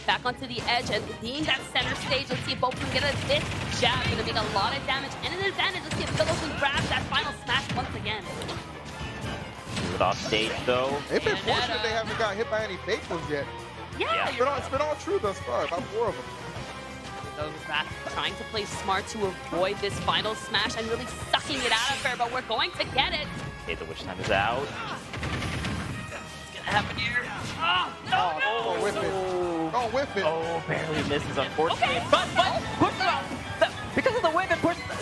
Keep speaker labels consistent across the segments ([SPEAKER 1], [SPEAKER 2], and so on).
[SPEAKER 1] back onto the edge and being that center stage. Let's see if both can get a this jab. Gonna make a lot of damage and an advantage. Let's see if Pillow can grab that final smash once again.
[SPEAKER 2] Do it off stage though.
[SPEAKER 3] They've been fortunate they haven't got hit by any fake ones yet.
[SPEAKER 1] Yeah.
[SPEAKER 3] It's been all true thus far, about 4 of them.
[SPEAKER 1] So Wrath trying to play smart to avoid this final smash and really sucking it out of her, but we're going to get it.
[SPEAKER 2] Okay, the witch time is out.
[SPEAKER 1] What's gonna happen here? Oh, no, no!
[SPEAKER 3] Don't whip it. Don't whip it.
[SPEAKER 2] Oh, barely misses, unfortunately.
[SPEAKER 1] Okay.
[SPEAKER 2] But push it off. Because of the whip, it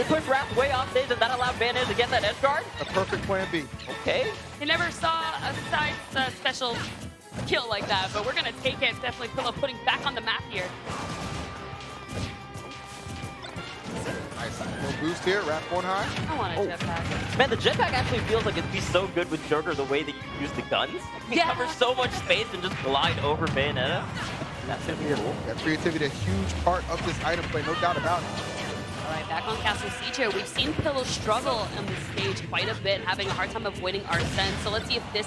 [SPEAKER 2] pushed Wrath way off stage, and that allowed Bandit to get that edge guard.
[SPEAKER 3] A perfect plan B.
[SPEAKER 2] Okay.
[SPEAKER 1] You never saw a side special kill like that, but we're gonna take it. Definitely Pillow putting back on the map here.
[SPEAKER 3] Nice little boost here. Wrath going high.
[SPEAKER 1] I want a jetpack.
[SPEAKER 2] Man, the jetpack actually feels like it'd be so good with Joker the way that you use the guns. You can cover so much space and just glide over Bayonetta. That's gonna be cool.
[SPEAKER 3] That creativity, a huge part of this item play, no doubt about it.
[SPEAKER 1] All right, back on Castle Siege here. We've seen Pillow struggle on the stage quite a bit, having a hard time avoiding Arsene. So let's see if this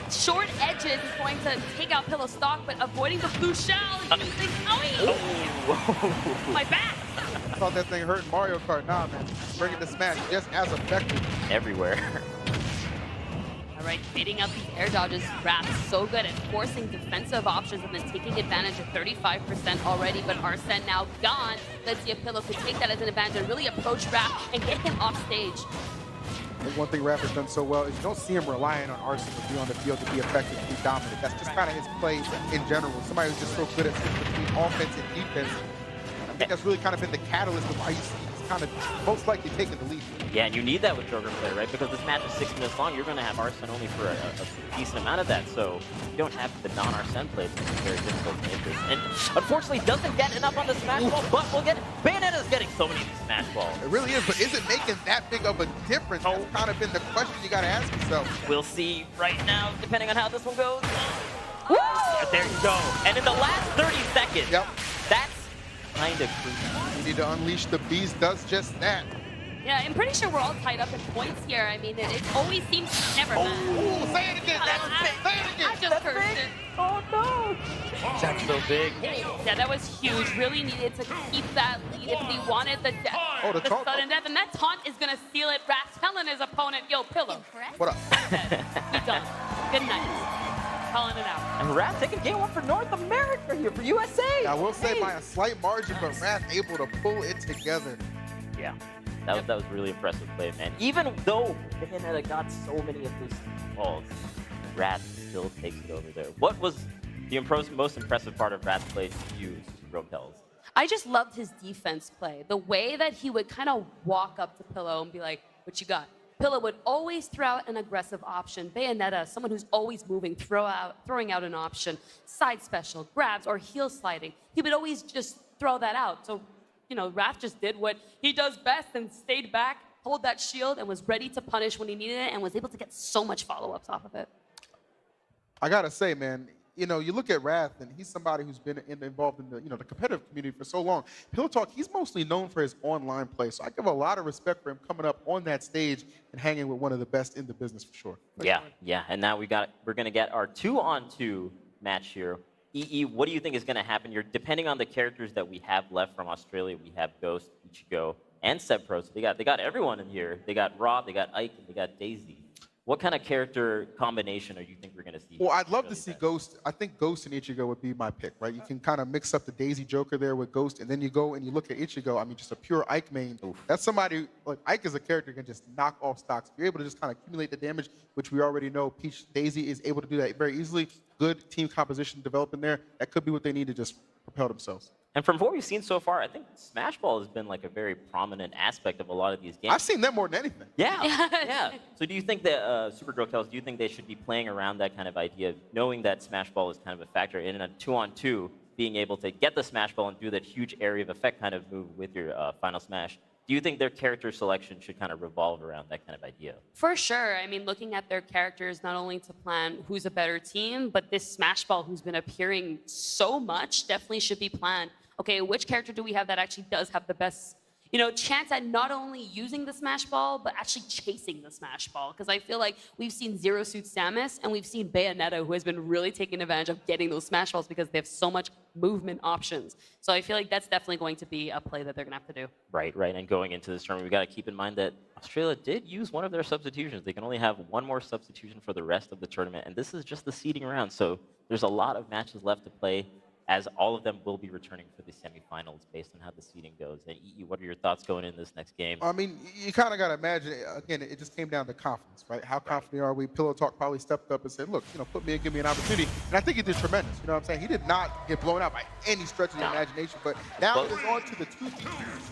[SPEAKER 1] short edges is going to take out Pillow stock, but avoiding the blue shell. Using, my back.
[SPEAKER 3] I thought that thing hurt in Mario Kart. Nah, man. Bring it to Smash, just as effective.
[SPEAKER 2] Everywhere.
[SPEAKER 1] All right, fading out these air dodges. Wrath so good at forcing defensive options and then taking advantage of 35% already, but Arsene now gone. Let's see if Pillow could take that as an advantage and really approach Wrath and get him off stage.
[SPEAKER 3] And one thing Wrath has done so well is you don't see him relying on Arsene to be on the field to be effective, to be dominant. That's just kind of his play in general. Somebody who's just so good at switching between offense and defense. I think that's really kind of been the catalyst of why he's kind of most likely taking the lead.
[SPEAKER 2] Yeah, and you need that with Joker play, right? Because this match is 6 minutes long, you're going to have Arsene only for a decent amount of that. So you don't have the non-Arsene play. It's very difficult to hit this. And unfortunately, doesn't get enough on the Smash Ball, but we'll get Bayonetta's getting so many of these Smash Balls.
[SPEAKER 3] It really is, but is it making that big of a difference? That's kind of been the question you got to ask yourself.
[SPEAKER 2] We'll see right now, depending on how this one goes. Woo! There you go. And in the last 30 seconds, that's kind of crucial.
[SPEAKER 3] You need to unleash the beast, does just that.
[SPEAKER 1] Yeah, I'm pretty sure we're all tied up in points here. I mean, it always seems never
[SPEAKER 3] Oh, say it again. Say it again.
[SPEAKER 1] I just cursed it.
[SPEAKER 2] Oh no! That's so big.
[SPEAKER 1] Yeah, that was huge. Really needed to keep that lead if he wanted the death.
[SPEAKER 3] Oh, the taunt.
[SPEAKER 1] Sudden death. And that taunt is going to seal it. Wrath telling his opponent, yo, Pillow.
[SPEAKER 3] What up?
[SPEAKER 1] We done. Good night. Calling it out.
[SPEAKER 2] And Wrath taking game 1 for North America here, for USA.
[SPEAKER 3] I will say by a slight margin, but Wrath able to pull it together.
[SPEAKER 2] Yeah. That was really impressive play, man. Even though Bayonetta got so many of those balls, Wrath still takes it over there. What was the most impressive part of Wrath's play to you, Rokel's?
[SPEAKER 1] I just loved his defense play. The way that he would kind of walk up to Pillow and be like, what you got? Pillow would always throw out an aggressive option. Bayonetta, someone who's always moving, throwing out an option, side special, grabs, or heel sliding. He would always just throw that out. So, you know, Wrath just did what he does best and stayed back, hold that shield, and was ready to punish when he needed it, and was able to get so much follow-ups off of it.
[SPEAKER 3] I gotta say, man, you know, you look at Wrath, and he's somebody who's been involved in the, the competitive community for so long. Pillow Talk, he's mostly known for his online play, so I give a lot of respect for him coming up on that stage and hanging with one of the best in the business for sure.
[SPEAKER 2] Yeah, and now we're gonna get our 2-on-2 match here. EE, what do you think is gonna happen here? Depending on the characters that we have left from Australia, we have Ghost, Ichigo, and Seb Pro. So they got everyone in here. They got Rob, they got Ike, and they got Daisy. What kind of character combination do you think we're going to see?
[SPEAKER 3] Well, I'd love to see Ghost. I think Ghost and Ichigo would be my pick, right? You can kind of mix up the Daisy Joker there with Ghost, and then you go and you look at Ichigo. I mean, just a pure Ike main. Oof. That's somebody, like Ike is a character who can just knock off stocks. You're able to just kind of accumulate the damage, which we already know Daisy is able to do that very easily. Good team composition developing there. That could be what they need to just propel themselves.
[SPEAKER 2] And from what we've seen so far, I think Smash Ball has been like a very prominent aspect of a lot of these games.
[SPEAKER 3] I've seen them more than anything.
[SPEAKER 2] Yeah. So do you think that, Supergirl Kells, do you think they should be playing around that kind of idea, knowing that Smash Ball is kind of a factor in a 2-on-2, being able to get the Smash Ball and do that huge area of effect kind of move with your final smash? Do you think their character selection should kind of revolve around that kind of idea?
[SPEAKER 1] For sure. I mean, looking at their characters, not only to plan who's a better team, but this Smash Ball who's been appearing so much definitely should be planned. Okay, which character do we have that actually does have the best, you know, chance at not only using the smash ball, but actually chasing the smash ball. Because I feel like we've seen Zero Suit Samus and we've seen Bayonetta, who has been really taking advantage of getting those smash balls because they have so much movement options. So I feel like that's definitely going to be a play that they're going to have to do.
[SPEAKER 2] Right. And going into this tournament, we got to keep in mind that Australia did use one of their substitutions. They can only have one more substitution for the rest of the tournament, and this is just the seeding round. So there's a lot of matches left to play, as all of them will be returning for the semifinals based on how the seeding goes. And EE, what are your thoughts going in this next game?
[SPEAKER 3] I mean, you kind of got to imagine, again, it just came down to confidence, right? How confident are we? Pillow Talk probably stepped up and said, look, you know, put me and give me an opportunity. And I think he did tremendous. You know what I'm saying? He did not get blown out by any stretch of the imagination. But now it is on to the 2 teams.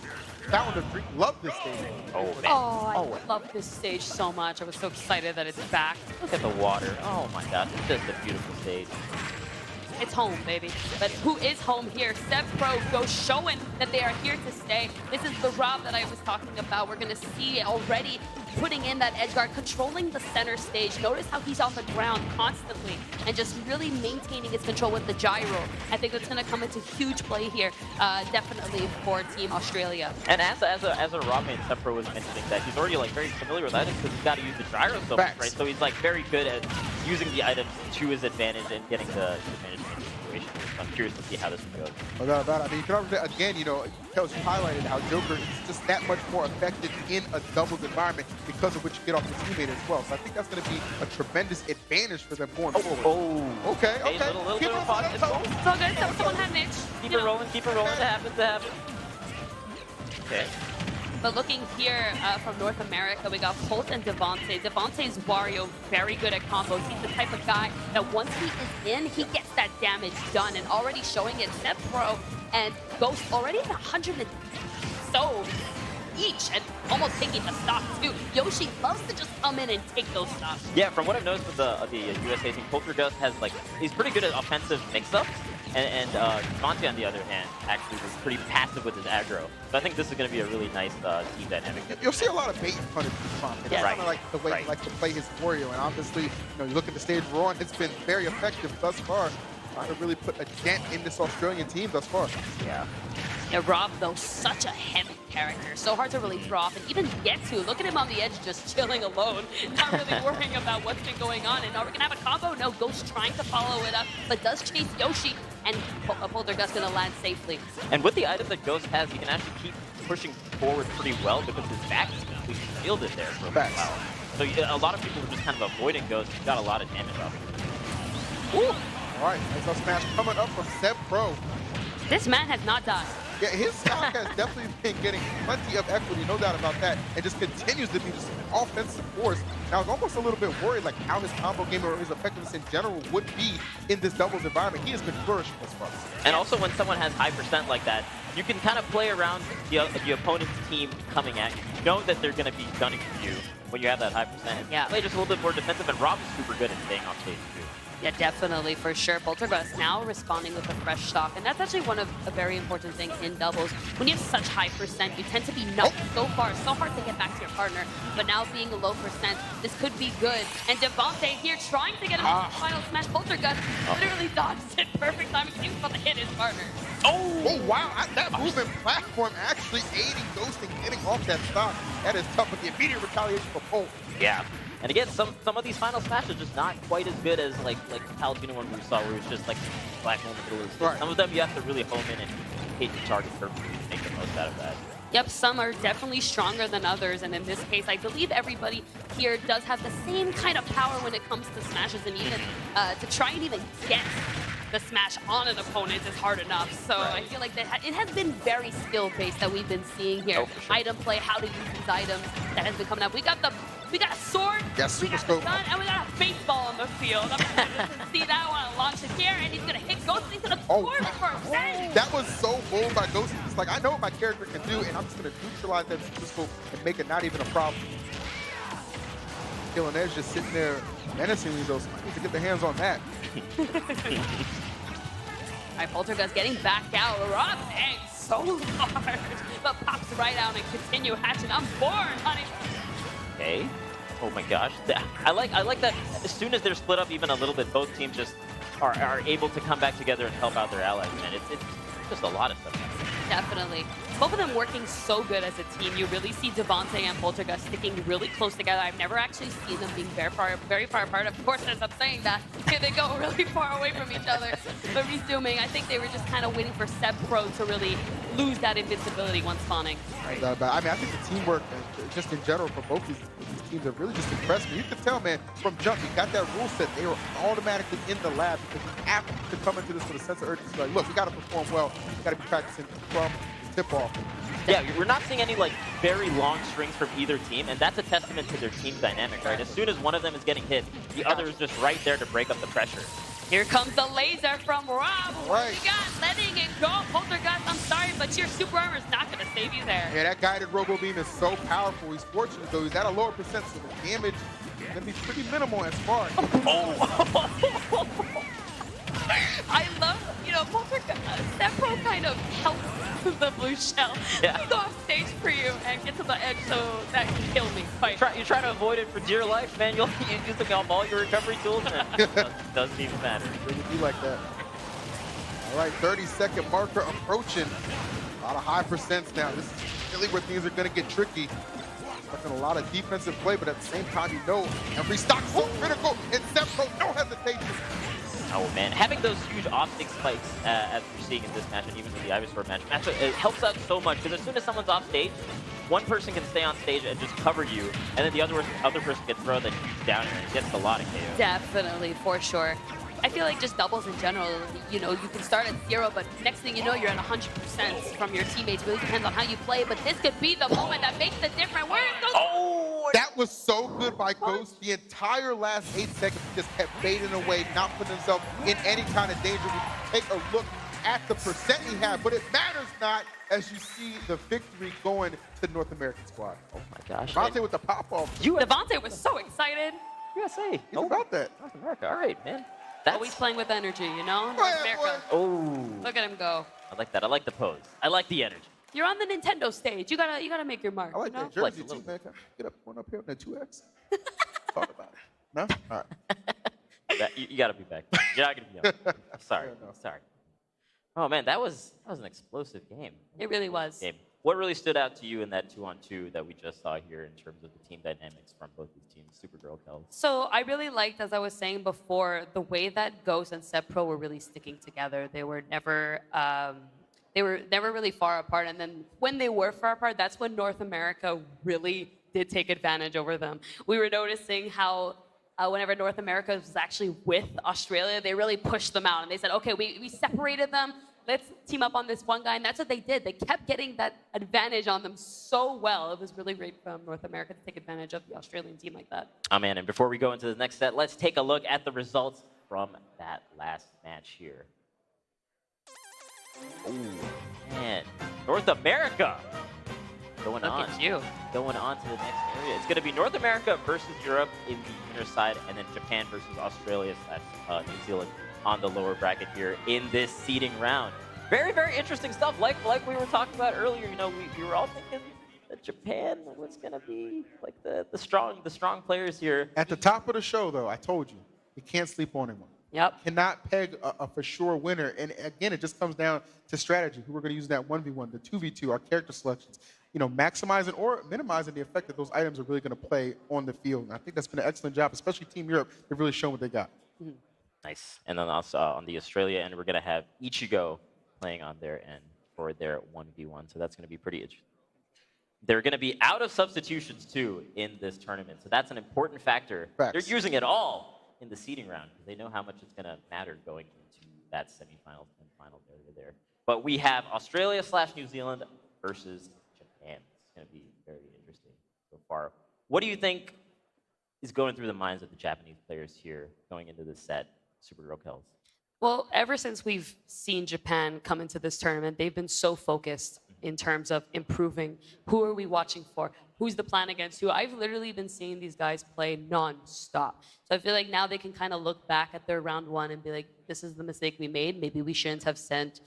[SPEAKER 3] Fountain of Drink. Love this stage.
[SPEAKER 2] Oh, man.
[SPEAKER 1] Oh, I love this stage so much. I was so excited that it's back.
[SPEAKER 2] Look at the water. Oh, my gosh. It's just a beautiful stage.
[SPEAKER 1] It's home, baby. But who is home here? Sev Pro goes showing that they are here to stay. This is the Rob that I was talking about. We're going to see already putting in that edge guard, controlling the center stage. Notice how he's on the ground constantly and just really maintaining his control with the gyro. I think that's going to come into huge play here, definitely for Team Australia.
[SPEAKER 2] And as a Rob man, Sev Pro was mentioning that he's already like very familiar with items because he's got to use the gyro so much, right? So he's like very good at using the items to his advantage and getting the advantage in the situation. So I'm curious to see how this one goes.
[SPEAKER 3] No doubt about it. I mean, you can already, again, you know, Kels, you highlighted how Joker is just that much more effective in a doubles environment because of what you get off the teammate as well. So I think that's going to be a tremendous advantage for them going forward. Okay.
[SPEAKER 2] Little
[SPEAKER 3] Keep it
[SPEAKER 2] pause.
[SPEAKER 3] rolling.
[SPEAKER 1] It's all good. Someone had Mitch.
[SPEAKER 2] Keep it rolling. It happens. Okay.
[SPEAKER 1] But looking here from North America, we got Colt and Devontae. Devontae's Wario, very good at combos. He's the type of guy that once he is in, he gets that damage done. And already showing it, Sev Pro and Ghost already at 100 and so each and almost taking the stock too. Yoshi loves to just come in and take those stocks.
[SPEAKER 2] Yeah, from what I've noticed with the USA team, Poltergust has he's pretty good at offensive mix-ups. And Devontae, on the other hand, actually was pretty passive with his aggro. So I think this is going to be a really nice team dynamic.
[SPEAKER 3] You'll see a lot of bait and punish from Devontae. That's kind of like the way he likes to play his Wario. And obviously, you know, you look at the stage we're on, it's been very effective thus far. Trying to really put a dent in this Australian team thus far.
[SPEAKER 2] Yeah.
[SPEAKER 1] Yeah, Rob, though, such a heavy character. So hard to really throw off and even get to. Look at him on the edge just chilling alone, not really worrying about what's been going on. And are we going to have a combo? No, Ghost trying to follow it up, but does chase Yoshi, and Poltergust going to land safely.
[SPEAKER 2] And with the item that Ghost has, he can actually keep pushing forward pretty well because his back is completely shielded there for a while. So a lot of people were just kind of avoiding Ghost. He got a lot of damage off of him.
[SPEAKER 3] All right, nice up smash coming up from Sev Pro.
[SPEAKER 1] This man has not died.
[SPEAKER 3] Yeah, his stock has definitely been getting plenty of equity, no doubt about that, and just continues to be just an offensive force. Now, I was almost a little bit worried, like, how his combo game or his effectiveness in general would be in this doubles environment. He has been flourishing as far.
[SPEAKER 2] And also, when someone has high percent like that, you can kind of play around the opponent's team coming at you. You know that they're going to be gunning for you when you have that high percent.
[SPEAKER 1] Yeah.
[SPEAKER 2] Play just a little bit more defensive, and Rob is super good at staying off stage, too.
[SPEAKER 1] Yeah, definitely, for sure. Poltergust now responding with a fresh stock, and that's actually one of a very important thing in doubles. When you have such high percent, you tend to be knocked so far, so hard to get back to your partner. But now being a low percent, this could be good. And Devontae here trying to get him to the final smash. Poltergust literally dodged it. Perfect timing. He was about to hit his partner.
[SPEAKER 3] Oh wow, that movement platform actually aiding Ghost and getting off that stock. That is tough with the immediate retaliation for Polt.
[SPEAKER 2] Yeah. And again, some of these final smashes are just not quite as good as like the Palutena one we saw, where it's just like black hole in the middle of the stage.
[SPEAKER 3] Right.
[SPEAKER 2] Some of them you have to really home in and hit the target perfectly to make the most out of that.
[SPEAKER 1] Yep, some are definitely stronger than others, and in this case, I believe everybody here does have the same kind of power when it comes to smashes, and even to try and even get the smash on an opponent is hard enough. So I feel like that it has been very skill-based that we've been seeing here.
[SPEAKER 2] Oh, for sure.
[SPEAKER 1] Item play, how to use these items, that has been coming up. We got a sword,
[SPEAKER 3] Yes,
[SPEAKER 1] we got
[SPEAKER 3] super
[SPEAKER 1] the gun, and we got a baseball on the field. I'm excited to see that one, launch it here, and he's gonna hit Ghost, and he's gonna score it for a set.
[SPEAKER 3] That was so bold by Ghost. It's like, I know what my character can do, and I'm just going to neutralize that super scope and make it not even a problem. Killing Edge just sitting there menacingly, though. Somebody needs to get their hands on that.
[SPEAKER 1] All right, Poltergust getting back out. Rob hangs so hard, but pops right out and continue hatching. I'm born, honey.
[SPEAKER 2] Okay. Oh my gosh. I like that as soon as they're split up even a little bit, both teams just are able to come back together and help out their allies, man. It's just a lot of stuff happening.
[SPEAKER 1] Definitely. Both of them working so good as a team. You really see Devontae and Poltergust sticking really close together. I've never actually seen them being very far apart. Of course, as I'm saying that, they go really far away from each other. But resuming, I think they were just kind of waiting for Seb Pro to really lose that invincibility once spawning.
[SPEAKER 3] Right. I mean, I think the teamwork, just in general, for both these teams have really just impressed me. You can tell, man, from jump, you got that rule set. They were automatically in the lab because you have to come into this with a sense of urgency. Like, look, we got to perform well. We got to be practicing from the tip-off.
[SPEAKER 2] Yeah, we're not seeing any like very long strings from either team, and that's a testament to their team dynamic, right? As soon as one of them is getting hit, the other is just right there to break up the pressure.
[SPEAKER 1] Here comes the laser from Rob. What
[SPEAKER 3] Right.
[SPEAKER 1] you got? Letting it go. Poltergust, I'm sorry, but your super armor is not going to save you there.
[SPEAKER 3] Yeah, that guided Robo Beam is so powerful. He's fortunate, though. He's at a lower percent, so the damage is going to be pretty minimal as far as...
[SPEAKER 1] I love, Poltergust. Sepro kind of helps the blue shell
[SPEAKER 2] Yeah.
[SPEAKER 1] go off stage for you and get to the edge so that can kill me. Quite.
[SPEAKER 2] You try to avoid it for dear life, man. You use all your recovery tools, and it doesn't even matter.
[SPEAKER 3] It would be like that. All right, 30-second marker approaching. A lot of high percents now. This is really where things are going to get tricky. Expecting a lot of defensive play, but at the same time, every stock so critical. And Sepro, no hesitation.
[SPEAKER 2] Oh man, having those huge optic spikes as we're seeing in this match, and even with the Ivysaur match, it helps out so much because as soon as someone's off stage, one person can stay on stage and just cover you, and then the other person can throw that huge down air and gets a lot of KO.
[SPEAKER 1] Definitely, for sure. I feel like just doubles in general, you can start at 0, but next thing you know, you're at 100% from your teammates. It really depends on how you play, but this could be the moment that makes the difference. Where is Ghost?
[SPEAKER 2] Oh!
[SPEAKER 3] That was so good by Ghost. The entire last 8 seconds just kept fading away, not putting himself in any kind of danger. We take a look at the percent he had, but it matters not as you see the victory going to North American squad.
[SPEAKER 2] Oh my gosh.
[SPEAKER 3] Devontae with the pop-off.
[SPEAKER 1] Devontae was so excited.
[SPEAKER 2] USA.
[SPEAKER 3] He's about that.
[SPEAKER 2] North America. All right, man.
[SPEAKER 1] Always playing with energy, North
[SPEAKER 3] ahead,
[SPEAKER 1] America.
[SPEAKER 2] Oh.
[SPEAKER 1] Look at him go.
[SPEAKER 2] I like that. I like the pose. I like the energy.
[SPEAKER 1] You're on the Nintendo stage. You gotta make your mark.
[SPEAKER 3] I like that
[SPEAKER 2] Flex
[SPEAKER 3] jersey
[SPEAKER 2] a little
[SPEAKER 3] too, man. Get up, one up here on that 2X. Talk about it. No? All right.
[SPEAKER 2] You gotta be back. You're not gonna be up. Sorry.
[SPEAKER 3] Fair enough.
[SPEAKER 2] Sorry. Oh man, that was an explosive game.
[SPEAKER 1] It really was.
[SPEAKER 2] What really stood out to you in that 2-on-2 that we just saw here in terms of the team dynamics from both these teams, Supergirl, Kells?
[SPEAKER 1] So I really liked, as I was saying before, the way that Ghost and Sepro were really sticking together. They were never really far apart. And then when they were far apart, that's when North America really did take advantage over them. We were noticing how whenever North America was actually with Australia, they really pushed them out. And they said, okay, we separated them. Let's team up on this one guy. And that's what they did. They kept getting that advantage on them so well. It was really great from North America to take advantage of the Australian team like that.
[SPEAKER 2] Oh man, and before we go into the next set, let's take a look at the results from that last match here. Oh man, North America going on.
[SPEAKER 1] Look at you.
[SPEAKER 2] Going on to the next area. It's going to be North America versus Europe in the inner side, and then Japan versus Australia / New Zealand on the lower bracket here in this seeding round. Very, very interesting stuff. Like we were talking about earlier, we were all thinking that Japan was going to be like the strong players here.
[SPEAKER 3] At the top of the show, though, I told you, you can't sleep on anyone.
[SPEAKER 1] Yep.
[SPEAKER 3] Cannot peg a for sure winner. And again, it just comes down to strategy. Who we're going to use in that 1v1, the 2v2, our character selections. Maximizing or minimizing the effect that those items are really going to play on the field. And I think that's been an excellent job, especially Team Europe. They've really shown what they got.
[SPEAKER 1] Mm-hmm.
[SPEAKER 2] Nice. And then also on the Australia end, we're going to have Ichigo playing on their end for their 1v1. So that's going to be pretty interesting. They're going to be out of substitutions, too, in this tournament. So that's an important factor.
[SPEAKER 3] Facts.
[SPEAKER 2] They're using it all in the seeding round because they know how much it's going to matter going into that semifinals and final area there. But we have Australia / New Zealand versus Japan. It's going to be very interesting so far. What do you think is going through the minds of the Japanese players here going into this set? Supergirl Kells.
[SPEAKER 1] Well, ever since we've seen Japan come into this tournament, they've been so focused in terms of improving. Who are we watching for? Who's the plan against who? I've literally been seeing these guys play non-stop. So I feel like now they can kind of look back at their round one and be like, this is the mistake we made. Maybe we shouldn't have sent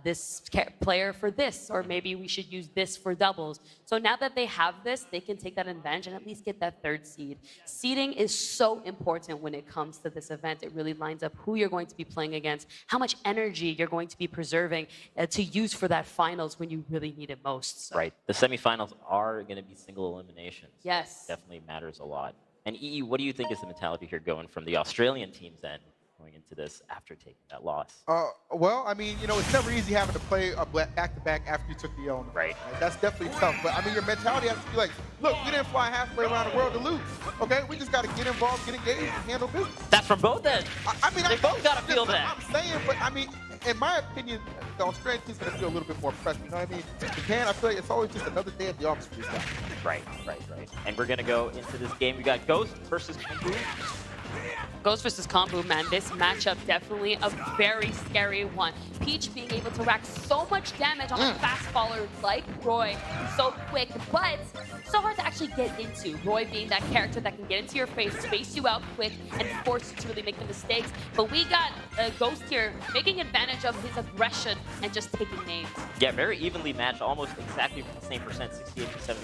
[SPEAKER 1] this player for this, or maybe we should use this for doubles. So now that they have this, they can take that advantage and at least get that 3rd seed. Seeding is so important when it comes to this event. It really lines up who you're going to be playing against, how much energy you're going to be preserving to use for that finals when you really need it most. So.
[SPEAKER 2] Right. The semifinals are going to be single eliminations.
[SPEAKER 1] Yes.
[SPEAKER 2] Definitely matters a lot. And EE, what do you think is the mentality here going from the Australian team's end? Going into this after taking that loss?
[SPEAKER 3] Well, I mean, you know, it's never easy having to play a back-to-back after you took the L.
[SPEAKER 2] Right.
[SPEAKER 3] That's definitely tough. But, I mean, your mentality has to be like, look, we didn't fly halfway around the world to lose, okay? We just got to get involved, get engaged, and handle business.
[SPEAKER 2] That's from both ends.
[SPEAKER 3] I mean,
[SPEAKER 2] they both got to feel that.
[SPEAKER 3] I'm saying, but, I mean, in my opinion, the Australian team's going to feel a little bit more pressure, you know what I mean? Japan, I feel like it's always just another day at the office for these guys.
[SPEAKER 2] Right. And we're going to go into this game. We got Ghost versus Kombu.
[SPEAKER 1] Ghost versus Kombu, man, this matchup definitely a very scary one. Peach being able to rack so much damage on a fast faller like Roy, so quick, but so hard to actually get into. Roy being that character that can get into your face, space you out quick, and force you to really make the mistakes. But we got Ghost here making advantage of his aggression and just taking names.
[SPEAKER 2] Yeah, very evenly matched, almost exactly the same percent, 68 to 71%.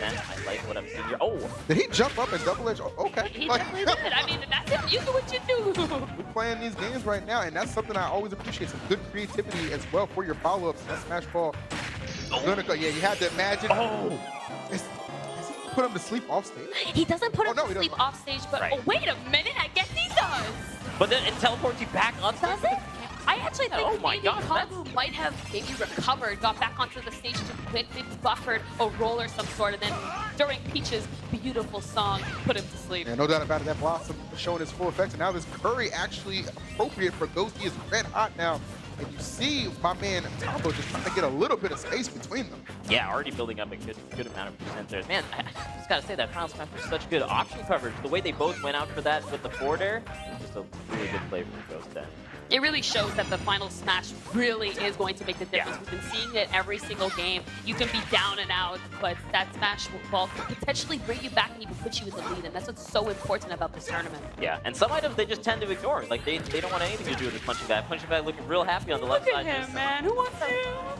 [SPEAKER 2] I like what I'm seeing here. Oh!
[SPEAKER 3] Did he jump up and double edge? Okay.
[SPEAKER 1] He definitely did. I mean, that's it. You do what you do.
[SPEAKER 3] We're playing these games right now, and that's something I always appreciate. Some good creativity as well for your follow-ups. That smash ball. Gonna go. Yeah, you had to imagine.
[SPEAKER 2] Oh!
[SPEAKER 3] Has he put him to sleep off stage?
[SPEAKER 1] He doesn't put him to sleep off stage, but
[SPEAKER 2] Right.
[SPEAKER 1] oh, wait a minute. I guess he does.
[SPEAKER 2] But then it teleports you back on stage.
[SPEAKER 1] Does it? I actually think
[SPEAKER 2] Oh my
[SPEAKER 1] maybe
[SPEAKER 2] gosh,
[SPEAKER 1] Kombu might have maybe recovered, got back onto the stage too quick, maybe buffered a roll or some sort, and then during Peach's beautiful song, put him to sleep.
[SPEAKER 3] Yeah, no doubt about it. That Blossom showing its full effect, and now this Curry actually appropriate for Ghost. He is red hot now. And you see my man Tombo just trying to get a little bit of space between them.
[SPEAKER 2] Yeah, already building up a good amount of percent there. Man, I just got to say that final smash was such good option coverage. The way they both went out for that with the forward air, just a really good play from Ghost then.
[SPEAKER 1] It really shows that the final smash really is going to make the difference. We've been seeing it every single game. You can be down and out, but that smash ball can potentially bring you back and even put you in the lead, and that's what's so important about this tournament.
[SPEAKER 2] Yeah, and some items they just tend to ignore. Like, they don't want anything to do with this punching bag. Punching bag looking real happy on the left side.
[SPEAKER 1] Look at him, man. Who wants to?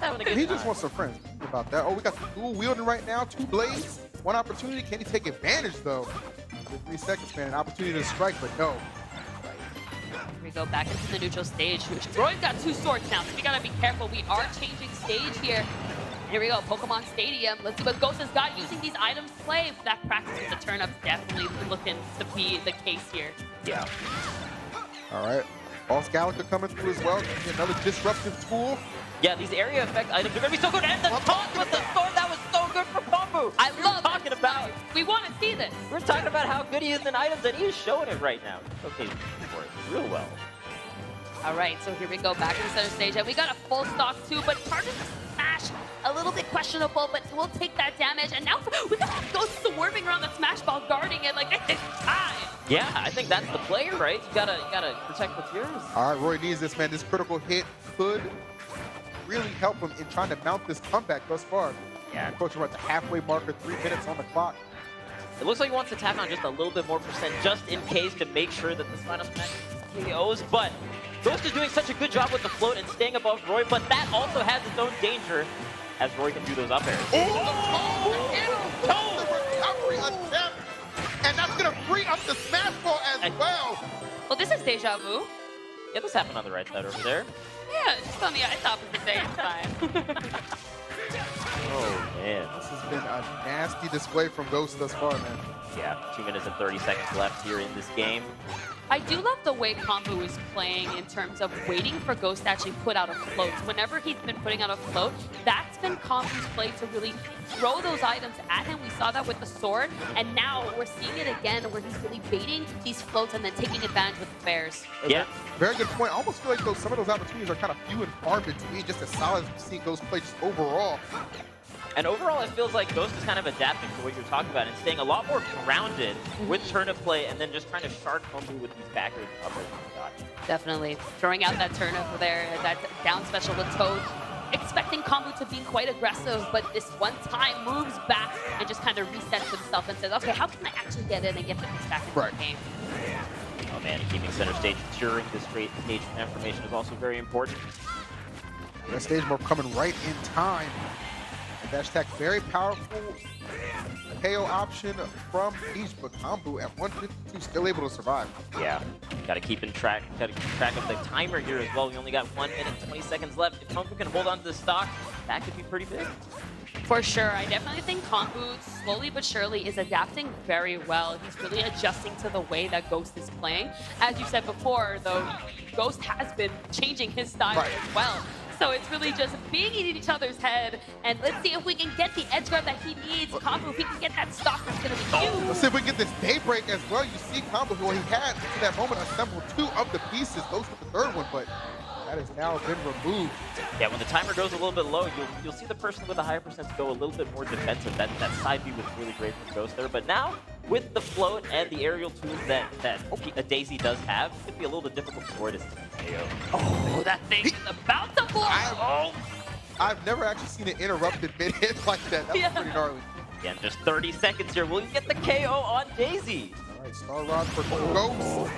[SPEAKER 2] Having a good
[SPEAKER 3] He
[SPEAKER 2] time.
[SPEAKER 3] just wants some friends. Think about that. Oh, we got the dual wielding right now. 2 blades, 1 opportunity. Can he take advantage, though? With 3 seconds, man. An opportunity to strike, but no.
[SPEAKER 1] We go back into the neutral stage. Roy's got 2 swords now, so we gotta be careful. We are changing stage here. Here we go, Pokemon Stadium. Let's see what Ghost has got using these items to play. That practice with the turn-ups definitely looking to be the case here.
[SPEAKER 2] Yeah.
[SPEAKER 3] All right. Boss Galaga coming through as well. Another disruptive tool.
[SPEAKER 2] Yeah, these area effect items are going to be so good. And the taunt with the sword, that was so good for Kombu.
[SPEAKER 1] I love
[SPEAKER 2] talking about.
[SPEAKER 1] We want to see this.
[SPEAKER 2] We're talking about how good he is in items, and he is showing it right now. Okay, for it real well.
[SPEAKER 1] All right, so here we go, back in the center stage, and we got a full stock too, but target smash, a little bit questionable, but we'll take that damage, and now we got Ghost swerving around the smash ball, guarding it like it's time.
[SPEAKER 2] Yeah, I think that's the play, right? You gotta protect what's yours.
[SPEAKER 3] All right, Roy needs this, man. This critical hit could really help him in trying to mount this comeback thus far.
[SPEAKER 2] Yeah.
[SPEAKER 3] Approaching at the halfway marker, 3 minutes on the clock.
[SPEAKER 2] It looks like he wants to tap on just a little bit more percent, just in case, to make sure that this final smash KOs, but Ghost is doing such a good job with the float and staying above Roy, but that also has its own danger, as Roy can do those up airs.
[SPEAKER 3] Recovery attempt, and that's going to free up the smash ball as well.
[SPEAKER 1] Well, this is deja vu.
[SPEAKER 2] Yeah, this happened on the right side over there.
[SPEAKER 1] Yeah, just on the opposite day, it's fine.
[SPEAKER 2] Oh, man.
[SPEAKER 3] This has been a nasty display from Ghost thus far, man.
[SPEAKER 2] Yeah, 2 minutes and 30 seconds left here in this game.
[SPEAKER 1] I do love the way Kombu is playing in terms of waiting for Ghost to actually put out a float. Whenever he's been putting out a float, that's been Kombu's play to really throw those items at him. We saw that with the sword, and now we're seeing it again where he's really baiting these floats and then taking advantage with the bears.
[SPEAKER 2] Yeah.
[SPEAKER 3] Very good point. I almost feel like some of those opportunities are kind of few and far between, just as solid as we've seen Ghost play just overall.
[SPEAKER 2] And overall, it feels like Ghost is kind of adapting to what you're talking about and staying a lot more grounded with turnip play and then just trying to shark Kombu with these backwards uppers.
[SPEAKER 1] Definitely. Throwing out that turnip there, that down special with Toad. Expecting Kombu to be quite aggressive, but this one time moves back and just kind of resets himself and says, okay, how can I actually get in and get the piece back into the game?
[SPEAKER 2] Oh man, keeping center stage during this stage transformation is also very important.
[SPEAKER 3] That stage morph coming right in time. And dash attack, very powerful KO option from Peach, but Kombu at 152 still able to survive.
[SPEAKER 2] Yeah, gotta keep track of the timer here as well. We only got 1 minute, 20 seconds left. If Kombu can hold on to the stock, that could be pretty big.
[SPEAKER 1] For sure. I definitely think Kombu, slowly but surely, is adapting very well. He's really adjusting to the way that Ghost is playing. As you said before, though, Ghost has been changing his style as well. So it's really just being in each other's head, and let's see if we can get the edge guard that he needs. Kombu, if he can get that stock, that's going to be huge.
[SPEAKER 3] Let's see if we can get this Daybreak as well. You see Kombu, well, he had, in that moment, assembled 2 of the pieces, Ghost with the 3rd one, but that has now been removed.
[SPEAKER 2] Yeah, when the timer goes a little bit low, you'll see the person with the higher percents go a little bit more defensive. That side B was really great from Ghost there. But now, with the float and the aerial tools that Daisy does have, it could be a little bit difficult for it to KO.
[SPEAKER 1] Oh, that thing is about to blow!
[SPEAKER 3] I've never actually seen it interrupted mid-hit like that. That was pretty gnarly.
[SPEAKER 2] Yeah, just 30 seconds here. Will you get the KO on Daisy?
[SPEAKER 3] All right, Star Rod for Ghost.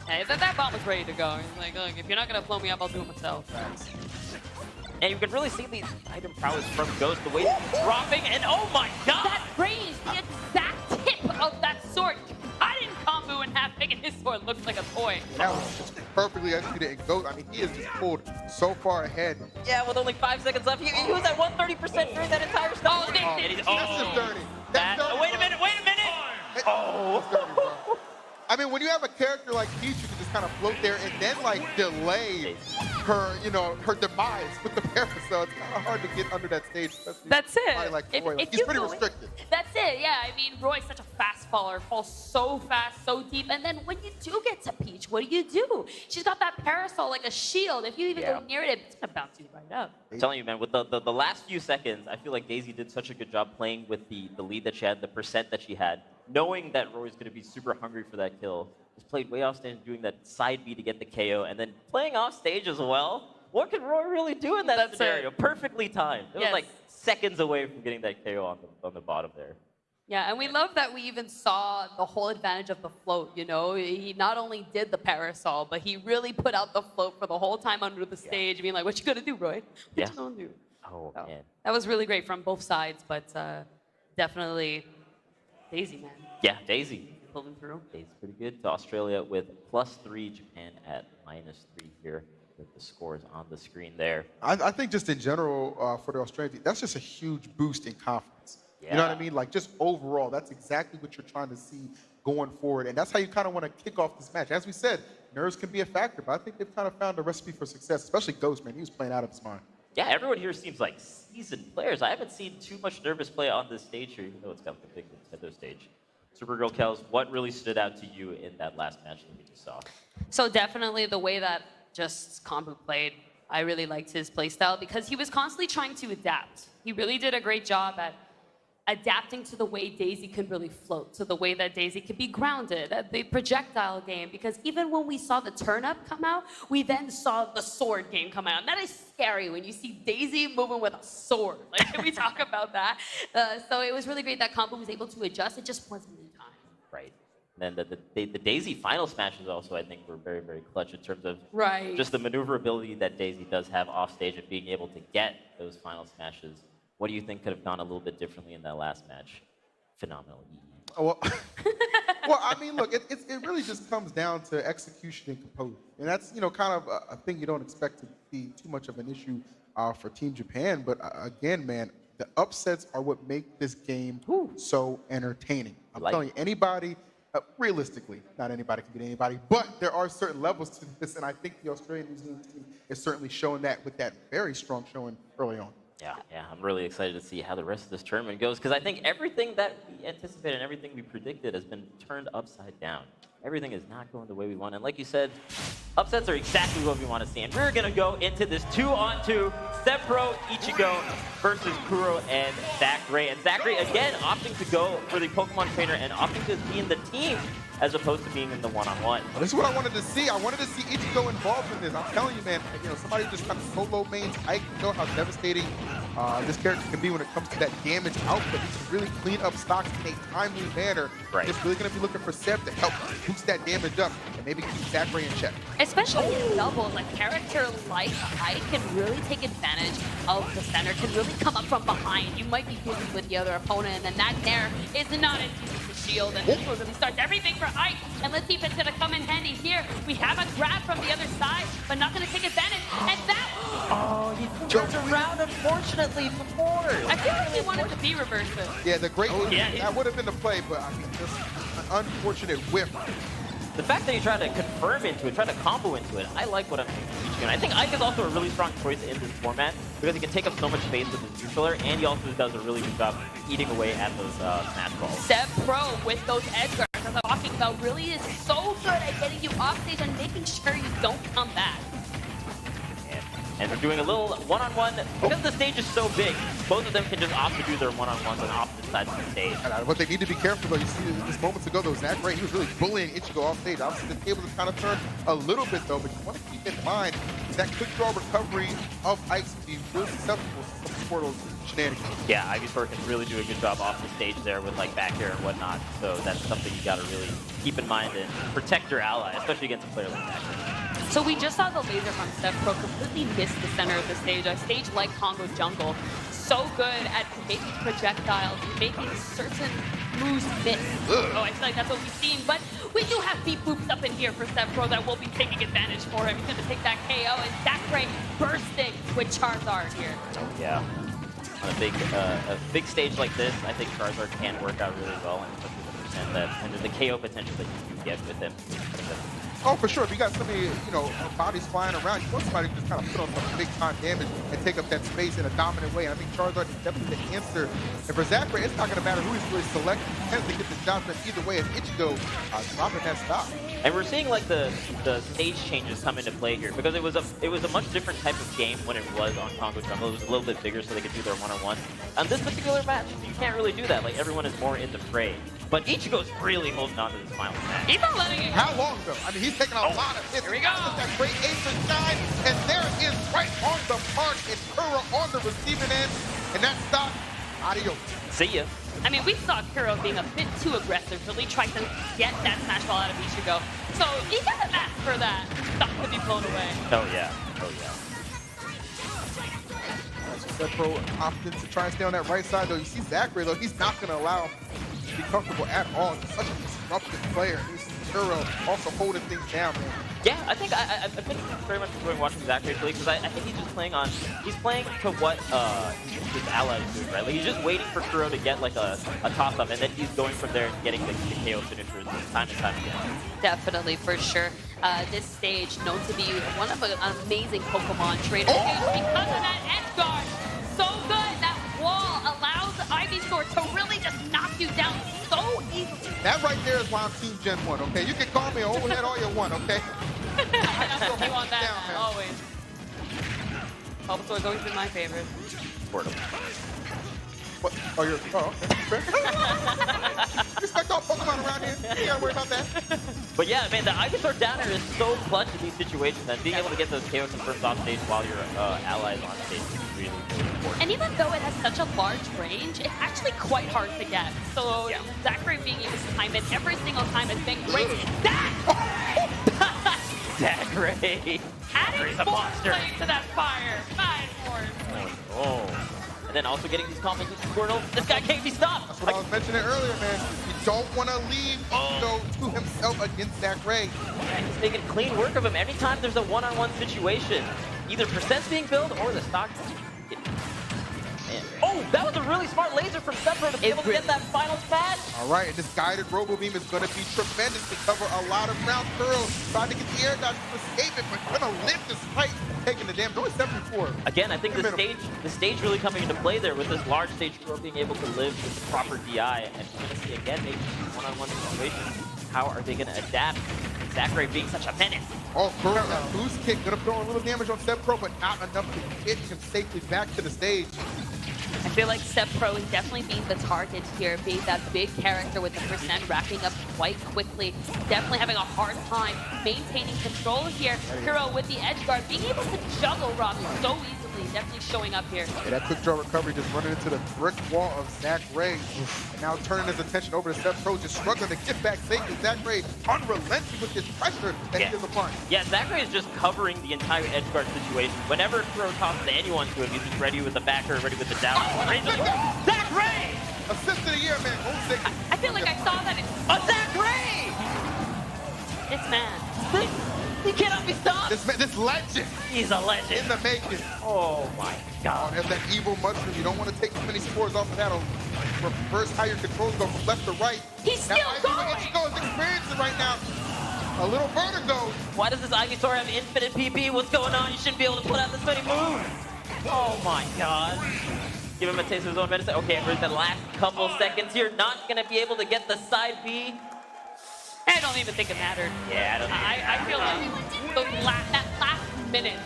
[SPEAKER 1] Hey, that bomb was ready to go. He's like, look, if you're not going to blow me up, I'll do it myself.
[SPEAKER 2] And you can really see the item prowess from Ghost, the way he's dropping, and oh my god!
[SPEAKER 1] That range, the exact tip of that sword, cutting Kombu in half, making his sword look like a toy.
[SPEAKER 3] That was just perfectly executed. And Ghost, I mean, he has just pulled so far ahead.
[SPEAKER 2] Yeah, with only 5 seconds left, he was at 130% during that entire stuff.
[SPEAKER 3] That's just dirty. That's dirty.
[SPEAKER 2] Wait a minute! Oh!
[SPEAKER 3] That's dirty, bro. I mean, when you have a character like Peach, you can just kind of float there and then like delay her, her demise with the parasol. It's kind of hard to get under that stage.
[SPEAKER 1] That's it.
[SPEAKER 3] Like Roy. He's pretty restricted.
[SPEAKER 1] That's it. Yeah, I mean, Roy's such a fast faller, falls so fast, so deep. And then when you do get to Peach, what do? She's got that parasol like a shield. If you even go near it, it's gonna bounce you right up.
[SPEAKER 2] I'm telling you, man, with the last few seconds, I feel like Daisy did such a good job playing with the lead that she had, the percent that she had. Knowing that Roy's going to be super hungry for that kill, just played way off stage, doing that side B to get the KO, and then playing off stage as well. What can Roy really do in that scenario? Perfectly timed. It was like seconds away from getting that KO on the bottom there.
[SPEAKER 1] Yeah, and we love that we even saw the whole advantage of the float, He not only did the parasol, but he really put out the float for the whole time under the stage, being like, what you gonna do, Roy? What you gonna do?
[SPEAKER 2] Oh, man.
[SPEAKER 1] That was really great from both sides, but definitely Daisy, man.
[SPEAKER 2] Yeah, Daisy.
[SPEAKER 1] Pulling through.
[SPEAKER 2] Daisy's pretty good. To Australia with +3, Japan at -3 here with the scores on the screen there.
[SPEAKER 3] I think just in general for the Australian team, that's just a huge boost in confidence. Yeah. You know what I mean? Like just overall, that's exactly what you're trying to see going forward. And that's how you kind of want to kick off this match. As we said, nerves can be a factor, but I think they've kind of found a recipe for success, especially Ghost, man. He was playing out of his mind.
[SPEAKER 2] Yeah, everyone here seems like seasoned players. I haven't seen too much nervous play on this stage here, even though it's kind of a big Nintendo stage. Supergirl Kels, what really stood out to you in that last match that we just saw?
[SPEAKER 1] So definitely the way that just Kombu played. I really liked his playstyle because he was constantly trying to adapt. He really did a great job at adapting to the way Daisy can really float, to the way that Daisy can be grounded, at the projectile game, because even when we saw the turn-up come out, we then saw the sword game come out. And that is scary when you see Daisy moving with a sword. Like, can we talk about that? So it was really great that Kombu was able to adjust. It just wasn't in time.
[SPEAKER 2] Right. And then the Daisy final smashes also, I think, were very, very clutch in terms of just the maneuverability that Daisy does have off stage and being able to get those final smashes. What do you think could have gone a little bit differently in that last match? Phenomenal.
[SPEAKER 3] Well, well, I mean, look, it really just comes down to execution and composure. And that's, kind of a thing you don't expect to be too much of an issue for Team Japan. But again, man, the upsets are what make this game so entertaining. I'm telling you, anybody, realistically, not anybody can beat anybody, but there are certain levels to this. And I think the Australian New Zealand team is certainly showing that with that very strong showing early on.
[SPEAKER 2] Yeah, I'm really excited to see how the rest of this tournament goes because I think everything that we anticipated and everything we predicted has been turned upside down. Everything is not going the way we want. And like you said, upsets are exactly what we want to see. And we're going to go into this 2-on-2, Sepro Ichigo versus Kuro and Zachary. And Zachary, again, opting to go for the Pokemon trainer and opting to be in the team as opposed to being in the one-on-one.
[SPEAKER 3] Well, this is what I wanted to see. I wanted to see Ichigo involved in this. I'm telling you, man, somebody who just kind of solo mains, I know how devastating this character can be when it comes to that damage output. He can really clean up stocks in a timely manner. Just really going to be looking for Seb to help boost that damage up. And maybe keep Zachary in check.
[SPEAKER 1] Especially in doubles, a character like Ike can really take advantage of the center, can really come up from behind. You might be dealing with the other opponent, and then that nair is not as easy to shield, and this one really starts everything for Ike. And let's see if it's going to come in handy here. We have a grab from the other side, but not going to take advantage. And that...
[SPEAKER 2] Oh, he turned around, unfortunately, before.
[SPEAKER 1] I feel like he wanted to be reversive.
[SPEAKER 3] Yeah, the great...
[SPEAKER 2] Yeah,
[SPEAKER 3] that would have been the play, but I mean, just an unfortunate whiff.
[SPEAKER 2] The fact that he tried to confirm into it, tried to combo into it, I like what I'm seeing. And I think Ike is also a really strong choice in this format because he can take up so much space with his neutral, and he also does a really good job eating away at those smash balls.
[SPEAKER 1] Seb Pro with those edge guards, as I'm talking about, really is so good at getting you off stage and making sure you don't come back.
[SPEAKER 2] And they're doing a little one-on-one. Because the stage is so big, both of them can just opt to do their one-on-ones on opposite sides of the stage.
[SPEAKER 3] And what they need to be careful, though, you see just moments ago, though, Zachary, he was really bullying Ichigo off stage. Obviously, the table is kind of turned a little bit, though, but you want to keep in mind that quick draw recovery of Ike's would be really susceptible to some portal shenanigans.
[SPEAKER 2] Yeah, Ivysaur can really do a good job off the stage there with like back air and whatnot. So that's something you got to really keep in mind and protect your ally, especially against a player like that.
[SPEAKER 1] So we just saw the laser from Seb Pro completely miss the center of the stage. A stage like Congo Jungle, so good at making projectiles, making certain moves miss. Oh, I feel like that's what we've seen. But we do have beat boops up in here for Seb Pro that will be taking advantage for him. He's going to take that KO, and Zachary bursting with Charizard here.
[SPEAKER 2] Yeah. On a big stage like this, I think Charizard can work out really well, and especially and the KO potential that you can get with him.
[SPEAKER 3] Oh, for sure. If you got so many, bodies flying around, you want somebody to just kind of put on some big-time damage and take up that space in a dominant way. And I think Charizard is definitely the answer. And for Zachary, it's not going to matter who he's really selecting. He tends to get the job done either way as Ichigo dropping that stop.
[SPEAKER 2] And we're seeing like the stage changes come into play here because it was a much different type of game when it was on Congo Jungle. It was a little bit bigger so they could do their one-on-one. On this particular match, you can't really do that. Like everyone is more in the fray. But Ichigo's really holding on to this final match.
[SPEAKER 1] He's not letting it go.
[SPEAKER 3] How long, though? I mean, he's taking a lot of hits.
[SPEAKER 1] Here we go.
[SPEAKER 3] That great ace of shine, and there it is right on the mark, and Kuro on the receiving end, and that stop, adios.
[SPEAKER 2] See ya.
[SPEAKER 1] I mean, we saw Kuro being a bit too aggressive, really trying to get that smash ball out of Ichigo. So he doesn't ask for that stop to be blown away.
[SPEAKER 2] Oh, yeah. Oh, yeah.
[SPEAKER 3] Seb Pro opted to try and stay on that right side, though. You see Zachary, though, he's not going to allow him to be comfortable at all. He's such a disruptive player. He's Kuro also holding things down, man.
[SPEAKER 2] Yeah, I think I've been very much enjoying watching Zachary play because I think he's just playing to what his allies do, right? Like he's just waiting for Kuro to get like a toss-up, and then he's going from there and getting the KO finishers time and time again. Definitely,
[SPEAKER 1] for sure. This stage known to be one of an amazing Pokemon trainer because of that edge guard. So good, that wall allows Ivysaur to really just knock you down so easily.
[SPEAKER 3] That right there is why I'm Team Gen 1, okay? You can call me overhead all you want, okay?
[SPEAKER 1] You want that, down, always. Bulbasaur's always been my favorite.
[SPEAKER 2] Portal.
[SPEAKER 3] What? Oh, you're... Oh, okay. Respect all Pokemon around here. You gotta worry about that.
[SPEAKER 2] But yeah, man, the Ivysaur downer is so clutch in these situations, and being able to get those KO confirms off stage while your ally is on stage is really, really important.
[SPEAKER 1] And even though it has such a large range, it's actually quite hard to get. So yeah. Zachary being able to time it every single time has been great.
[SPEAKER 2] Zachary!
[SPEAKER 1] Adding force playing to that fire. 9 force.
[SPEAKER 2] Oh. And then also getting these combos with Squirtle. This guy can't be stopped.
[SPEAKER 3] That's what I was mentioning earlier, man. You don't want to leave Ichigo to himself against Zachary.
[SPEAKER 2] And he's making clean work of him every time there's a one-on-one situation. Either percent's being built or the stock. Oh, that was a really smart laser from Seb Pro to be able to get that final smash.
[SPEAKER 3] All right, and this guided Robo Beam is going to be tremendous to cover a lot of ground. Kuro trying to get the air dodge to escape it, but going to live despite taking the damage. Only 74.
[SPEAKER 2] Again, I think the stage really coming into play there with this large stage Kuro being able to live with the proper DI. And we're going to see again, maybe one-on-one situations. How are they going to adapt? Zachary being such a menace.
[SPEAKER 3] Oh, Kuro, that boost kick going to throw a little damage on Seb Pro, but not enough to get him safely back to the stage.
[SPEAKER 1] I feel like Seb Pro is definitely being the target here, being that big character with the percent racking up quite quickly. Definitely having a hard time maintaining control here. Kuro with the edge guard, being able to juggle Robbie so easily. definitely showing up here.
[SPEAKER 3] Yeah, that quick draw recovery just running into the brick wall of Zach Ray. And now turning his attention over to Seth Pro, just struggling to get back safely. Zach Ray unrelenting with his pressure that he is applying.
[SPEAKER 2] Yeah, Zach Ray is just covering the entire edge guard situation. Whenever throw tosses to anyone to him, he's just ready with the backer, ready with the down. Zach Ray!
[SPEAKER 3] Assist of the year, man.
[SPEAKER 1] I feel like I saw that.
[SPEAKER 2] Zach Ray!
[SPEAKER 1] It's man.
[SPEAKER 2] He cannot be stopped.
[SPEAKER 3] This legend.
[SPEAKER 2] He's a legend.
[SPEAKER 3] In the making.
[SPEAKER 2] Oh my God.
[SPEAKER 3] There's that evil mushroom. You don't want to take too many scores off of that. Reverse how your controls go from left to right.
[SPEAKER 1] He's still going.
[SPEAKER 3] Ichigo is experiencing right now. A little vertigo.
[SPEAKER 2] Why does this Ivysaur have infinite PP? What's going on? You shouldn't be able to put out this many moves. Oh my God. Give him a taste of his own medicine. Okay, for the last couple seconds here, not going to be able to get the side B.
[SPEAKER 1] I don't even think it mattered.
[SPEAKER 2] Yeah,
[SPEAKER 1] I feel like that last minute,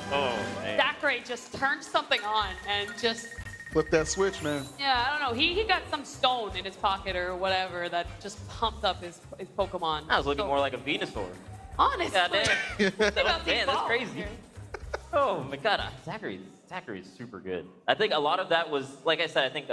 [SPEAKER 1] Zach Ray just turned something on and just...
[SPEAKER 3] Flip that switch, man.
[SPEAKER 1] Yeah, I don't know. He got some stone in his pocket or whatever that just pumped up his Pokemon.
[SPEAKER 2] That was looking more like a Venusaur.
[SPEAKER 1] Honestly.
[SPEAKER 2] Man, that's crazy. Oh my God, Zachary is super good. I think a lot of that was, like I said, I think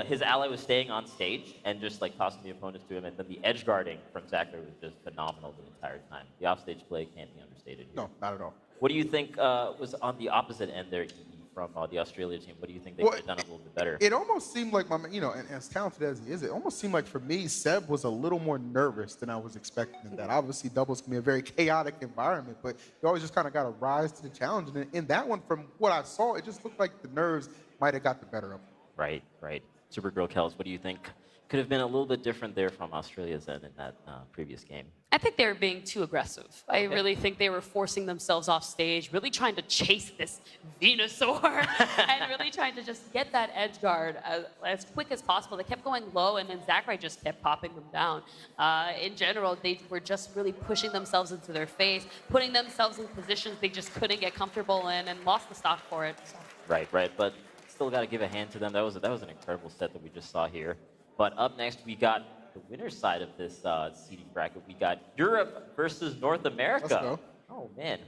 [SPEAKER 2] his ally was staying on stage and just like tossing the opponents to him, and then the edge guarding from Zachary was just phenomenal the entire time. The offstage play can't be understated here.
[SPEAKER 3] No, not at all.
[SPEAKER 2] What do you think was on the opposite end there, from the Australia team? What do you think they could have done a little bit better?
[SPEAKER 3] It almost seemed like, and as talented as he is, it almost seemed like for me, Seb was a little more nervous than I was expecting in that. Obviously, doubles can be a very chaotic environment, but you always just kind of got to rise to the challenge. And in that one, from what I saw, it just looked like the nerves might have got the better of him.
[SPEAKER 2] Right. Supergirl Kels, what do you think could have been a little bit different there from Australia's end in that previous game?
[SPEAKER 1] I think they were being too aggressive. I really think they were forcing themselves off stage, really trying to chase this Venusaur and really trying to just get that edge guard as quick as possible. They kept going low, and then Zachary just kept popping them down. In general, they were just really pushing themselves into their face, putting themselves in positions they just couldn't get comfortable in, and lost the stock for it. So.
[SPEAKER 2] Right. But still got to give a hand to them. That was an incredible set that we just saw here. But up next, we got the winner's side of this seeding bracket. We got Europe versus North America.
[SPEAKER 3] Let's go.
[SPEAKER 2] Oh, man.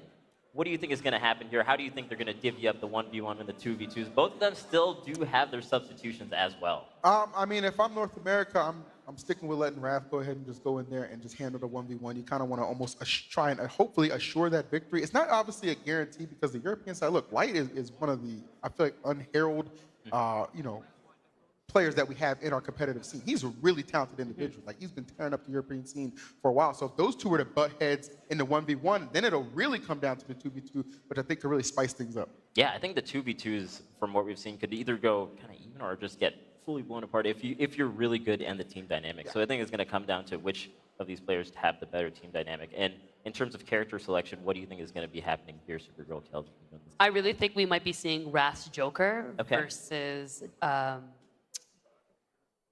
[SPEAKER 2] What do you think is going to happen here? How do you think they're going to divvy up the 1v1 and the 2v2s? Both of them still do have their substitutions as well.
[SPEAKER 3] I mean, if I'm North America, I'm sticking with letting Raph go ahead and just go in there and just handle the 1v1. You kind of want to almost try and hopefully assure that victory. It's not obviously a guarantee because the European side, look, Light is one of the, I feel like, unheralded, players that we have in our competitive scene. He's a really talented individual. Like, he's been tearing up the European scene for a while. So if those two were to butt heads in the 1v1, then it'll really come down to the 2v2, which I think could really spice things up.
[SPEAKER 2] Yeah, I think the 2v2s, from what we've seen, could either go kind of even or just get fully blown apart if you're really good and the team dynamic. Yeah. So I think it's going to come down to which of these players have the better team dynamic. And in terms of character selection, what do you think is going to be happening here, Supergirl Kels?
[SPEAKER 1] I really think we might be seeing Wrath's Joker versus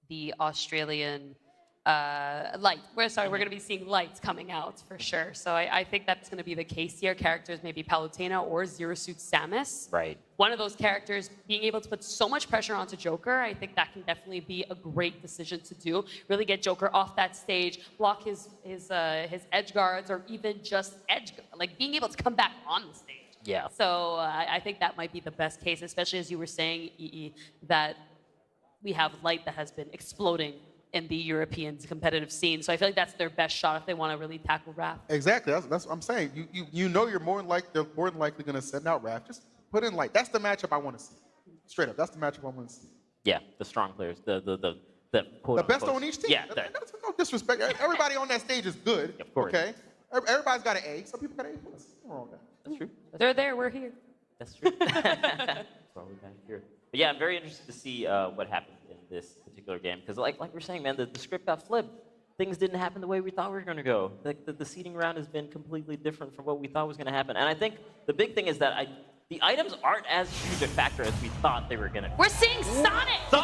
[SPEAKER 1] the Australian Light. We're going to be seeing Lights coming out for sure. So I think that's going to be the case here. Characters maybe Palutena or Zero Suit Samus.
[SPEAKER 2] Right.
[SPEAKER 1] One of those characters being able to put so much pressure onto Joker, I think that can definitely be a great decision to do. Really get Joker off that stage, block his edge guards, or even just being able to come back on the stage.
[SPEAKER 2] Yeah.
[SPEAKER 1] So I think that might be the best case, especially as you were saying, EE, that we have Light that has been exploding in the European competitive scene. So I feel like that's their best shot if they want to really tackle Raph.
[SPEAKER 3] Exactly. That's what I'm saying. You know they're more than likely going to send out Raph. Just put in Light. That's the matchup I want to see. Straight up. That's the matchup I want to see.
[SPEAKER 2] Yeah, the strong players. The
[SPEAKER 3] best on each team.
[SPEAKER 2] Yeah.
[SPEAKER 3] That's no disrespect. Everybody on that stage is good.
[SPEAKER 2] Of course.
[SPEAKER 3] Okay? Everybody's got an A. Some people got an A+. Nothing wrong with that.
[SPEAKER 2] That's true.
[SPEAKER 1] They're there. We're here.
[SPEAKER 2] That's true. That's why we're back here. But yeah, I'm very interested to see what happens in this particular game. Because like we're saying, man, the script got flipped. Things didn't happen the way we thought we were going to go. The seeding round has been completely different from what we thought was going to happen. And I think the big thing is that the items aren't as huge a factor as we thought they were going to be.
[SPEAKER 1] We're seeing Sonic!
[SPEAKER 3] So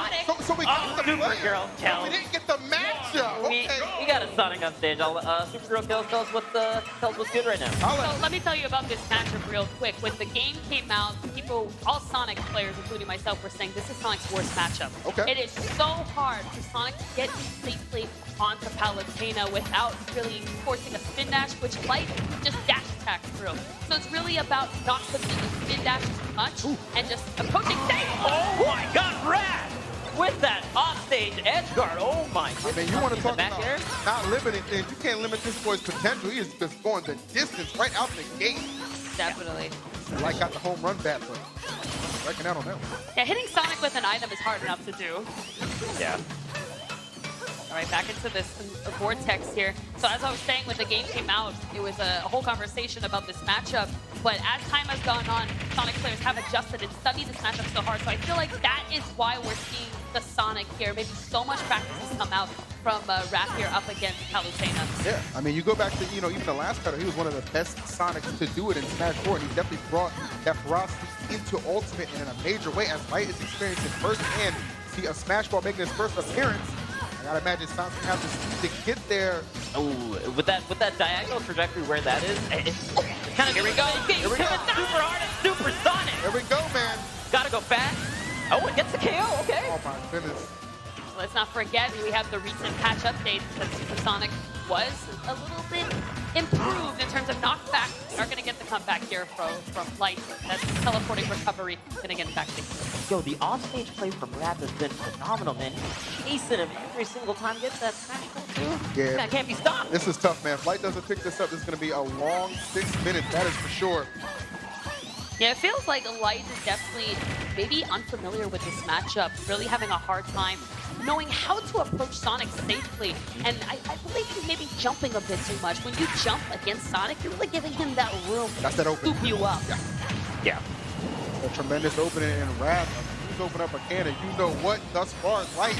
[SPEAKER 3] we got the
[SPEAKER 2] Supergirl Kels.
[SPEAKER 3] We didn't get the match job.
[SPEAKER 2] We
[SPEAKER 3] Okay.
[SPEAKER 2] got a Sonic on stage. Supergirl Kills, tell us what's good right now.
[SPEAKER 1] So let me tell you about this matchup real quick. When the game came out, people, all Sonic players, including myself, were saying this is Sonic's worst matchup.
[SPEAKER 3] Okay.
[SPEAKER 1] It is so hard for Sonic to get safely onto Palutena without really forcing a spin dash, which Light just dash attack through. So it's really about not committing the spin dash too much and just approaching safe.
[SPEAKER 2] Oh my God, Rad! With that offstage edge guard, oh my
[SPEAKER 3] I
[SPEAKER 2] God.
[SPEAKER 3] mean, you want to talk
[SPEAKER 2] back
[SPEAKER 3] about
[SPEAKER 2] air?
[SPEAKER 3] not limiting things. You can't limit this boy's potential. He is just going the distance right out the gate.
[SPEAKER 1] Definitely.
[SPEAKER 3] Like got the home run bat, but reckon I don't know.
[SPEAKER 1] Yeah, hitting Sonic with an item is hard enough to do.
[SPEAKER 2] Yeah.
[SPEAKER 1] All right, back into this vortex here. So as I was saying, when the game came out, it was a whole conversation about this matchup. But as time has gone on, Sonic players have adjusted and studied this matchup so hard. So I feel like that is why we're seeing the Sonic here. Maybe so much practice has come out from Raph here up against Palutena.
[SPEAKER 3] Yeah, I mean, you go back to, even the last cutter, he was one of the best Sonics to do it in Smash 4, and he definitely brought that ferocity into Ultimate in a major way, as Light is experiencing firsthand. See a Smash Ball making his first appearance. I gotta imagine Sonic's gonna have the speed to get there.
[SPEAKER 2] Oh, with that diagonal trajectory where that is, it's kind of here we go.
[SPEAKER 3] Here we go.
[SPEAKER 2] Super hard and super Sonic.
[SPEAKER 3] There we go, man.
[SPEAKER 2] Gotta go fast. Oh, it gets the KO. Okay.
[SPEAKER 3] Oh my goodness.
[SPEAKER 1] Let's not forget, we have the recent patch updates that Super Sonic was a little bit improved in terms of knockback. We are going to get the comeback here from Light. That's teleporting recovery. Going to get him back to
[SPEAKER 2] Yo, the offstage play from Raph has been phenomenal, man. He's chasing him every single time he gets that smash ball, too.
[SPEAKER 3] Yeah.
[SPEAKER 2] That can't be stopped.
[SPEAKER 3] This is tough, man. If Light doesn't pick this up, this is gonna be a long 6 minutes. That is for sure.
[SPEAKER 1] Yeah, it feels like Light is definitely maybe unfamiliar with this matchup, really having a hard time knowing how to approach Sonic safely. And I believe he's maybe jumping a bit too much. When you jump against Sonic, you're really giving him that room
[SPEAKER 3] That's
[SPEAKER 1] to
[SPEAKER 3] that open.
[SPEAKER 1] scoop you up.
[SPEAKER 2] Yeah.
[SPEAKER 3] A tremendous opening in Raph. He's opened up a can, and you know what? Thus far, Light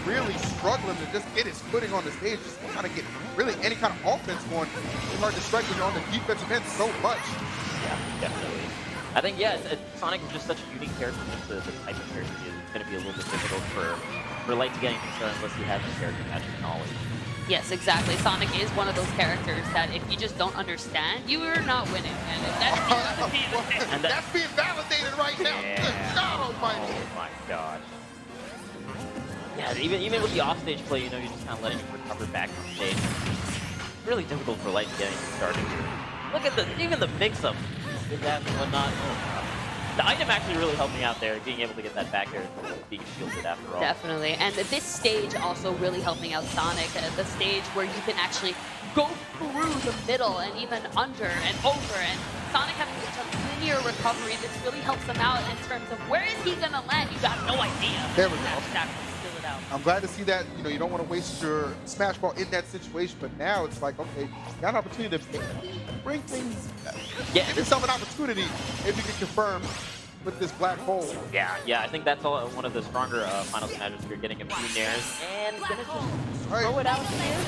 [SPEAKER 3] really struggling to just get his footing on the stage, just trying to get really any kind of offense going. It's hard to strike when you're on the defensive end so much.
[SPEAKER 2] Yeah, definitely. I think, yeah, Sonic is just such a unique character, just the type of character he is. It's going to be a little bit difficult for Light to get into concern unless he has the character magic knowledge.
[SPEAKER 1] Yes, exactly. Sonic is one of those characters that if you just don't understand, you are not winning. And if that's the
[SPEAKER 2] And
[SPEAKER 3] that's being validated right now.
[SPEAKER 2] Yeah.
[SPEAKER 3] Good God almighty.
[SPEAKER 2] Oh my gosh. Yeah, even with the offstage play, you're just kind of letting him recover back on stage. It's really difficult for Light to get anything started here. Look at even the mix-up. Did that and whatnot. Oh, the item actually really helped me out there, being able to get that back air being shielded after all.
[SPEAKER 1] Definitely. And this stage also really helping out Sonic. The stage where you can actually go through the middle and even under and over. And Sonic having such a linear recovery, this really helps him out in terms of where is he going to land? You got no idea.
[SPEAKER 3] There we go.
[SPEAKER 1] That's steal it out.
[SPEAKER 3] I'm glad to see that, you don't want to waste your Smash Ball in that situation, but now it's like, okay, you got an opportunity to bring things, give yourself an opportunity if you can confirm with this black hole.
[SPEAKER 2] Yeah, I think that's one of the stronger final smashes here, getting a few nairs and gonna just throw it out there.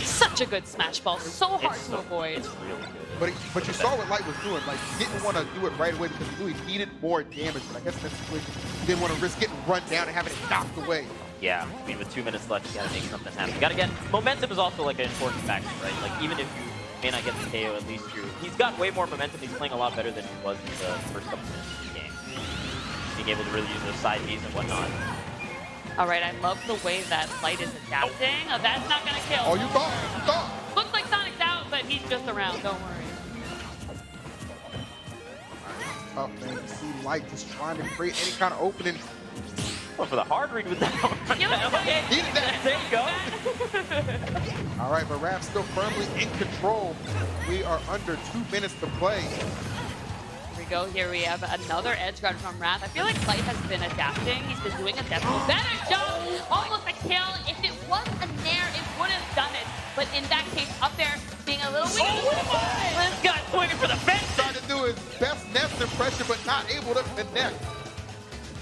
[SPEAKER 1] Such a good Smash Ball. So hard to avoid.
[SPEAKER 2] It's really good.
[SPEAKER 3] But you saw what Light was doing. Like, he didn't want to do it right away because he knew he needed more damage. But I guess in that situation, he didn't want to risk getting run down and having it knocked away.
[SPEAKER 2] Yeah, I mean, with 2 minutes left, you gotta make something happen. You gotta get momentum is also like an important factor, right? Like, even if you may not get the KO, at least he's got way more momentum. He's playing a lot better than he was in the first couple minutes of the game. Being able to really use those side Bs and whatnot.
[SPEAKER 1] All right, I love the way that Light is adapting. Oh, that's not going to kill.
[SPEAKER 3] Oh, you thought.
[SPEAKER 1] Looks like Sonic's out, but he's just around. Don't worry.
[SPEAKER 3] Oh, man, you see Light just trying to create any kind of opening.
[SPEAKER 2] Going for the hard read with that one. Okay,
[SPEAKER 3] Needed that.
[SPEAKER 2] there you go.
[SPEAKER 3] All right, but Raph still firmly in control. We are under 2 minutes to play.
[SPEAKER 1] Here we go. Here we have another edge guard from Raph. I feel like Light has been adapting. He's been doing a definitely better job. Almost a kill. If it was a nair, it would have done it. But in that case, up there, being a little weak.
[SPEAKER 2] This guy's swinging for the fence.
[SPEAKER 3] Trying to do his best Nest impression, but not able to connect.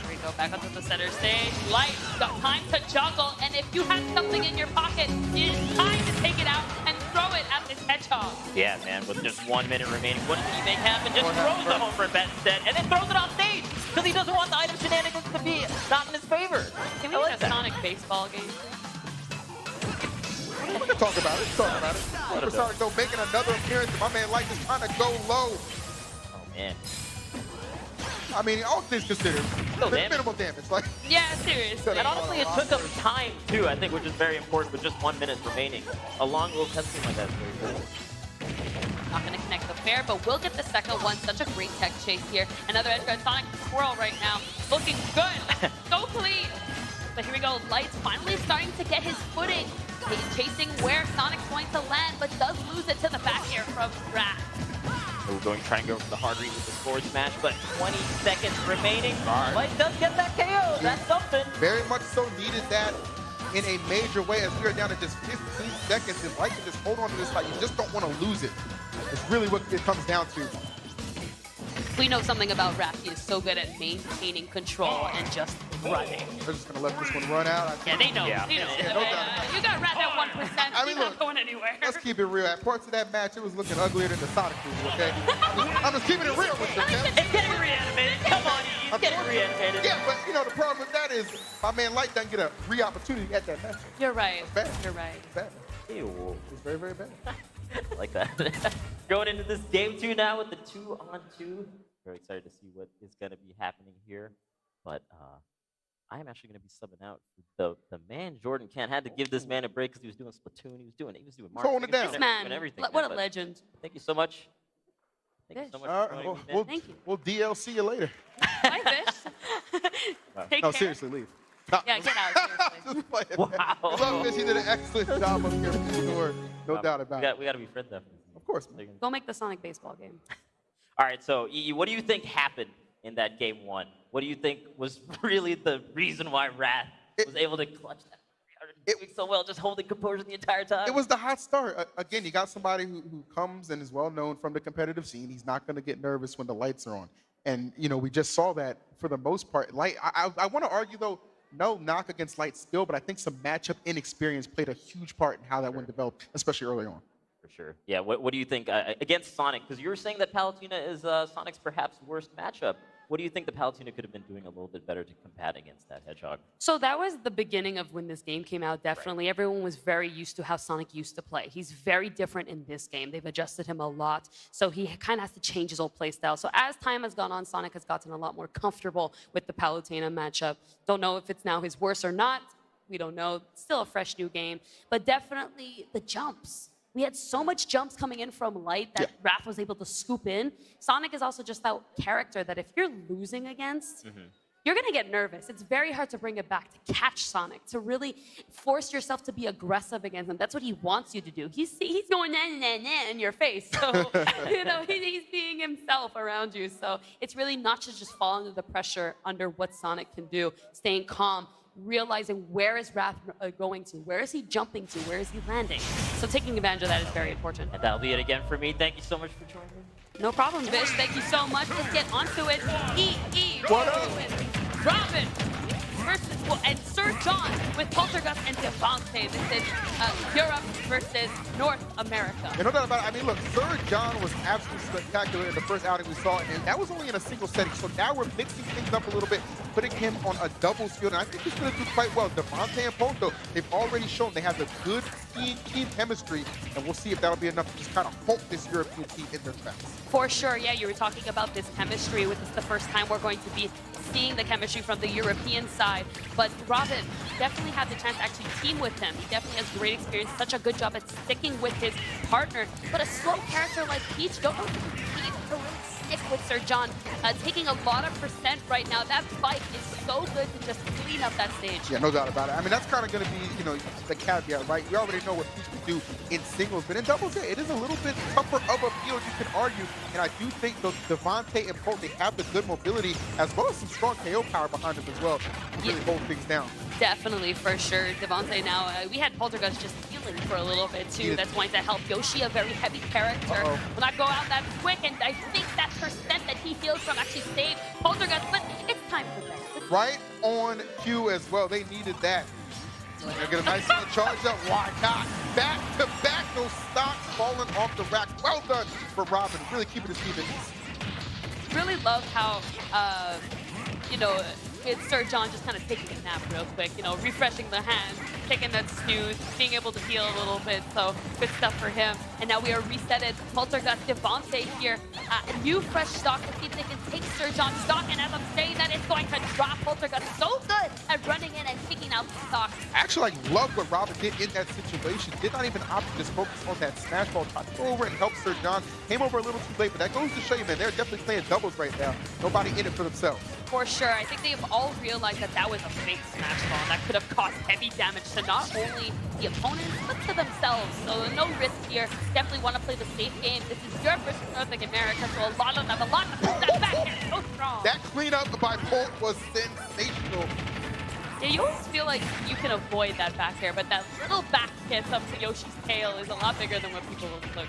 [SPEAKER 1] Here we go, back onto the center stage. Light, got time to juggle, and if you have something in your pocket, it is time to take it out and throw it at this hedgehog.
[SPEAKER 2] Yeah, man, with just 1 minute remaining, what does he make happen? Just throws the home run bet instead, and then throws it on stage, because he doesn't want the item shenanigans to be not in his favor.
[SPEAKER 1] Can we get a Sonic baseball game?
[SPEAKER 3] We can talk about it. Talk about it. Supersonic, though, making another appearance. My man Light just trying to go low.
[SPEAKER 2] Oh, man.
[SPEAKER 3] I mean, all things considered, minimal damage. Like,
[SPEAKER 1] Yeah, seriously.
[SPEAKER 2] And honestly, it took them time, too, I think, which is very important with just 1 minute remaining. A long little cutscene like that is very good.
[SPEAKER 1] Not going to connect the fair, but we'll get the second one. Such a great tech chase here. Another edge guard. Sonic Swirl right now. Looking good. So clean. But here we go. Light's finally starting to get his footing. He's chasing where Sonic's going to land, but does lose it to the back air from Wrath.
[SPEAKER 2] So we're going to try and go for the hard read with the forward smash, but 20 seconds remaining. Light does get that KO. That's something.
[SPEAKER 3] very much so needed that in a major way as we are down to just 15 seconds. If Light can just hold on to this fight, you just don't want to lose it. It's really what it comes down to.
[SPEAKER 1] We know something about Wrath. He is so good at maintaining control and just running.
[SPEAKER 3] They're just going to let this one run out.
[SPEAKER 1] Yeah, they know.
[SPEAKER 2] Yeah.
[SPEAKER 1] They know.
[SPEAKER 3] Yeah, no doubt.
[SPEAKER 1] You got Wrath at 1%.
[SPEAKER 3] I mean,
[SPEAKER 1] He's not
[SPEAKER 3] look,
[SPEAKER 1] going anywhere.
[SPEAKER 3] Let's keep it real. At parts of that match, it was looking uglier than the Sonic movie, okay? I'm just keeping it real with you, okay?
[SPEAKER 2] It's getting reanimated. Come on, he's getting reanimated.
[SPEAKER 3] Yeah, but, you know, the problem with that is my man Light doesn't get a re-opportunity at that match.
[SPEAKER 1] You're right.
[SPEAKER 3] It's bad.
[SPEAKER 1] You're right.
[SPEAKER 3] It's bad.
[SPEAKER 2] Ew.
[SPEAKER 3] It's very, very bad.
[SPEAKER 2] I like that. Going into this game 2 now with the 2-on-2. Very excited to see what is going to be happening here. But I am actually going to be subbing out the man Jordan Kent. Had to give this man a break because he was doing Splatoon. He was doing Mario.
[SPEAKER 3] Holding it down.
[SPEAKER 1] This man,
[SPEAKER 2] doing everything.
[SPEAKER 1] what a
[SPEAKER 2] But
[SPEAKER 1] legend.
[SPEAKER 2] Thank you so much. Thank you so much
[SPEAKER 3] All
[SPEAKER 2] for
[SPEAKER 3] right,
[SPEAKER 2] joining me,
[SPEAKER 3] we'll,
[SPEAKER 2] man.
[SPEAKER 1] Thank you.
[SPEAKER 3] we'll DLC you later.
[SPEAKER 1] Bye, Fish. Take
[SPEAKER 3] No,
[SPEAKER 1] care.
[SPEAKER 3] seriously, leave. No.
[SPEAKER 1] Yeah, get out. Seriously.
[SPEAKER 3] Just playing,
[SPEAKER 2] Wow.
[SPEAKER 3] man. I love Fish. He did an excellent job up here. No doubt about it.
[SPEAKER 2] We got to be friends after this.
[SPEAKER 3] Of course, man.
[SPEAKER 1] Go make the Sonic baseball game.
[SPEAKER 2] All right, so EE, what do you think happened in that game 1? What do you think was really the reason why Wrath was able to clutch that? Doing so well, just holding composure the entire time.
[SPEAKER 3] It was the hot start. Again, you got somebody who comes and is well known from the competitive scene. He's not going to get nervous when the lights are on. And, you know, we just saw that for the most part. Light, I want to argue, though, no knock against Light still, but I think some matchup inexperience played a huge part in how that one developed, especially early on.
[SPEAKER 2] For sure. Yeah, what do you think against Sonic? Because you were saying that Palutena is Sonic's perhaps worst matchup. What do you think the Palutena could have been doing a little bit better to combat against that Hedgehog?
[SPEAKER 1] So that was the beginning of when this game came out, definitely. Right. Everyone was very used to how Sonic used to play. He's very different in this game. They've adjusted him a lot, so he kind of has to change his whole play style. So as time has gone on, Sonic has gotten a lot more comfortable with the Palutena matchup. Don't know if it's now his worst or not. We don't know. Still a fresh new game. But definitely the jumps. We had so much jumps coming in from Light that Wrath was able to scoop in. Sonic is also just that character that if you're losing against, you're going to get nervous. It's very hard to bring it back, to catch Sonic, to really force yourself to be aggressive against him. That's what he wants you to do. He's going na in your face. So, you know, he's being himself around you. So it's really not to just fall under the pressure under what Sonic can do, staying calm, realizing where is Wrath going to, where is he jumping to, where is he landing. So taking advantage of that is very important.
[SPEAKER 2] And that'll be it again for me. Thank you so much for joining me.
[SPEAKER 1] No problem, Vish. Thank you so much. Let's get onto it.
[SPEAKER 3] What up?
[SPEAKER 1] Robin versus, and Sir John with Poltergust and Devontae. This is Europe versus North America.
[SPEAKER 3] And no doubt about it. I mean, look, Sir John was absolutely spectacular in the first outing we saw, and that was only in a single setting. So now we're mixing things up a little bit, putting him on a doubles field, and I think he's going to do quite well. Devontae and Polto, they've already shown they have the good team chemistry, and we'll see if that'll be enough to just kind of halt this European team in their tracks.
[SPEAKER 1] For sure, yeah, you were talking about this chemistry. This is the first time we're going to be seeing the chemistry from the European side. But Robin definitely had the chance to actually team with him. He definitely has great experience, such a good job at sticking with his partner. But a slow character like Peach, don't know if he can really stick with Sir John. Taking a lot of percent right now. That fight is so good to just clean up that stage.
[SPEAKER 3] Yeah, no doubt about it. I mean, that's kind of going to be, you know, the caveat, right? We already know what Peach can do in singles, but in doubles, it is a little bit tougher of a field, you can argue. And I do think the Devontae and Polt, they have the good mobility as well as some strong KO power behind them as well to really hold things down.
[SPEAKER 1] Definitely, for sure. Devontae now, we had Poltergust just healing for a little bit too. That's going to help Yoshi, a very heavy character. Will not go out that quick, and I think that percent that he heals from actually saved Poltergust, but it's time for that.
[SPEAKER 3] Right on cue as well. They needed that. They're going to nice little charge up. Why not? Back to back, those stocks falling off the rack. Well done for Robin. Really keeping his team in this.
[SPEAKER 1] Really love how, you know, it's Sir John just kind of taking a nap real quick, you know, refreshing the hand. taking that snooze, being able to heal a little bit, so good stuff for him. And now we are resetted. Poltergust, Devontae here. A new fresh stock to see if they can take Surge on stock, and as I'm saying that, it's going to drop Poltergust. So good at running in and taking out the stock.
[SPEAKER 3] Actually, I love what Robin did in that situation. Did not even opt to just focus on that smash ball. Tried to go over and help Sir John. Came over a little too late, but that goes to show you, man, they're definitely playing doubles right now. Nobody in it for themselves.
[SPEAKER 1] For sure. I think they've all realized that that was a fake smash ball that could have caused heavy damage to not only the opponents, but to themselves. So no risk here. Definitely want to play the safe game. This is Europe versus North America, so a lot of them have a lot to pull that back. It's so strong.
[SPEAKER 3] That cleanup by Bolt was sensational.
[SPEAKER 1] Yeah, you always feel like you can avoid that back air, but that little back kiss up to Yoshi's tail is a lot bigger than what people will look.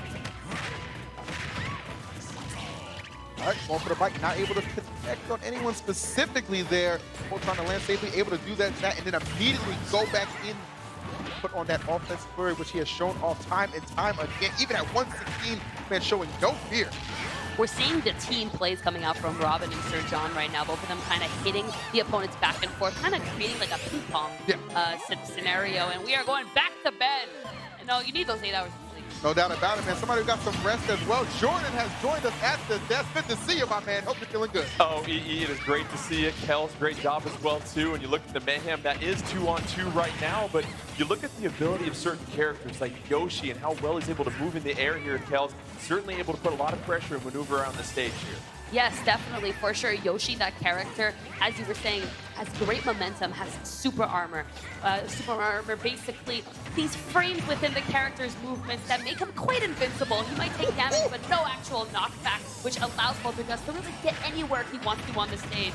[SPEAKER 3] All right, going for the bike, not able to connect on anyone specifically there. Both trying to land safely, able to do that, and then immediately go back in, put on that offensive flurry, which he has shown off time and time again. Even at 116, man, showing no fear.
[SPEAKER 1] We're seeing the team plays coming out from Robin and Sir John right now, both of them kind of hitting the opponents back and forth, kind of creating like a ping pong scenario, and we are going back to bed. And no, you need those 8 hours of sleep.
[SPEAKER 3] No doubt about it, man. Somebody who got some rest as well. Jordan has joined us at the desk. Good to see you, my man. Hope you're feeling good.
[SPEAKER 4] Oh, EE, it is great to see you. Kel's great job as well, too. And you look at the mayhem, that is 2-on-2 right now, but you look at the ability of certain characters like Yoshi and how well he's able to move in the air here. Kel's certainly able to put a lot of pressure and maneuver around the stage here.
[SPEAKER 1] Yes, definitely, for sure. Yoshi, that character, as you were saying, has great momentum, has super armor. Super armor, basically, these frames within the character's movements that make him quite invincible. He might take damage, but no actual knockback, which allows Poltergust to really get anywhere he wants to on the stage.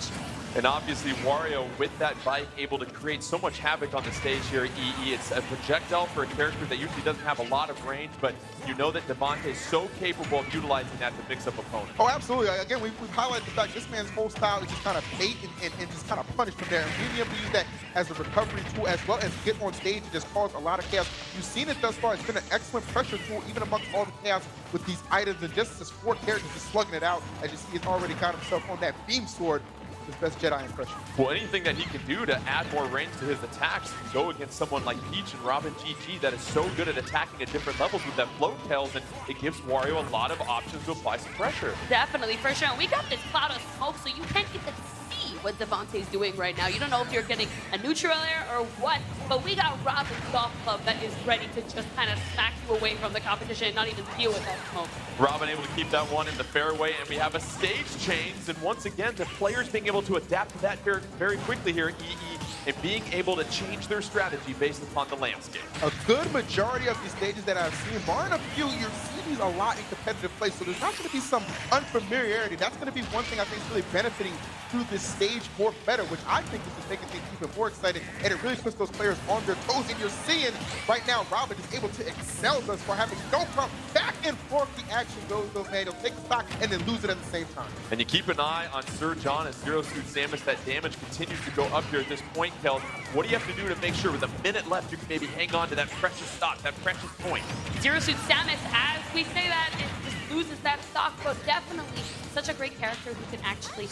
[SPEAKER 4] And obviously, Wario, with that bike, able to create so much havoc on the stage here at EE. It's a projectile for a character that usually doesn't have a lot of range, but you know that Devontae is so capable of utilizing that to mix up opponents.
[SPEAKER 3] Oh, absolutely. Again, we've highlighted the fact this man's whole style is just kind of bait and just kind of punish from there. And being able to use that as a recovery tool as well as get on stage and just cause a lot of chaos. You've seen it thus far. It's been an excellent pressure tool, even amongst all the chaos with these items and just this 4 characters just slugging it out. As you see, he's already got himself on that beam sword. His best Jedi impression.
[SPEAKER 4] Well, anything that he can do to add more range to his attacks and go against someone like Peach and Robin GG that is so good at attacking at different levels with that float tails, and it gives Wario a lot of options to apply some pressure.
[SPEAKER 1] Definitely, for sure. We got this cloud of smoke, so you can't get to see what Devontae's doing right now. You don't know if you're getting a neutral air or what, but we got Robin's golf club that is ready to just kind of smack you away from the competition and not even deal with that smoke.
[SPEAKER 4] Robin able to keep that one in the fairway, and we have a stage change, and once again, the players being able to adapt to that very, very quickly here at EE and being able to change their strategy based upon the landscape.
[SPEAKER 3] A good majority of these stages that I've seen, barring a few, you're seeing these a lot in competitive play, so there's not going to be some unfamiliarity. That's going to be one thing I think is really benefiting through this stage more better, which I think is just making things even more exciting, and it really puts those players on their toes, and you're seeing right now Robin is able to excel thus far, having no problem. Back and forth the action goes, though, man. He'll take the stock and then lose it at the same time.
[SPEAKER 4] And you keep an eye on Sir John as Zero Suit Samus. That damage continues to go up here at this point, Kel. What do you have to do to make sure with a minute left you can maybe hang on to that precious stock, that precious point?
[SPEAKER 1] Zero Suit Samus, as we say that, it just loses that stock, but definitely such a great character who can actually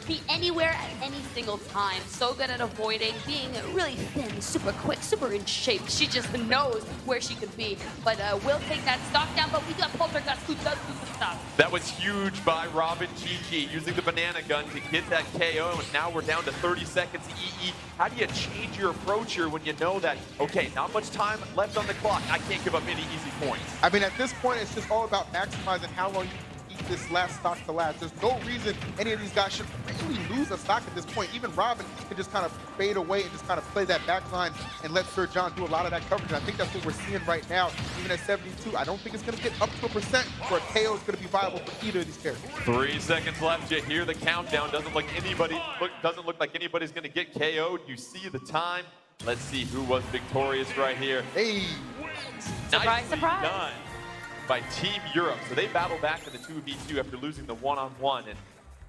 [SPEAKER 1] be anywhere at any single time. So good at avoiding, being really thin, super quick, super in shape. She just knows where she could be, but will take that stock down, but we got Poltergust who does lose the stock.
[SPEAKER 4] That was huge by Robin GG, using the banana gun to get that KO, and now we're down to 30 seconds EE. How do you change your approach here when you know that, okay, not much time left on the clock, I can't give up any easy points?
[SPEAKER 3] I mean, at this point, it's just all about maximizing how long you can keep this last stock to last. There's no reason any of these guys should really lose a stock at this point. Even Robin can just kind of fade away and just kind of play that back line and let Sir John do a lot of that coverage. And I think that's what we're seeing right now. Even at 72, I don't think it's going to get up to 1% where a KO is going to be viable for either of these characters.
[SPEAKER 4] 3 seconds left. You hear the countdown. Doesn't look like anybody's going to get KO'd. You see the time. Let's see who was victorious right here.
[SPEAKER 3] Hey.
[SPEAKER 1] Surprise, surprise.
[SPEAKER 4] Done by Team Europe. So they battle back to the 2v2 after losing the 1-on-1. And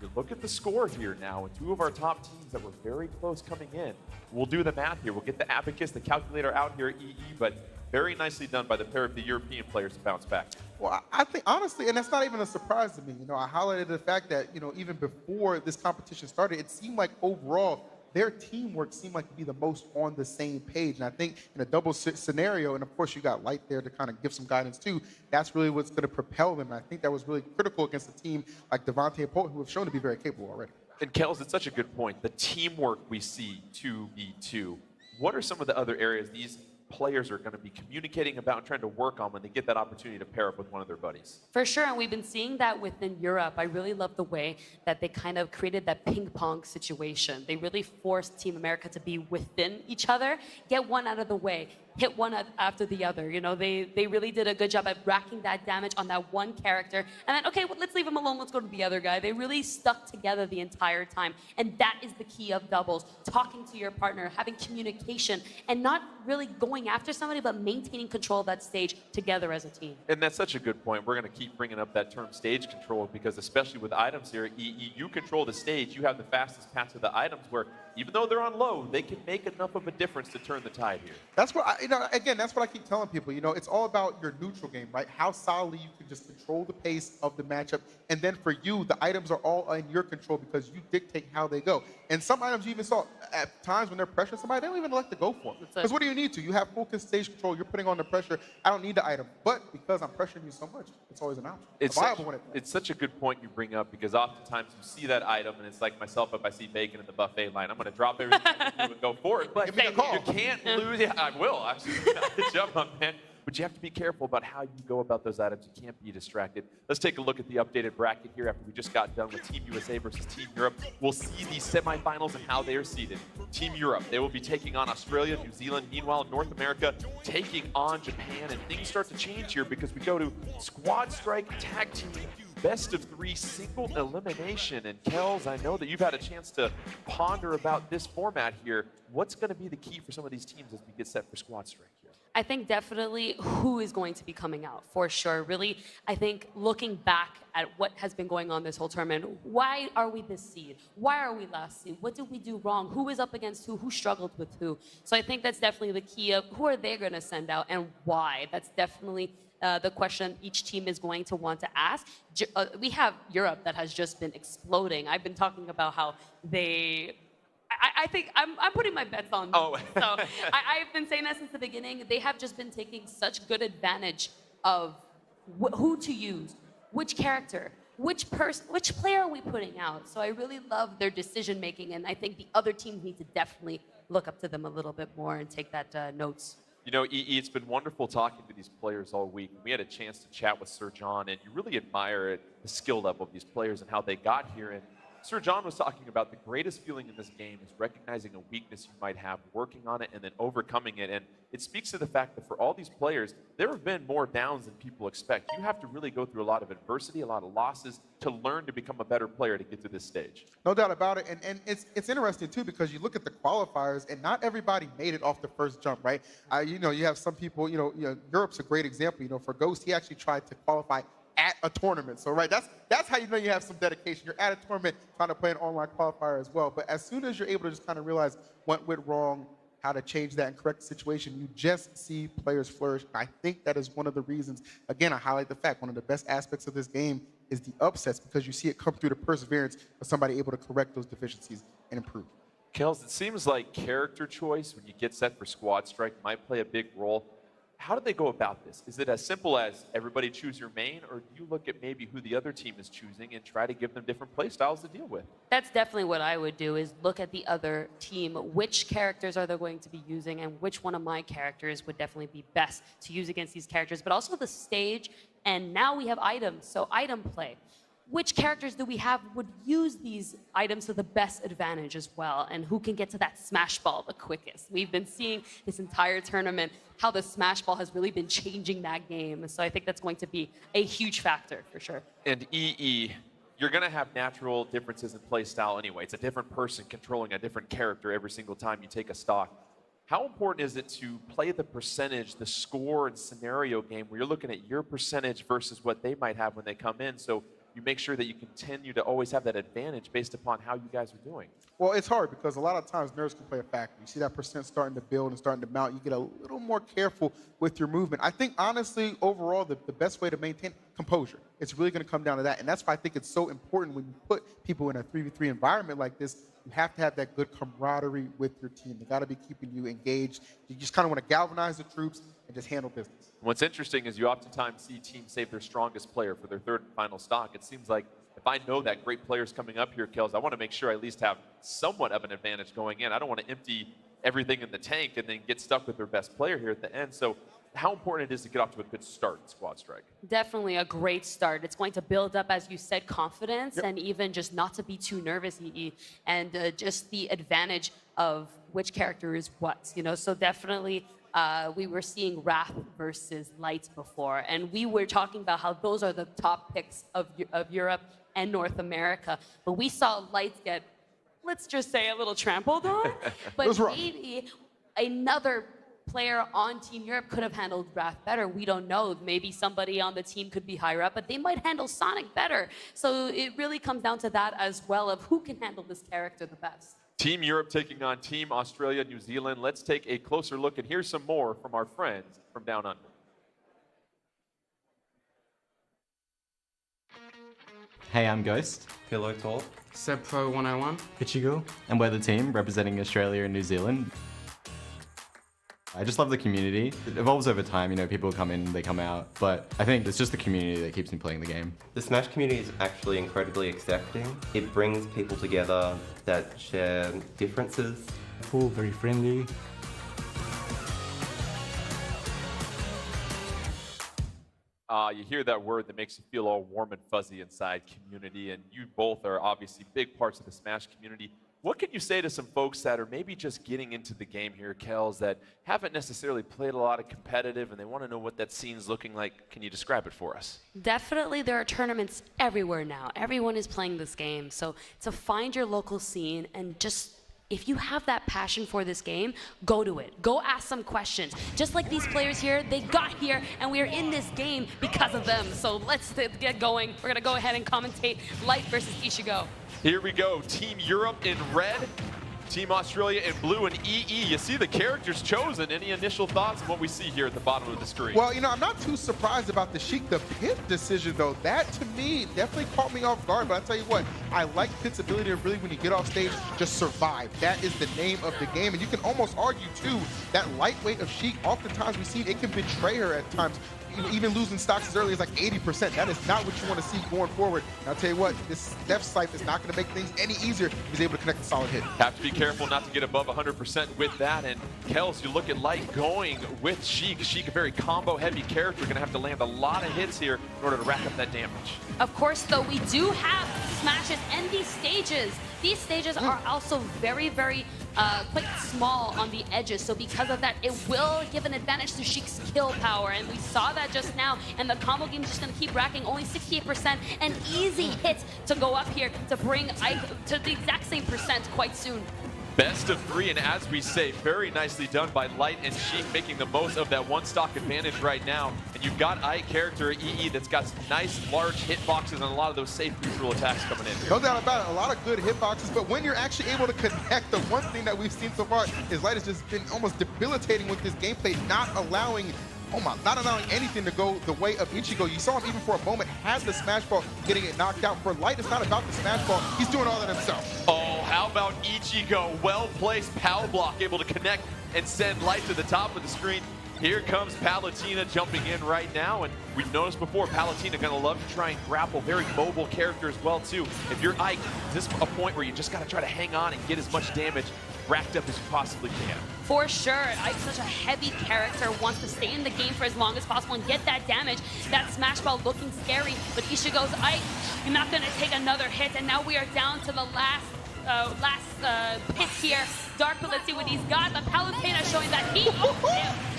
[SPEAKER 4] you look at the score here now, and 2 of our top teams that were very close coming in. We'll do the math here. We'll get the abacus, the calculator out here at EE, but very nicely done by the pair of the European players to bounce back.
[SPEAKER 3] Well, I think, honestly, and that's not even a surprise to me. You know, I highlighted the fact that, you know, even before this competition started, it seemed like overall their teamwork seemed like to be the most on the same page. And I think in a double scenario, and of course you got Light there to kind of give some guidance too, that's really what's going to propel them. And I think that was really critical against a team like Devontae and Poet, who have shown to be very capable already.
[SPEAKER 4] And Kels, it's such a good point. The teamwork we see 2v2. What are some of the other areas these players are going to be communicating about and trying to work on when they get that opportunity to pair up with one of their buddies?
[SPEAKER 1] For sure, and we've been seeing that within Europe. I really love the way that they kind of created that ping pong situation. They really forced Team America to be within each other, get one out of the way, hit one after the other. You know, they really did a good job at racking that damage on that one character. And then, okay, well, let's leave him alone. Let's go to the other guy. They really stuck together the entire time. And that is the key of doubles. Talking to your partner, having communication, and not really going after somebody, but maintaining control of that stage together as a team.
[SPEAKER 4] And that's such a good point. We're going to keep bringing up that term stage control because especially with items here, you control the stage. You have the fastest path to the items where even though they're on low, they can make enough of a difference to turn the tide here.
[SPEAKER 3] That's what again, that's what I keep telling people. You know, it's all about your neutral game, right? How solidly you can just control the pace of the matchup. And then for you, the items are all in your control because you dictate how they go. And some items you even saw at times when they're pressuring somebody, they don't even like to go for them. Because what do you need to? You have full stage control. You're putting on the pressure. I don't need the item. But because I'm pressuring you so much, it's always an option.
[SPEAKER 4] It's such a good point you bring up because oftentimes you see that item and it's like myself, if I see bacon in the buffet line, I'm going to drop everything I can do and go for it. But you can't lose. Yeah, I will. Actually, jump on, man. But you have to be careful about how you go about those items. You can't be distracted. Let's take a look at the updated bracket here after we just got done with Team USA versus Team Europe. We'll see these semifinals and how they are seeded. Team Europe, they will be taking on Australia, New Zealand. Meanwhile, North America taking on Japan. And things start to change here because we go to Squad Strike Tag Team Best of 3 single elimination. And Kels, I know that you've had a chance to ponder about this format here. What's going to be the key for some of these teams as we get set for Squad Strike here?
[SPEAKER 1] I think definitely who is going to be coming out, for sure. Really, I think looking back at what has been going on this whole tournament, why are we this seed? Why are we last seed? What did we do wrong? Who is up against who? Who struggled with who? So I think that's definitely the key of who are they going to send out and why. That's definitely the question each team is going to want to ask. We have Europe that has just been exploding. I've been talking about how I think I'm putting my bets on them.
[SPEAKER 4] Oh.
[SPEAKER 1] So I've been saying that since the beginning. They have just been taking such good advantage of who to use, which character, which player are we putting out. So I really love their decision making, and I think the other teams need to definitely look up to them a little bit more and take that notes.
[SPEAKER 4] You know, it's been wonderful talking to these players all week. We had a chance to chat with Sir John, and you really admire the skill level of these players and how they got here. And Sir John was talking about the greatest feeling in this game is recognizing a weakness you might have, working on it, and then overcoming it. And it speaks to the fact that for all these players, there have been more downs than people expect. You have to really go through a lot of adversity, a lot of losses to learn to become a better player to get to this stage.
[SPEAKER 3] No doubt about it. And it's interesting, too, because you look at the qualifiers, and not everybody made it off the first jump, right? You know, you have some people, Europe's a great example. You know, for Ghost, he actually tried to qualify at a tournament. So, right, that's how you know you have some dedication. You're at a tournament trying to play an online qualifier as well. But as soon as you're able to just kind of realize what went wrong, how to change that and correct the situation, you just see players flourish. I think that is one of the reasons, again, I highlight the fact, one of the best aspects of this game is the upsets, because you see it come through the perseverance of somebody able to correct those deficiencies and improve.
[SPEAKER 4] Kels, it seems like character choice when you get set for Squad Strike might play a big role. How do they go about this? Is it as simple as everybody choose your main, or do you look at maybe who the other team is choosing and try to give them different play styles to deal with?
[SPEAKER 1] That's definitely what I would do, is look at the other team. Which characters are they going to be using, and which one of my characters would definitely be best to use against these characters, but also the stage. And now we have items, so item play. Which characters do we have would use these items to the best advantage as well, and who can get to that smash ball the quickest? We've been seeing this entire tournament how the smash ball has really been changing that game. So I think that's going to be a huge factor for sure.
[SPEAKER 4] And you're going to have natural differences in play style anyway. It's a different person controlling a different character every single time you take a stock. How important is it to play the percentage, the score and scenario game where you're looking at your percentage versus what they might have when they come in, so you make sure that you continue to always have that advantage based upon how you guys are doing?
[SPEAKER 3] Well, it's hard because a lot of times nerves can play a factor. You see that percent starting to build and starting to mount. You get a little more careful with your movement. I think, honestly, overall, the best way to maintain, composure. It's really going to come down to that. And that's why I think it's so important when you put people in a 3v3 environment like this, you have to have that good camaraderie with your team. They got to be keeping you engaged. You just kind of want to galvanize the troops and just handle business.
[SPEAKER 4] What's interesting is you oftentimes see teams save their strongest player for their third and final stock. It seems like if I know that great player's coming up here, Kels, I want to make sure I at least have somewhat of an advantage going in. I don't want to empty everything in the tank and then get stuck with their best player here at the end. So how important it is to get off to a good start in Squad Strike?
[SPEAKER 1] Definitely a great start. It's going to build up, as you said, confidence and even just not to be too nervous, and just the advantage of which character is what, you know. So definitely we were seeing Wrath versus Light before, and we were talking about how those are the top picks of Europe and North America. But we saw Light get, let's just say, a little trampled on. But maybe another player on Team Europe could have handled Wrath better. We don't know. Maybe somebody on the team could be higher up, but they might handle Sonic better. So it really comes down to that as well, of who can handle this character the best.
[SPEAKER 4] Team Europe taking on Team Australia, New Zealand. Let's take a closer look, and here's some more from our friends from Down Under.
[SPEAKER 5] Hey, I'm Ghost.
[SPEAKER 6] Pillow Talk.
[SPEAKER 7] Seb Pro 101.
[SPEAKER 5] Ichigo. And we're the team representing Australia and New Zealand. I just love the community. It evolves over time, you know, people come in, they come out, but I think it's just the community that keeps me playing the game.
[SPEAKER 6] The Smash community is actually incredibly accepting. It brings people together that share differences.
[SPEAKER 8] Cool, very friendly.
[SPEAKER 4] You hear that word that makes you feel all warm and fuzzy inside, community, and you both are obviously big parts of the Smash community. What can you say to some folks that are maybe just getting into the game here, Kels, that haven't necessarily played a lot of competitive and they want to know what that scene's looking like? Can you describe it for us?
[SPEAKER 1] Definitely, there are tournaments everywhere now. Everyone is playing this game. So to find your local scene and just, if you have that passion for this game, go to it. Go ask some questions. Just like these players here, they got here and we're in this game because of them. So let's get going. We're going to go ahead and commentate Light versus Ichigo.
[SPEAKER 4] Here we go. Team Europe in red, Team Australia in blue, and EE. You see the characters chosen. Any initial thoughts on what we see here at the bottom of the screen?
[SPEAKER 3] Well, you know, I'm not too surprised about the Sheik, the Pit decision, though. That, to me, definitely caught me off guard. But I tell you what, I like Pit's ability to really, when you get off stage, just survive. That is the name of the game. And you can almost argue, too, that lightweight of Sheik, oftentimes we see it can betray her at times. Even losing stocks as early as like 80%. That is not what you want to see going forward. And I'll tell you what, this Death Scythe is not going to make things any easier if he's able to connect a solid hit.
[SPEAKER 4] Have to be careful not to get above 100% with that. And Kels, you look at Light going with Sheik. Sheik, a very combo-heavy character, going to have to land a lot of hits here in order to rack up that damage.
[SPEAKER 1] Of course, though, we do have smashes and these stages. These stages are also very, very quite small on the edges. So because of that, it will give an advantage to Sheik's kill power. And we saw that just now. And the combo game is just going to keep racking only 68%. An easy hit to go up here to bring Ike to the exact same percent quite soon.
[SPEAKER 4] Best of 3, and as we say, very nicely done by Light and Sheik, making the most of that one stock advantage right now. And you've got Ike character EE that's got some nice large hitboxes and a lot of those safe neutral attacks coming in.
[SPEAKER 3] No doubt about it, a lot of good hitboxes, but when you're actually able to connect, the one thing that we've seen so far is Light has just been almost debilitating with this gameplay, not allowing anything to go the way of Ichigo. You saw him even for a moment had the smash ball, getting it knocked out. For Light, it's not about the smash ball. He's doing all that himself.
[SPEAKER 4] Oh, how about Ichigo? Well-placed power block, able to connect and send Light to the top of the screen. Here comes Palutena jumping in right now, and we've noticed before, Palutena gonna love to try and grapple. Very mobile character as well, too. If you're Ike, this is a point where you just gotta try to hang on and get as much damage racked up as you possibly can.
[SPEAKER 1] For sure, Ike's such a heavy character, wants to stay in the game for as long as possible and get that damage. That smash ball looking scary, but Ichigo's Ike, you're not gonna take another hit, and now we are down to the last pit here. Dark, but let's see what he's got. But Palutena showing that he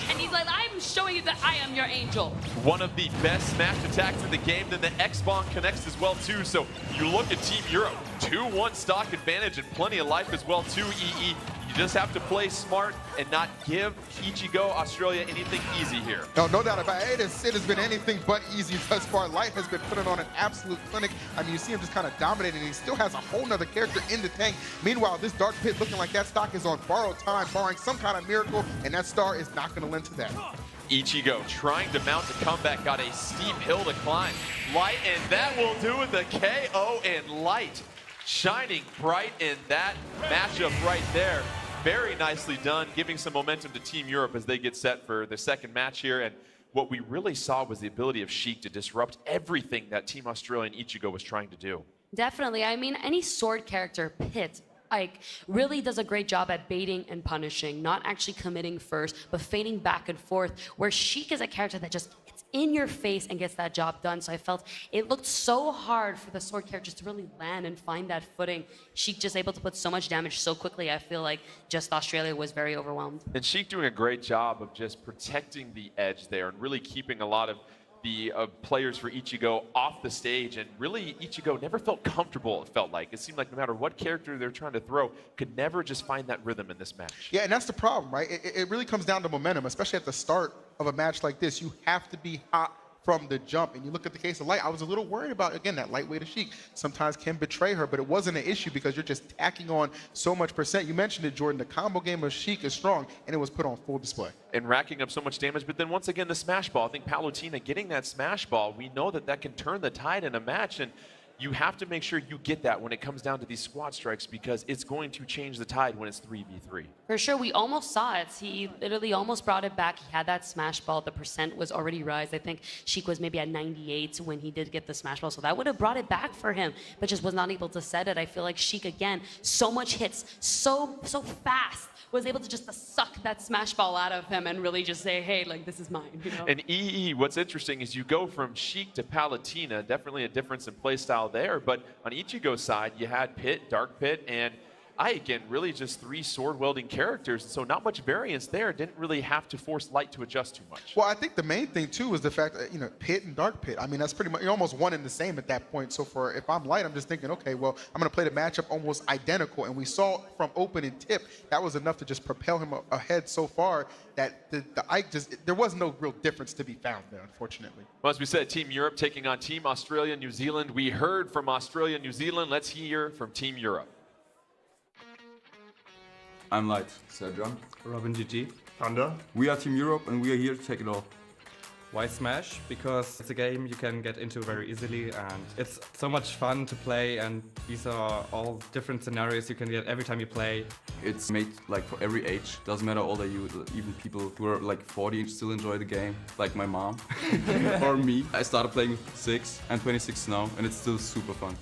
[SPEAKER 1] and he's like, I'm showing you that I am your angel.
[SPEAKER 4] One of the best smash attacks in the game. Then the X-Bomb connects as well, too. So you look at Team Europe, 2-1 stock advantage and plenty of life as well, too, EE. You just have to play smart and not give Ichigo Australia anything easy here.
[SPEAKER 3] No doubt about it. It has been anything but easy thus far. Light has been putting on an absolute clinic. I mean, you see him just kind of dominating. He still has a whole nother character in the tank. Meanwhile, this Dark Pit looking like that stock is on borrowed time, barring some kind of miracle, and that star is not going to lend to that.
[SPEAKER 4] Ichigo trying to mount a comeback, got a steep hill to climb. Light, and that will do it, the KO, and Light shining bright in that matchup right there. Very nicely done, giving some momentum to Team Europe as they get set for their second match here. And what we really saw was the ability of Sheik to disrupt everything that Team Australia and Ichigo was trying to do.
[SPEAKER 1] Definitely. I mean, any sword character, Pit, like, really does a great job at baiting and punishing, not actually committing first, but fading back and forth, where Sheik is a character that just gets in your face and gets that job done. So I felt it looked so hard for the sword characters to really land and find that footing. Sheik just able to put so much damage so quickly. I feel like just Australia was very overwhelmed.
[SPEAKER 4] And Sheik doing a great job of just protecting the edge there and really keeping a lot of the players for Ichigo off the stage, and really Ichigo never felt comfortable, it felt like. It seemed like no matter what character they're trying to throw, could never just find that rhythm in this match.
[SPEAKER 3] Yeah, and that's the problem, right? It really comes down to momentum, especially at the start of a match like this. You have to be hot from the jump. And you look at the case of Light, I was a little worried about, again, that lightweight of Sheik sometimes can betray her, but it wasn't an issue because you're just tacking on so much percent. You mentioned it, Jordan, the combo game of Sheik is strong, and it was put on full display.
[SPEAKER 4] And racking up so much damage, but then once again, the smash ball. I think Palutena getting that smash ball, we know that that can turn the tide in a match, and you have to make sure you get that when it comes down to these squad strikes, because it's going to change the tide when it's 3v3.
[SPEAKER 1] For sure, we almost saw it. He literally almost brought it back. He had that smash ball. The percent was already rise. I think Sheik was maybe at 98 when he did get the smash ball, so that would have brought it back for him, but just was not able to set it. I feel like Sheik, again, so much hits, so fast, was able to just suck that smash ball out of him and really just say, hey, like, this is mine, you know?
[SPEAKER 4] And EE, what's interesting is you go from Sheik to Palutena, definitely a difference in playstyle there, but on Ichigo's side, you had Pit, Dark Pit, and Ike, and really just 3 sword-wielding characters, so not much variance there. Didn't really have to force Light to adjust too much.
[SPEAKER 3] Well, I think the main thing, too, is the fact that, you know, Pit and Dark Pit, I mean, that's pretty much, you're almost one and the same at that point. So if I'm Light, I'm just thinking, okay, well, I'm going to play the matchup almost identical. And we saw from Open and Tip, that was enough to just propel him ahead so far that the Ike just, there was no real difference to be found there, unfortunately.
[SPEAKER 4] Well, as we said, Team Europe taking on Team Australia, New Zealand. We heard from Australia, New Zealand. Let's hear from Team Europe.
[SPEAKER 7] I'm Light. Serjan.
[SPEAKER 8] Robin GG.
[SPEAKER 7] Thunder. We are Team Europe and we are here to take it all.
[SPEAKER 8] Why Smash? Because it's a game you can get into very easily and it's so much fun to play, and these are all different scenarios you can get every time you play.
[SPEAKER 7] It's made like for every age. Doesn't matter how old are you, even people who are like 40 still enjoy the game, like my mom or me. I started playing with 6 and 26 now and it's still super fun.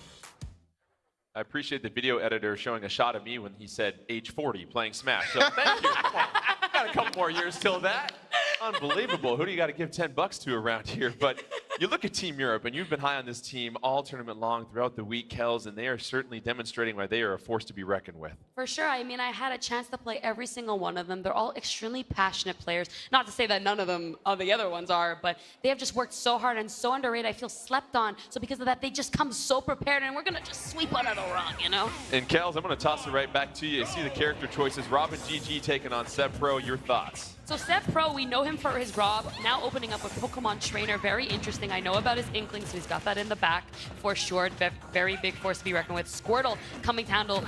[SPEAKER 4] I appreciate the video editor showing a shot of me when he said age 40 playing Smash. So thank you. Come on. Got a couple more years till that. Unbelievable. Who do you got to give 10 bucks to around here? But you look at Team Europe, and you've been high on this team all tournament long throughout the week, Kels, and they are certainly demonstrating why they are a force to be reckoned with.
[SPEAKER 1] For sure. I mean, I had a chance to play every single one of them. They're all extremely passionate players. Not to say that none of them, the other ones are, but they have just worked so hard and so underrated. I feel slept on. So because of that, they just come so prepared, and we're going to just sweep under the rug, you know?
[SPEAKER 4] And Kels, I'm going to toss it right back to you. You see the character choices. Robin GG taking on Seb Pro. Your thoughts?
[SPEAKER 1] So Seb Pro, we know him for his Rob, now opening up a Pokemon trainer. Very interesting. I know about his Inkling, so he's got that in the back for sure. Very big force to be reckoned with. Squirtle coming to handle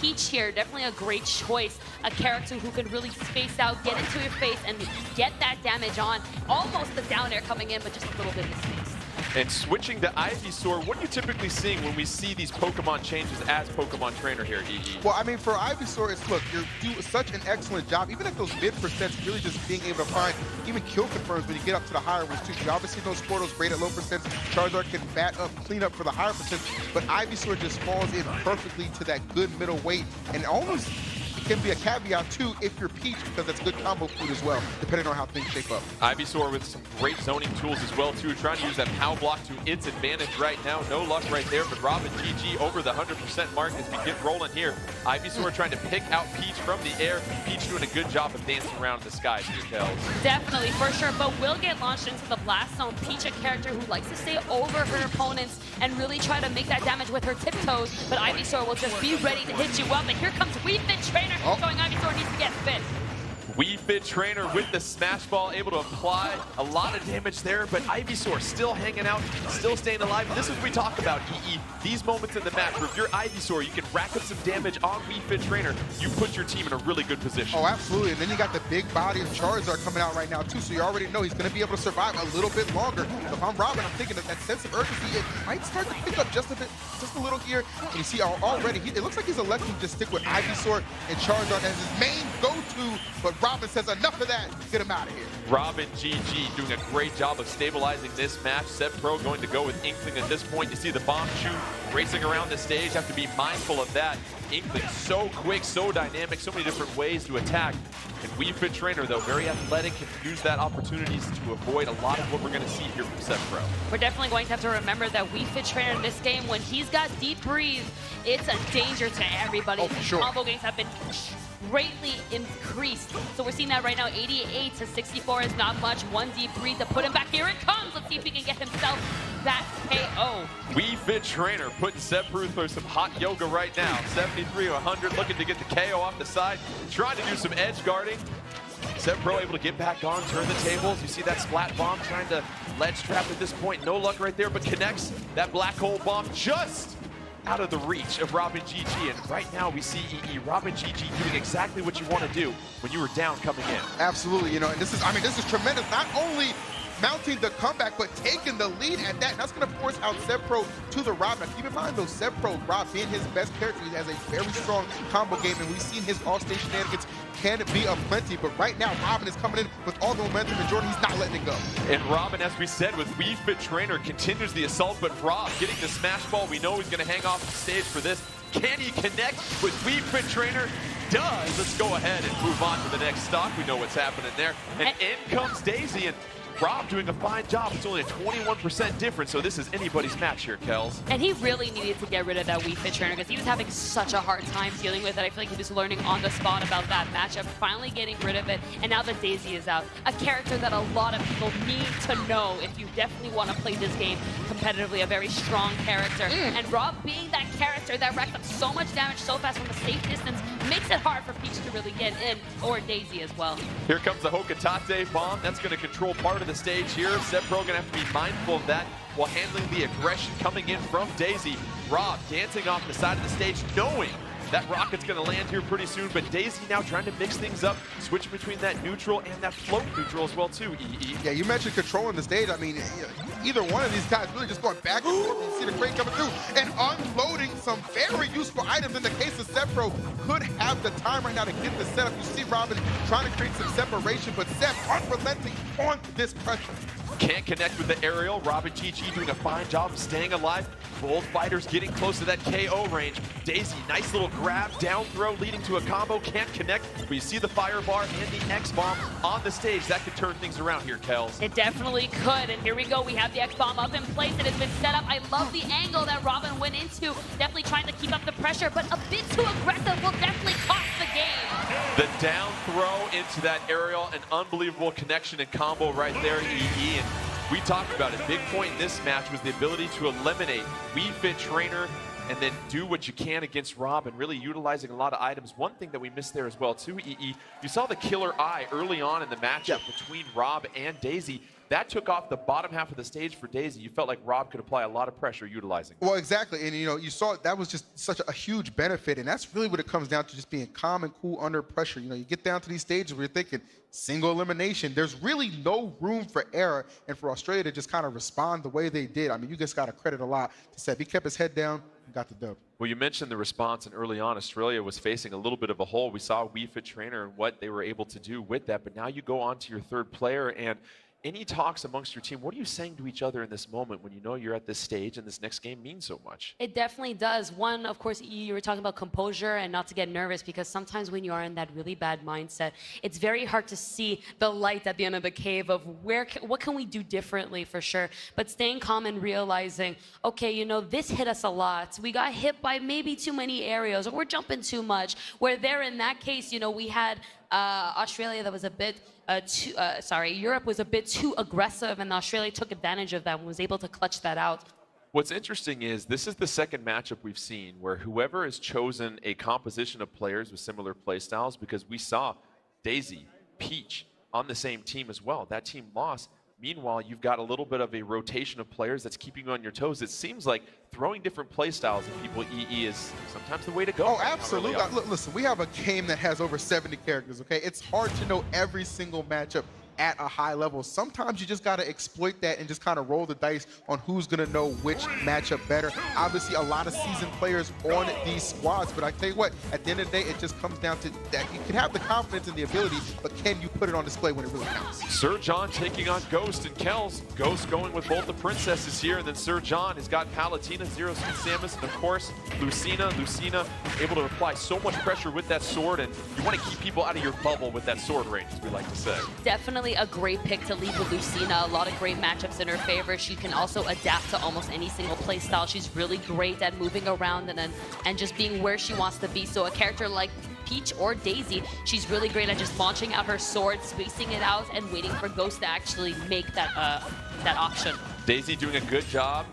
[SPEAKER 1] Peach here. Definitely a great choice. A character who can really space out, get into your face, and get that damage on. Almost the down air coming in, but just a little bit misspaced.
[SPEAKER 4] And switching to Ivysaur, what are you typically seeing when we see these Pokemon changes as Pokemon trainer here, EE?
[SPEAKER 3] Well, I mean, for Ivysaur, it's, look, you do such an excellent job, even at those mid percents, really just being able to find even kill confirms when you get up to the higher ones, too. You obviously know Squirtle's great at low percents. Charizard can bat up, clean up for the higher percents, but Ivysaur just falls in perfectly to that good middle weight, and almost can be a caveat too if you're Peach, because that's good combo food as well, depending on how things shape up.
[SPEAKER 4] Ivysaur with some great zoning tools as well too, trying to use that POW block to its advantage right now. No luck right there, but Robin GG over the 100% mark as we get rolling here. Ivysaur trying to pick out Peach from the air. Peach doing a good job of dancing around the skies here, Kels.
[SPEAKER 1] Definitely, for sure, but will get launched into the blast zone. Peach, a character who likes to stay over her opponents and really try to make that damage with her tiptoes, but Ivysaur will just be ready to hit you up. And here comes Wii Fit Trainer. Showing Ivysaur needs to get fit.
[SPEAKER 4] Wii Fit Trainer with the smash ball, able to apply a lot of damage there, but Ivysaur still hanging out, still staying alive. This is what we talk about, EE. These moments in the match where if you're Ivysaur, you can rack up some damage on Wii Fit Trainer. You put your team in a really good position.
[SPEAKER 3] Oh, absolutely. And then you got the big body of Charizard coming out right now, too, so you already know he's going to be able to survive a little bit longer. So if I'm Robin, I'm thinking that sense of urgency, it might start to pick up just a little here. And you see already, it looks like he's electing to stick with Ivysaur and Charizard as his main go-to, but Robin says enough of that, get him out of here.
[SPEAKER 4] Robin GG doing a great job of stabilizing this match. Seb Pro going to go with Inkling at this point. You see the bomb shoot racing around the stage, have to be mindful of that. Inkling so quick, so dynamic, so many different ways to attack. And Wii Fit Trainer, though, very athletic, can use that opportunities to avoid a lot of what we're going to see here from Seb Pro.
[SPEAKER 1] We're definitely going to have to remember that Wii Fit Trainer in this game, when he's got Deep Breathe, it's a danger to everybody.
[SPEAKER 3] Oh, for sure.
[SPEAKER 1] Combo games have been greatly increased. So we're seeing that right now. 88 to 64 is not much. One Deep Breathe to put him back. Here it comes. Let's see if he can get himself that KO.
[SPEAKER 4] Wii Fit Trainer putting Seb Pro through some hot yoga right now. 73 to 100, looking to get the KO off the side, trying to do some edge guarding. Seb Pro able to get back on, turn the tables. You see that splat bomb trying to ledge trap at this point. No luck right there, but connects that black hole bomb just out of the reach of Robin GG. And right now we see EE, Robin GG doing exactly what you want to do when you were down coming in.
[SPEAKER 3] Absolutely, you know, and this is tremendous. Not only mounting the comeback, but taking the lead at that. And that's going to force out Seb Pro to the Rob. Now, keep in mind, though, Seb Pro, Rob being his best character, he has a very strong combo game, and we've seen his all-stage shenanigans can be aplenty. But right now, Robin is coming in with all the momentum, and Jordan, he's not letting it go.
[SPEAKER 4] And Robin, as we said, with Wii Fit Trainer, continues the assault, but Rob getting the smash ball. We know he's going to hang off the stage for this. Can he connect with Wii Fit Trainer? Does. Let's go ahead and move on to the next stock. We know what's happening there. And in comes Daisy, and Rob doing a fine job. It's only a 21% difference, so this is anybody's match here, Kels.
[SPEAKER 1] And he really needed to get rid of that Wii Fit Trainer because he was having such a hard time dealing with it. I feel like he was learning on the spot about that matchup, finally getting rid of it, and now that Daisy is out. A character that a lot of people need to know if you definitely want to play this game competitively, a very strong character. And Rob being that character that racked up so much damage so fast from a safe distance makes it hard for Peach to really get in, or Daisy as well.
[SPEAKER 4] Here comes the Hokatate bomb. That's going to control part of the stage here. Seb Pro going to have to be mindful of that while handling the aggression coming in from Daisy. Rob dancing off the side of the stage, knowing that rocket's going to land here pretty soon, but Daisy now trying to mix things up, switch between that neutral and that float neutral as well too, EE.
[SPEAKER 3] Yeah, you mentioned controlling the stage. I mean, either one of these guys really just going back and forth. You see the crate coming through and unloading some very useful items. In the case of Seb Pro, could have the time right now to get the setup. You see Robin trying to create some separation, but Seb unrelenting on this pressure.
[SPEAKER 4] Can't connect with the aerial. Robin GG doing a fine job of staying alive. Both fighters getting close to that KO range. Daisy, nice little grab, down throw leading to a combo. Can't connect, but you see the fire bar and the X-Bomb on the stage. That could turn things around here, Kels.
[SPEAKER 1] It definitely could, and here we go. We have the X-Bomb up in place. It has been set up. I love the angle that Robin went into. Definitely trying to keep up the pressure, but a bit too aggressive will definitely cost the game.
[SPEAKER 4] The down throw into that aerial, an unbelievable connection and combo right there, EE. And we talked about it. Big point in this match was the ability to eliminate Wii Fit Trainer and then do what you can against Rob, and really utilizing a lot of items. One thing that we missed there as well too, EE, you saw the killer eye early on in the matchup between Rob and Daisy. That took off the bottom half of the stage for Daisy. You felt like Rob could apply a lot of pressure utilizing.
[SPEAKER 3] Well, exactly. And, you know, you saw that was just such a huge benefit. And that's really what it comes down to, just being calm and cool under pressure. You know, you get down to these stages where you're thinking single elimination. There's really no room for error. And for Australia to just kind of respond the way they did, I mean, you just got to credit a lot to Seb. He kept his head down and got the dub.
[SPEAKER 4] Well, you mentioned the response, and early on, Australia was facing a little bit of a hole. We saw Wii Fit Trainer and what they were able to do with that. But now you go on to your third player, and any talks amongst your team, what are you saying to each other in this moment when you know you're at this stage and this next game means so much?
[SPEAKER 1] It definitely does. One, of course, you were talking about composure and not to get nervous, because sometimes when you are in that really bad mindset, it's very hard to see the light at the end of the cave of what can we do differently, for sure. But staying calm and realizing, okay, you know, this hit us a lot. We got hit by maybe too many areas, or we're jumping too much. Where there, in that case, you know, we had Australia that was a bit Europe was a bit too aggressive, and Australia took advantage of that and was able to clutch that out.
[SPEAKER 4] What's interesting is this is the second matchup we've seen where whoever has chosen a composition of players with similar play styles, because we saw Daisy Peach on the same team as well. That team lost. Meanwhile, you've got a little bit of a rotation of players that's keeping you on your toes. It seems like throwing different play styles at people EE is sometimes the way to go.
[SPEAKER 3] Oh, absolutely. Look, listen, we have a game that has over 70 characters, okay? It's hard to know every single matchup at a high level. Sometimes you just got to exploit that and just kind of roll the dice on who's going to know which matchup better. Obviously, a lot of seasoned players on these squads, but I tell you what, at the end of the day, it just comes down to that you can have the confidence and the ability, but can you put it on display when it really counts? Sir John taking on Ghost and Kells. Ghost going with both the princesses here, and then Sir John has got Palutena, Zero Suit Samus, and of course, Lucina. Lucina able to apply so much pressure with that sword, and you want to keep people out of your bubble with that sword range, as we like to say.
[SPEAKER 1] Definitely a great pick to lead with Lucina. A lot of great matchups in her favor. She can also adapt to almost any single play style. She's really great at moving around and just being where she wants to be. So a character like Peach or Daisy, she's really great at just launching out her sword, spacing it out, and waiting for Ghost to actually make that option.
[SPEAKER 4] Daisy doing a good job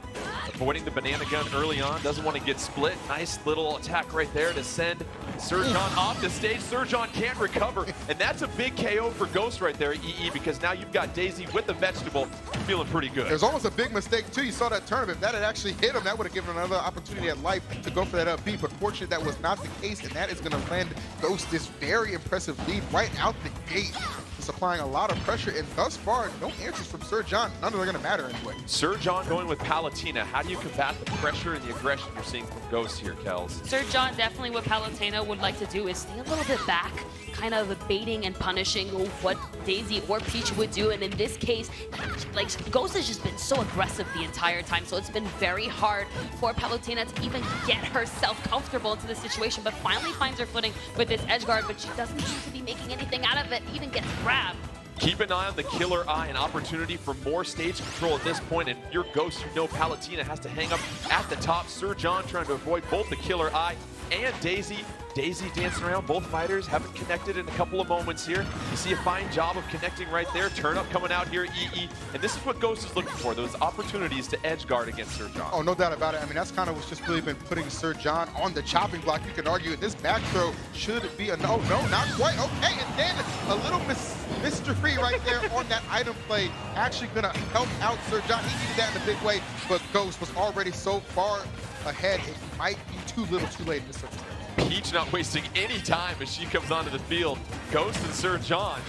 [SPEAKER 4] avoiding the banana gun early on, doesn't want to get split. Nice little attack right there to send Sir John off the stage. Sir John can't recover, and that's a big KO for Ghost right there, EE, because now you've got Daisy with the vegetable feeling pretty good. There's almost a big mistake too. You saw that tournament. That had actually hit him. That would have given him another opportunity at life to go for that up B, but fortunately that was not the case, and that is going to land Ghost this very impressive lead right out the gate. He's applying a lot of pressure, and thus far, no answers from Sir John. None of them are going to matter anyway. Sir John going with Palutena. How do you combat the pressure and the aggression you're seeing from Ghost here, Kells? Sir John, definitely what Palutena would like to do is stay a little bit back, kind of baiting and punishing what Daisy or Peach would do. And in this case, like, Ghost has just been so aggressive the entire time, so it's been very hard for Palutena to even get herself comfortable into the situation, but finally finds her footing with this edge guard, but she doesn't seem to be making anything out of it, even gets grabbed. Keep an eye on the killer eye, an opportunity for more stage control at this point, and if you're Ghost, you know Palutena has to hang up at the top. Sir John trying to avoid both the killer eye and Daisy. Daisy dancing around. Both fighters haven't connected in a couple of moments here. You see a fine job of connecting right there. Turn up coming out here, EE. And this is what Ghost is looking for, those opportunities to edge guard against Sir John. Oh, no doubt about it. I mean, that's kind of what's just really been putting Sir John on the chopping block. You can argue this back throw should be a no, not quite. Okay, and then a little mystery right there on that item play. Actually going to help out Sir John. He needed that in a big way, but Ghost was already so far ahead, it might be too little too late in this circumstance. Peach not wasting any time as she comes onto the field. Ghost and Sir John.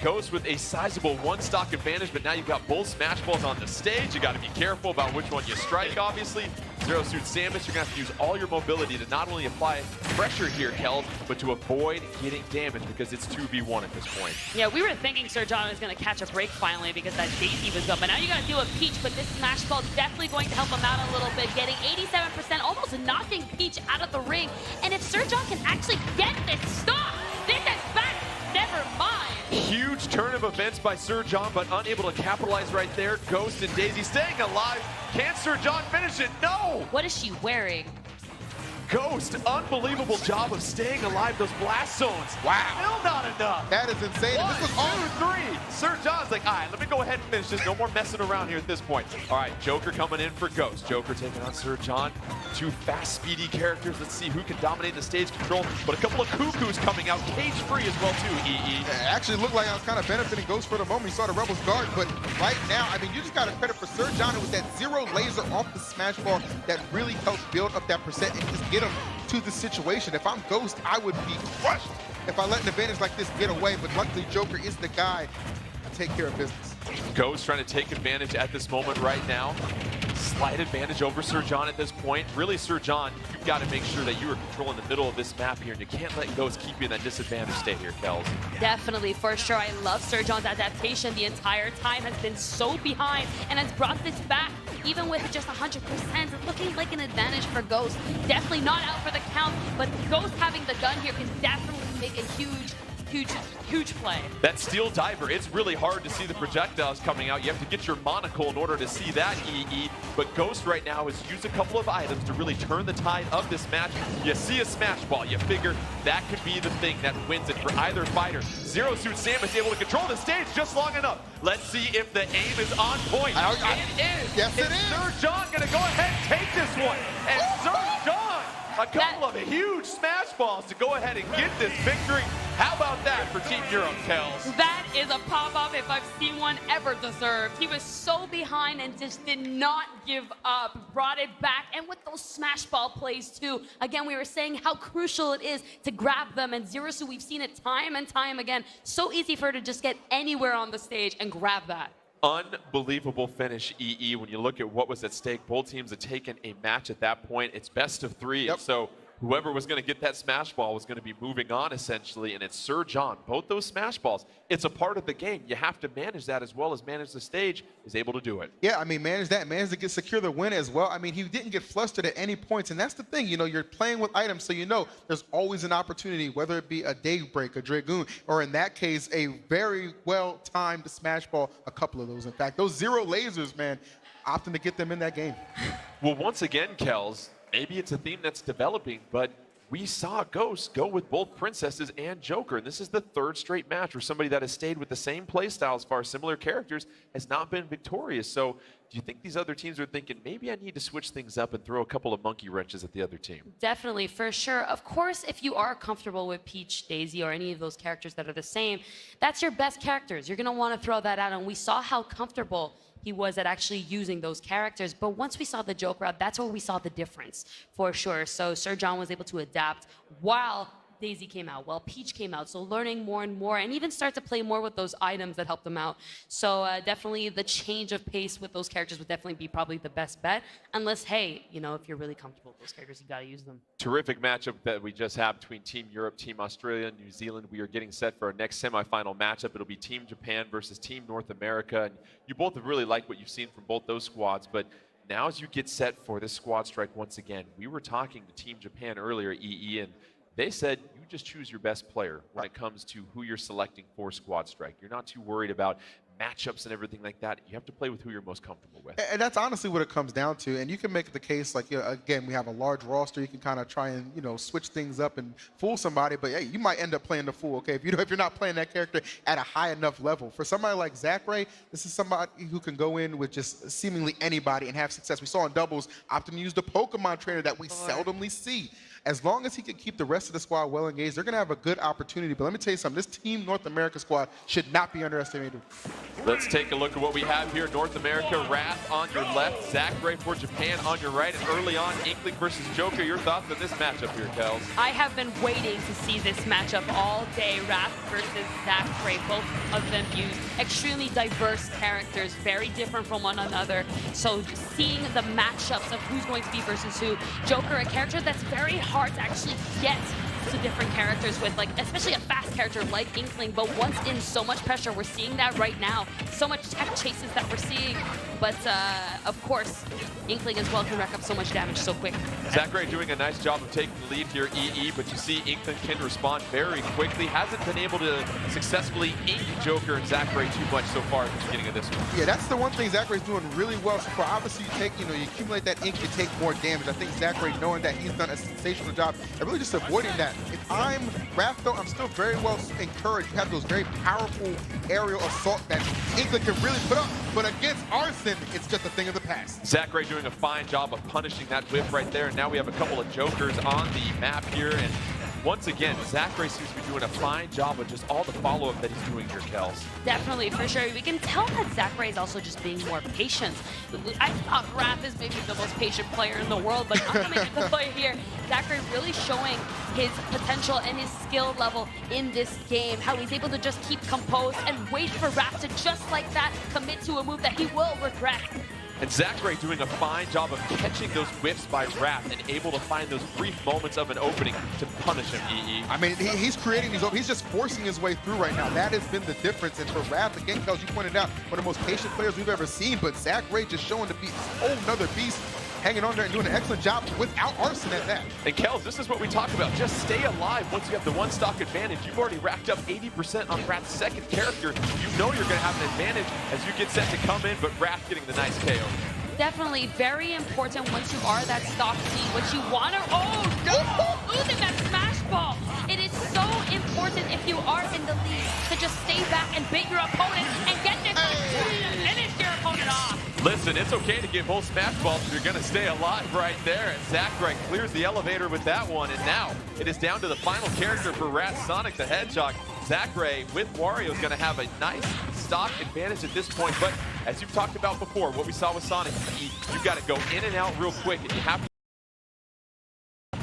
[SPEAKER 4] Ghost with a sizable one-stock advantage, but now you've got both Smash Balls on the stage. You got to be careful about which one you strike, obviously. Zero Suit Samus, you're going to have to use all your mobility to not only apply pressure here, Kells, but to avoid getting damaged because it's 2v1 at this point. Yeah, we were thinking Sir John was going to catch a break finally because that Daisy was up, but now you got to deal with Peach, but this Smash Ball is definitely going to help him out a little bit, getting 87%, almost knocking Peach out of the ring. And if Sir John can actually get this stop, this is back, never mind. Huge turn of events by Sir John, but unable to capitalize right there. Ghost and Daisy staying alive. Can Sir John finish it? No! What is she wearing? Ghost, unbelievable job of staying alive. Those blast zones. Wow. Still not enough. That is insane. One, this was all 2, 3. Sir John's like, all right, let me go ahead and finish this. No more messing around here at this point. All right, Joker coming in for Ghost. Joker taking on Sir John. Two fast, speedy characters. Let's see who can dominate the stage control. But a couple of cuckoos coming out, cage-free as well, too, EE. It actually looked like I was kind of benefiting Ghost for the moment. He saw the Rebels guard, but right now, I mean, you just got to credit for Sir John. It was that zero laser off the Smash Ball that really helped build up that percent and just get him to the situation. If I'm Ghost, I would be crushed if I let an advantage like this get away, but luckily Joker is the guy to take care of business. Ghost trying to take advantage at this moment right now. Slight advantage over Sir John at this point. Really, Sir John, you've got to make sure that you are controlling the middle of this map here, and you can't let Ghost keep you in that disadvantage state here, Kells. Definitely, for sure. I love Sir John's adaptation the entire time, has been so behind, and has brought this back, even with just 100%. It's looking like an advantage for Ghost. Definitely not out for the count, but Ghost having the gun here can definitely make a huge play. That steel diver, it's really hard to see the projectiles coming out. You have to get your monocle in order to see that, EE. But Ghost right now has used a couple of items to really turn the tide of this match. You see a Smash Ball, you figure that could be the thing that wins it for either fighter. Zero Suit Samus able to control the stage just long enough. Let's see if the aim is on point. It is. Yes, it is. Sir John gonna go ahead and take this one. And Sir John A couple of huge smash balls to go ahead and get this victory. How about that for Team Europe, Kels?
[SPEAKER 1] That is a pop-up if I've seen one ever deserved. He was so behind and just did not give up, brought it back, and with those smash ball plays too. Again, we were saying how crucial it is to grab them, and Zirasu, we've seen it time and time again. So easy for her to just get anywhere on the stage and grab that.
[SPEAKER 4] Unbelievable finish, EE. When you look at what was at stake, both teams had taken a match at that point. It's best of 3,
[SPEAKER 3] Yep.
[SPEAKER 4] and so whoever was going to get that smash ball was going to be moving on, essentially, and it's Sir John. Both those smash balls, it's a part of the game. You have to manage that as well as manage the stage, is able to do it.
[SPEAKER 3] Yeah, I mean, manage that, manage to secure the win as well. I mean, he didn't get flustered at any points, and that's the thing. You know, you're playing with items, so you know there's always an opportunity, whether it be a Daybreak, a Dragoon, or in that case, a very well-timed smash ball, a couple of those, in fact. Those 0 lasers, man, opting to get them in that game.
[SPEAKER 4] Well, once again, Kels, maybe it's a theme that's developing, but we saw Ghost go with both Princesses and Joker, and this is the 3rd straight match where somebody that has stayed with the same playstyle as far as similar characters has not been victorious. So do you think these other teams are thinking, maybe I need to switch things up and throw a couple of monkey wrenches at the other team?
[SPEAKER 1] Definitely, for sure. Of course, if you are comfortable with Peach, Daisy, or any of those characters that are the same, that's your best characters. You're going to want to throw that out, and we saw how comfortable he was at actually using those characters. But once we saw the Joker out, that's where we saw the difference, for sure. So Sir John was able to adapt while Daisy came out, while Peach came out. So learning more and more, and even start to play more with those items that helped them out. So definitely the change of pace with those characters would definitely be probably the best bet. Unless, hey, you know, if you're really comfortable with those characters, you got to use them.
[SPEAKER 4] Terrific matchup that we just had between Team Europe, Team Australia, and New Zealand. We are getting set for our next semifinal matchup. It'll be Team Japan versus Team North America. And you both have really liked what you've seen from both those squads. But now as you get set for this squad strike once again, we were talking to Team Japan earlier, EE, and they said you just choose your best player when it comes to who you're selecting for squad strike. You're not too worried about matchups and everything like that. You have to play with who you're most comfortable with.
[SPEAKER 3] And that's honestly what it comes down to. And you can make the case, like, you know, again, we have a large roster. You can kind of try and, you know, switch things up and fool somebody. But, hey, you might end up playing the fool, okay, if you're not playing that character at a high enough level. For somebody like Zachary, this is somebody who can go in with just seemingly anybody and have success. We saw in doubles opting to use the Pokemon trainer that we seldomly see. As long as he can keep the rest of the squad well engaged, they're going to have a good opportunity. But let me tell you something, this Team North America squad should not be underestimated.
[SPEAKER 4] Let's take a look at what we have here. North America, Wrath on your left, Zachary for Japan on your right, and early on, Inkling versus Joker. Your thoughts on this matchup here, Kels?
[SPEAKER 1] I have been waiting to see this matchup all day. Wrath versus Zachary. Both of them use extremely diverse characters, very different from one another. So seeing the matchups of who's going to be versus who. Joker, a character that's very hard to actually get to different characters with, like, especially a fast character like Inkling, but once in so much pressure, we're seeing that right now. So much tech chases that we're seeing, but of course, Inkling as well can rack up so much damage so quick.
[SPEAKER 4] Zachary doing a nice job of taking the lead here, EE, but you see Inkling can respond very quickly. Hasn't been able to successfully ink Joker and Zachary too much so far at the beginning of this one.
[SPEAKER 3] Yeah, that's the one thing Zachary's doing really well so far. Obviously, you accumulate that ink, you take more damage. I think Zachary, knowing that he's done a sensational job and really just avoiding that. If I'm Wrath, though, I'm still very well encouraged. You have those very powerful aerial assault that Inkling can really put up, but against Arsene, it's just a thing of the past.
[SPEAKER 4] Zachary doing a fine job of punishing that whip right there, and now we have a couple of Jokers on the map here, and once again, Zachary seems to be doing a fine job of just all the follow-up that he's doing here, Kels.
[SPEAKER 1] Definitely, for sure. We can tell that Zachary is also just being more patient. I thought Wrath is maybe the most patient player in the world, but I'm going to get the play here. Zachary really showing his potential and his skill level in this game, how he's able to just keep composed and wait for Wrath to just like that commit to a move that he will regret.
[SPEAKER 4] And Zachary doing a fine job of catching those whiffs by Wrath and able to find those brief moments of an opening to punish him, EE.
[SPEAKER 3] I mean, he's creating these, he's just forcing his way through right now. That has been the difference. And for Wrath, again, Kels, you pointed out, one of the most patient players we've ever seen, but Zachary just showing to be a whole nother beast, hanging on there and doing an excellent job without Arsene at that.
[SPEAKER 4] And Kels, this is what we talk about. Just stay alive once you have the one stock advantage. You've already racked up 80% on Wrath's second character. You know you're going to have an advantage as you get set to come in, but Wrath getting the nice KO.
[SPEAKER 1] Definitely very important once you are that stock seed. What you want to, oh no, losing that smash ball. It is so important if you are in the lead to just stay back and bait your opponent and get this opportunity to finish your opponent off.
[SPEAKER 4] Listen, listen, it's okay to get both smash balls if you're going to stay alive right there. And Zachary clears the elevator with that one. And now it is down to the final character for Wrath, Sonic the Hedgehog. Zachary with Wario is going to have a nice stock advantage at this point. But as you've talked about before, what we saw with Sonic, you've got to go in and out real quick. And you have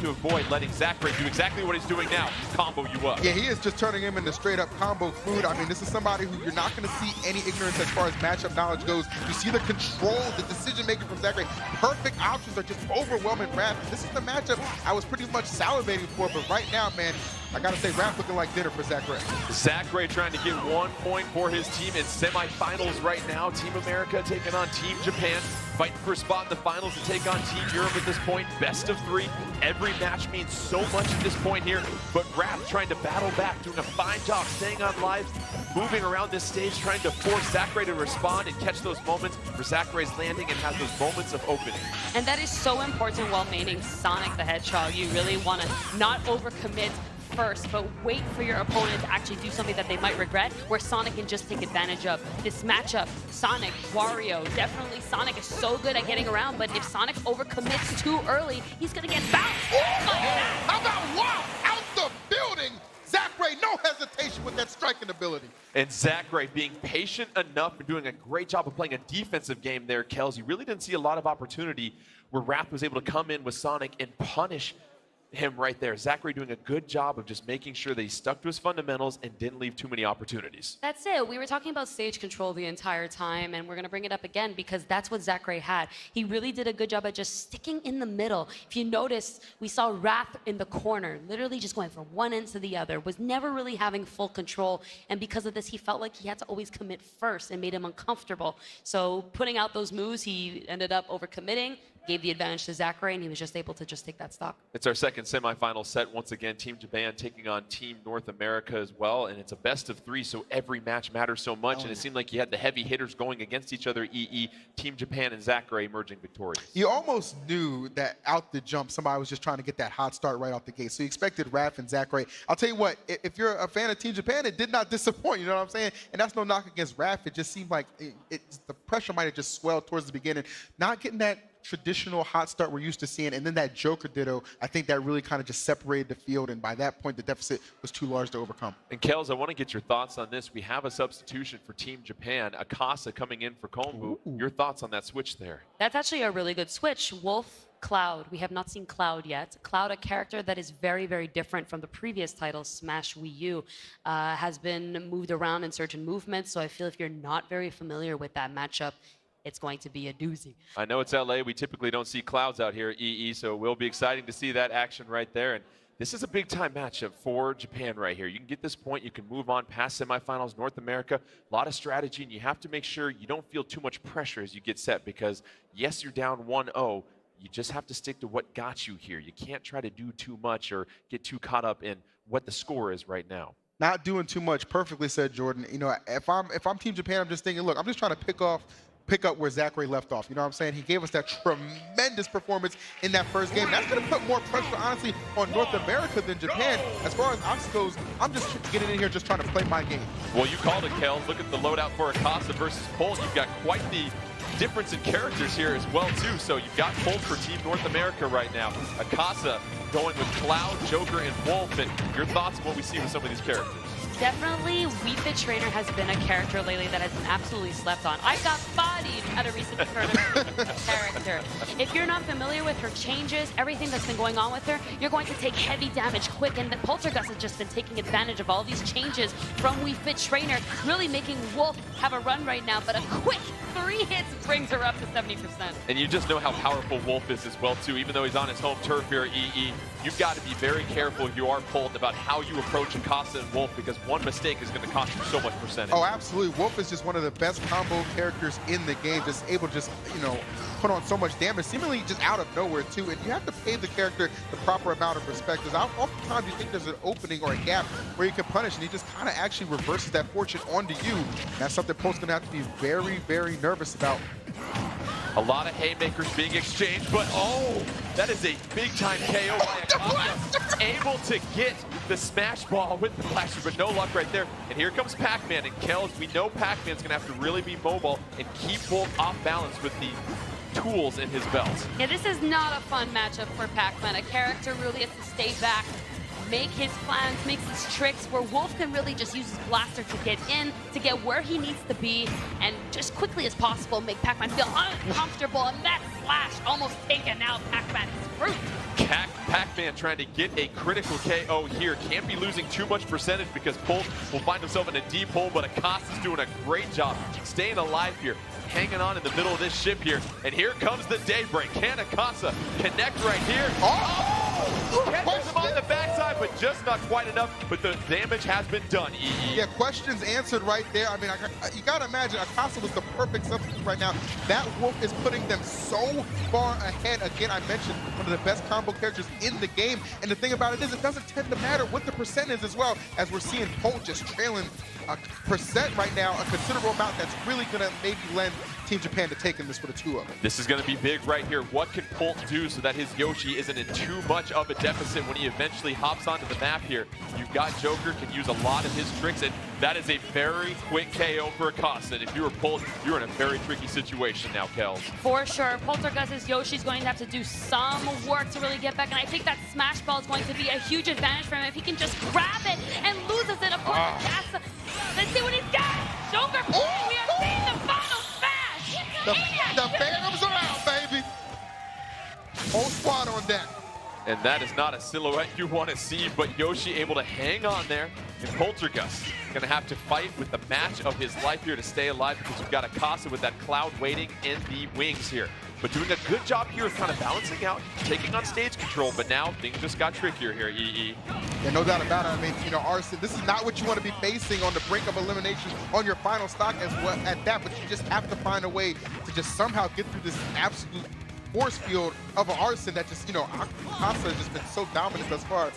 [SPEAKER 4] to avoid letting Zachary do exactly what he's doing now, combo you up.
[SPEAKER 3] Yeah, he is just turning him into straight up combo food. I mean, this is somebody who you're not going to see any ignorance as far as matchup knowledge goes. You see the control, the decision making from Zachary. Perfect options are just overwhelming Wrath. This is the matchup I was pretty much salivating for, but right now, man, I gotta say, Wrath looking like dinner for Zachary.
[SPEAKER 4] Zachary trying to get 1 point for his team in semifinals right now. Team America taking on Team Japan. Fighting for a spot in the finals to take on Team Europe at this point. Best of 3. Every match means so much at this point here. But Wrath trying to battle back, doing a fine job staying on lives, moving around this stage, trying to force Zachary to respond and catch those moments where Zachary's landing and has those moments of opening.
[SPEAKER 1] And that is so important while maining Sonic the Hedgehog. You really want to not overcommit first, but wait for your opponent to actually do something that they might regret, where Sonic can just take advantage of. This matchup, Sonic, Wario, definitely Sonic is so good at getting around, but if Sonic overcommits too early, he's gonna get bounced.
[SPEAKER 3] How about wow, out the building? Zachary, no hesitation with that striking ability.
[SPEAKER 4] And Zachary being patient enough and doing a great job of playing a defensive game there, Kels. You really didn't see a lot of opportunity where Wrath was able to come in with Sonic and punish him right there. Zachary doing a good job of just making sure that he stuck to his fundamentals and didn't leave too many opportunities.
[SPEAKER 1] That's it. We were talking about stage control the entire time, and we're going to bring it up again because that's what Zachary had. He really did a good job at just sticking in the middle. If you notice, we saw Wrath in the corner, literally just going from one end to the other, was never really having full control, and because of this, he felt like he had to always commit first and made him uncomfortable. So putting out those moves, he ended up overcommitting, gave the advantage to Zachary, and he was just able to just take that stock.
[SPEAKER 4] It's our second semifinal set. Once again, Team Japan taking on Team North America as well, and it's a best of 3, so every match matters so much, and it seemed like you had the heavy hitters going against each other, Team Japan and Zachary emerging victorious.
[SPEAKER 3] You almost knew that out the jump, somebody was just trying to get that hot start right off the gate, so you expected Wrath and Zachary. I'll tell you what, if you're a fan of Team Japan, it did not disappoint, you know what I'm saying? And that's no knock against Wrath. It just seemed like the pressure might have just swelled towards the beginning. Not getting that traditional hot start we're used to seeing, and then that Joker ditto, I think that really kind of just separated the field, and by that point the deficit was too large to overcome.
[SPEAKER 4] And Kels, I want to get your thoughts on this. We have a substitution for Team Japan, Akasa coming in for Kombu. Your thoughts on that switch there?
[SPEAKER 1] That's actually a really good switch. Wolf, Cloud. We have not seen Cloud yet. Cloud, a character that is very, very different from the previous title, Smash Wii U, has been moved around in certain movements, so I feel if you're not very familiar with that matchup, it's going to be a doozy.
[SPEAKER 4] I know it's LA. We typically don't see clouds out here, so it will be exciting to see that action right there. And this is a big-time matchup for Japan right here. You can get this point. You can move on past semifinals, North America. A lot of strategy, and you have to make sure you don't feel too much pressure as you get set because, yes, you're down 1-0. You just have to stick to what got you here. You can't try to do too much or get too caught up in what the score is right now.
[SPEAKER 3] Not doing too much. Perfectly said, Jordan. You know, if I'm Team Japan, I'm just thinking, look, I'm just trying to pick up where Zachary left off. You know what I'm saying? He gave us that tremendous performance in that first game. That's going to put more pressure, honestly, on North America than Japan. As far as us goes, I'm just getting in here just trying to play my game.
[SPEAKER 4] Well, you called it, Kels. Look at the loadout for Akasa versus Polt. You've got quite the difference in characters here as well, too. So you've got Polt for Team North America right now. Akasa going with Cloud, Joker, and Wolf. And your thoughts on what we see with some of these characters?
[SPEAKER 1] Definitely, Wii Fit Trainer has been a character lately that has been absolutely slept on. I got bodied at a recent tournament character. If you're not familiar with her changes, everything that's been going on with her, you're going to take heavy damage quick, and the Poltergust has just been taking advantage of all these changes from Wii Fit Trainer, really making Wolf have a run right now, but a quick 3 hits brings her up to 70%.
[SPEAKER 4] And you just know how powerful Wolf is as well, too. Even though he's on his home turf here, you've got to be very careful if you are Polt about how you approach Akasa and Wolf, because one mistake is going to cost you so much percentage.
[SPEAKER 3] Oh, absolutely. Wolf is just one of the best combo characters in the game, just able to just, you know, put on so much damage, seemingly just out of nowhere, too. And you have to pay the character the proper amount of respect, because oftentimes you think there's an opening or a gap where you can punish, and he just kind of actually reverses that fortune onto you. And that's something Polt's going to have to be very, very nervous about.
[SPEAKER 4] A lot of haymakers being exchanged, but oh, that is a big-time KO by Akasa. Able to get the smash ball with the flasher, but no luck right there. And here comes Pac-Man, and Kells, we know Pac-Man's gonna have to really be mobile and keep both off balance with the tools in his belt.
[SPEAKER 1] Yeah, this is not a fun matchup for Pac-Man. A character really has to stay back, make his plans, make his tricks, where Wolf can really just use his blaster to get in, to get where he needs to be, and just quickly as possible make Pac-Man feel uncomfortable. And that flash almost taken out Pac-Man's fruit.
[SPEAKER 4] Pac-Man trying to get a critical KO here. Can't be losing too much percentage because Polt will find himself in a deep hole, but Acosta's doing a great job staying alive here, hanging on in the middle of this ship here. And here comes the daybreak. Can Acosta connect right here? Catches him on the backside, but just not quite enough. But the damage has been done, EE.
[SPEAKER 3] Yeah, questions answered right there. I mean, you got to imagine Acosta was the perfect substitute right now. That Wolf is putting them so far ahead. Again, I mentioned one of the best combo characters in the game. And the thing about it is, it doesn't tend to matter what the percent is as well, as we're seeing Polt just trailing a percent right now, a considerable amount that's really going to maybe lend Team Japan to taking this for the two of them.
[SPEAKER 4] This is going to be big right here. What can Polt do so that his Yoshi isn't in too much of a deficit when he eventually hops onto the map here? You've got Joker, can use a lot of his tricks, and that is a very quick KO for Acosta. And if you were Polt, you're in a very tricky situation now, Kells.
[SPEAKER 1] For sure, Poltergust's Yoshi's going to have to do some work to really get back, and I think that smash ball is going to be a huge advantage for him if he can just grab it and loses it. Of course, let's see what he's got. Joker, we are seeing the final smash.
[SPEAKER 3] The Phantoms are out, baby. Whole squad on deck.
[SPEAKER 4] And that is not a silhouette you want to see, but Yoshi able to hang on there. And Poltergust going to have to fight with the match of his life here to stay alive, because you've got Acosta with that Cloud waiting in the wings here. But doing a good job here of kind of balancing out, taking on stage control, but now things just got trickier here, EE.
[SPEAKER 3] Yeah, no doubt about it. I mean, you know, Arsene, this is not what you want to be facing on the brink of elimination on your final stock as well at that, but you just have to find a way to just somehow get through this absolute force field of an Arsene that just, you know, Acosta has just been so dominant thus far.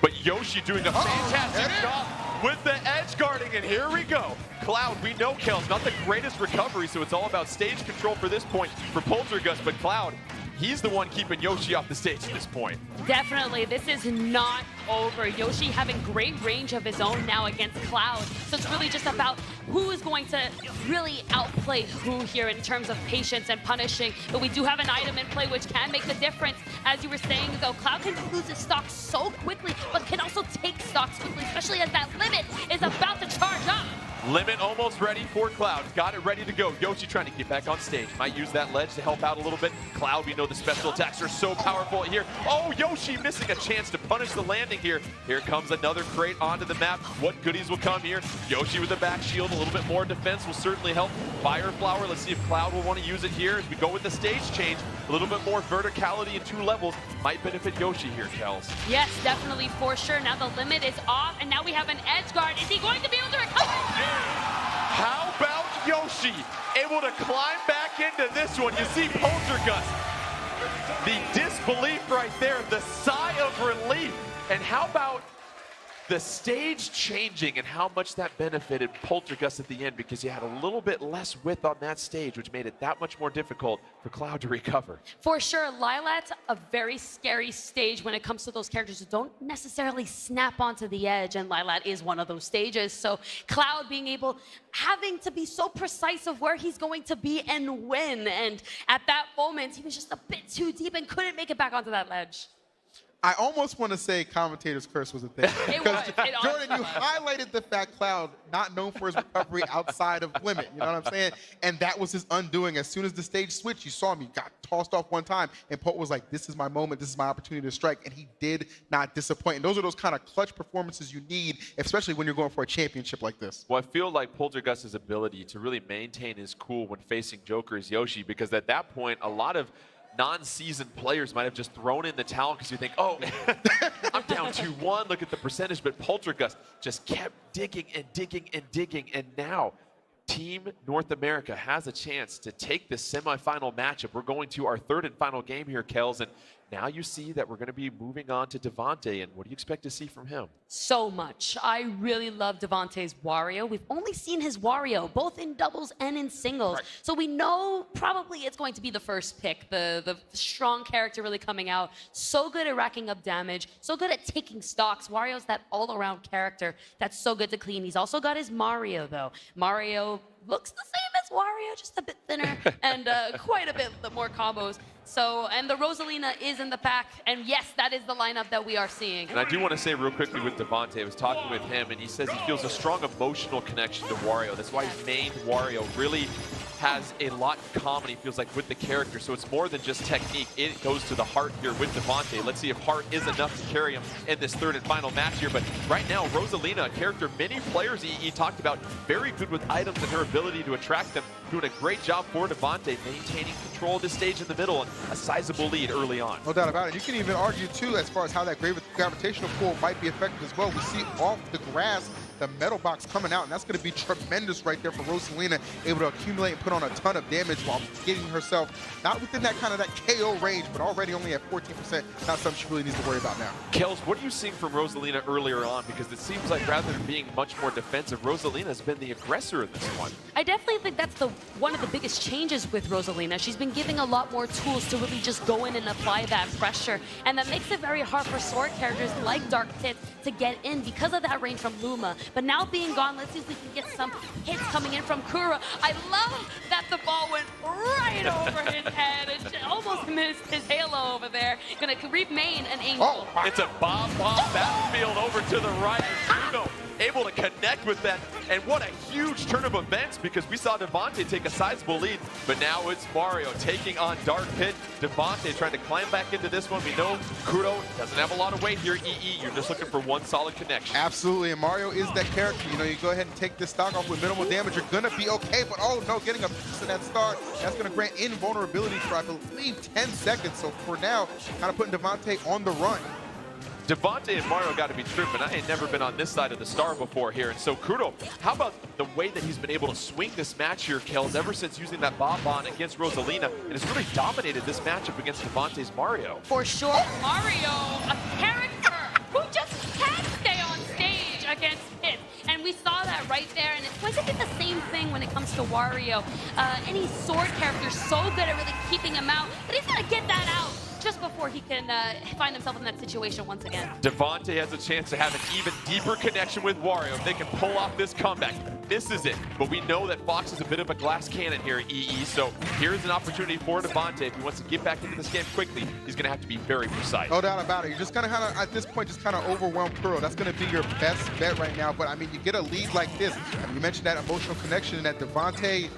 [SPEAKER 4] But Yoshi doing a fantastic job with the edge guarding, and here we go. Cloud, we know Kells, not the greatest recovery, so it's all about stage control for this point for Poltergust, but Cloud, he's the one keeping Yoshi off the stage at this point.
[SPEAKER 1] Definitely, this is not over. Yoshi having great range of his own now against Cloud. So it's really just about who is going to really outplay who here in terms of patience and punishing. But we do have an item in play which can make the difference. As you were saying, though, Cloud can lose his stock so quickly, but can also take stocks quickly, especially as that limit is about to charge up.
[SPEAKER 4] Limit almost ready for Cloud. Got it ready to go. Yoshi trying to get back on stage. Might use that ledge to help out a little bit. Cloud, we know the special attacks are so powerful here. Oh, Yoshi missing a chance to punish the landing here. Here comes another crate onto the map. What goodies will come here? Yoshi with the back shield. A little bit more defense will certainly help. Fire Flower, let's see if Cloud will want to use it here. As we go with the stage change, a little bit more verticality in 2 levels might benefit Yoshi here, Kells.
[SPEAKER 1] Yes, definitely, for sure. Now the limit is off, and now we have an edge guard. Is he going to be able to recover?
[SPEAKER 4] How about Yoshi able to climb back into this one? You see Poltergust, the disbelief right there, the sigh of relief. And how about the stage changing and how much that benefited Poltergust at the end, because you had a little bit less width on that stage, which made it that much more difficult for Cloud to recover.
[SPEAKER 1] For sure, Lilat's a very scary stage when it comes to those characters who don't necessarily snap onto the edge, and Lilat is one of those stages. So Cloud having to be so precise of where he's going to be and when, and at that moment, he was just a bit too deep and couldn't make it back onto that ledge.
[SPEAKER 3] I almost want to say commentator's curse was a thing. Because Jordan, you highlighted the fact Cloud, not known for his recovery outside of limit, you know what I'm saying? And that was his undoing. As soon as the stage switched, you saw him, he got tossed off one time, and Polt was like, this is my moment, this is my opportunity to strike, and he did not disappoint. And those are those kind of clutch performances you need, especially when you're going for a championship like this.
[SPEAKER 4] Well, I feel like Poltergust's ability to really maintain his cool when facing Joker is Yoshi, because at that point, a lot of non-seasoned players might have just thrown in the towel because you think, oh, I'm down 2-1, look at the percentage, but Poltergust just kept digging and digging and digging, and now Team North America has a chance to take this semifinal matchup. We're going to our 3rd and final game here, Kells, and now you see that we're going to be moving on to Devante, and what do you expect to see from him?
[SPEAKER 1] So much. I really love Devante's Wario. We've only seen his Wario, both in doubles and in singles.
[SPEAKER 4] Right.
[SPEAKER 1] So we know probably it's going to be the first pick, the strong character really coming out. So good at racking up damage, so good at taking stocks. Wario's that all-around character that's so good to clean. He's also got his Mario, though. Mario looks the same as Wario, just a bit thinner and quite a bit more combos. So, and the Rosalina is in the pack, and yes, that is the lineup that we are seeing.
[SPEAKER 4] And I do want to say real quickly with Devante, I was talking with him, and he says he feels a strong emotional connection to Wario. That's why his main Wario really has a lot in common, he feels like, with the character. So it's more than just technique. It goes to the heart here with Devante. Let's see if heart is enough to carry him in this third and final match here. But right now, Rosalina, a character many players he talked about, very good with items and her ability to attract them, doing a great job for Devante, maintaining control of this stage in the middle and a sizable lead early on.
[SPEAKER 3] No doubt about it. You can even argue, too, as far as how that gravitational pull might be effective as well. We see off the grass the metal box coming out, and that's going to be tremendous right there for Rosalina, able to accumulate and put on a ton of damage while getting herself not within that kind of that KO range, but already only at 14%. Not something she really needs to worry about now.
[SPEAKER 4] Kels, what are you seeing from Rosalina earlier on? Because it seems like rather than being much more defensive, Rosalina has been the aggressor in this one.
[SPEAKER 1] I definitely think that's one of the biggest changes with Rosalina. She's been giving a lot more tools to really just go in and apply that pressure, and that makes it very hard for sword characters like Dark Pits to get in because of that range from Luma. But now being gone, let's see if we can get some hits coming in from Kuro. I love that the ball went right over his head and almost missed his halo over there. Gonna remain an angle.
[SPEAKER 4] Oh, it's a bomb battlefield over to the right. Bruno able to connect with that, and what a huge turn of events, because we saw Devante take a sizable lead, but now it's Mario taking on Dark Pit. Devante trying to climb back into this one. We know Kuro doesn't have a lot of weight here. EE, you're just looking for one solid connection.
[SPEAKER 3] Absolutely, and Mario is that character. You know, you go ahead and take this stock off with minimal damage, you're gonna be okay, but oh no, getting a piece of that start, that's gonna grant invulnerability for, I believe, 10 seconds. So for now, kind of putting Devante on the run.
[SPEAKER 4] Devante and Mario got to be tripping. I ain't never been on this side of the star before here. And so Kuro, how about the way that he's been able to swing this match here, Kels, ever since using that Bonbon against Rosalina, and has really dominated this matchup against Devante's Mario.
[SPEAKER 1] For sure, Mario, a character who just can't stay on stage against Pit. And we saw that right there, and it's going to be the same thing when it comes to Wario. Any sword character so good at really keeping him out, but he's going to get that out just before he can find himself in that situation once again.
[SPEAKER 4] Devante has a chance to have an even deeper connection with Wario if they can pull off this comeback. This is it, but we know that Fox is a bit of a glass cannon here at EE, so here's an opportunity for Devante. If he wants to get back into this game quickly, he's going to have to be very precise.
[SPEAKER 3] No doubt about it. You're just going to kind of, at this point, just kind of overwhelm Kuro. That's going to be your best bet right now, but I mean, you get a lead like this. I mean, you mentioned that emotional connection that Devante,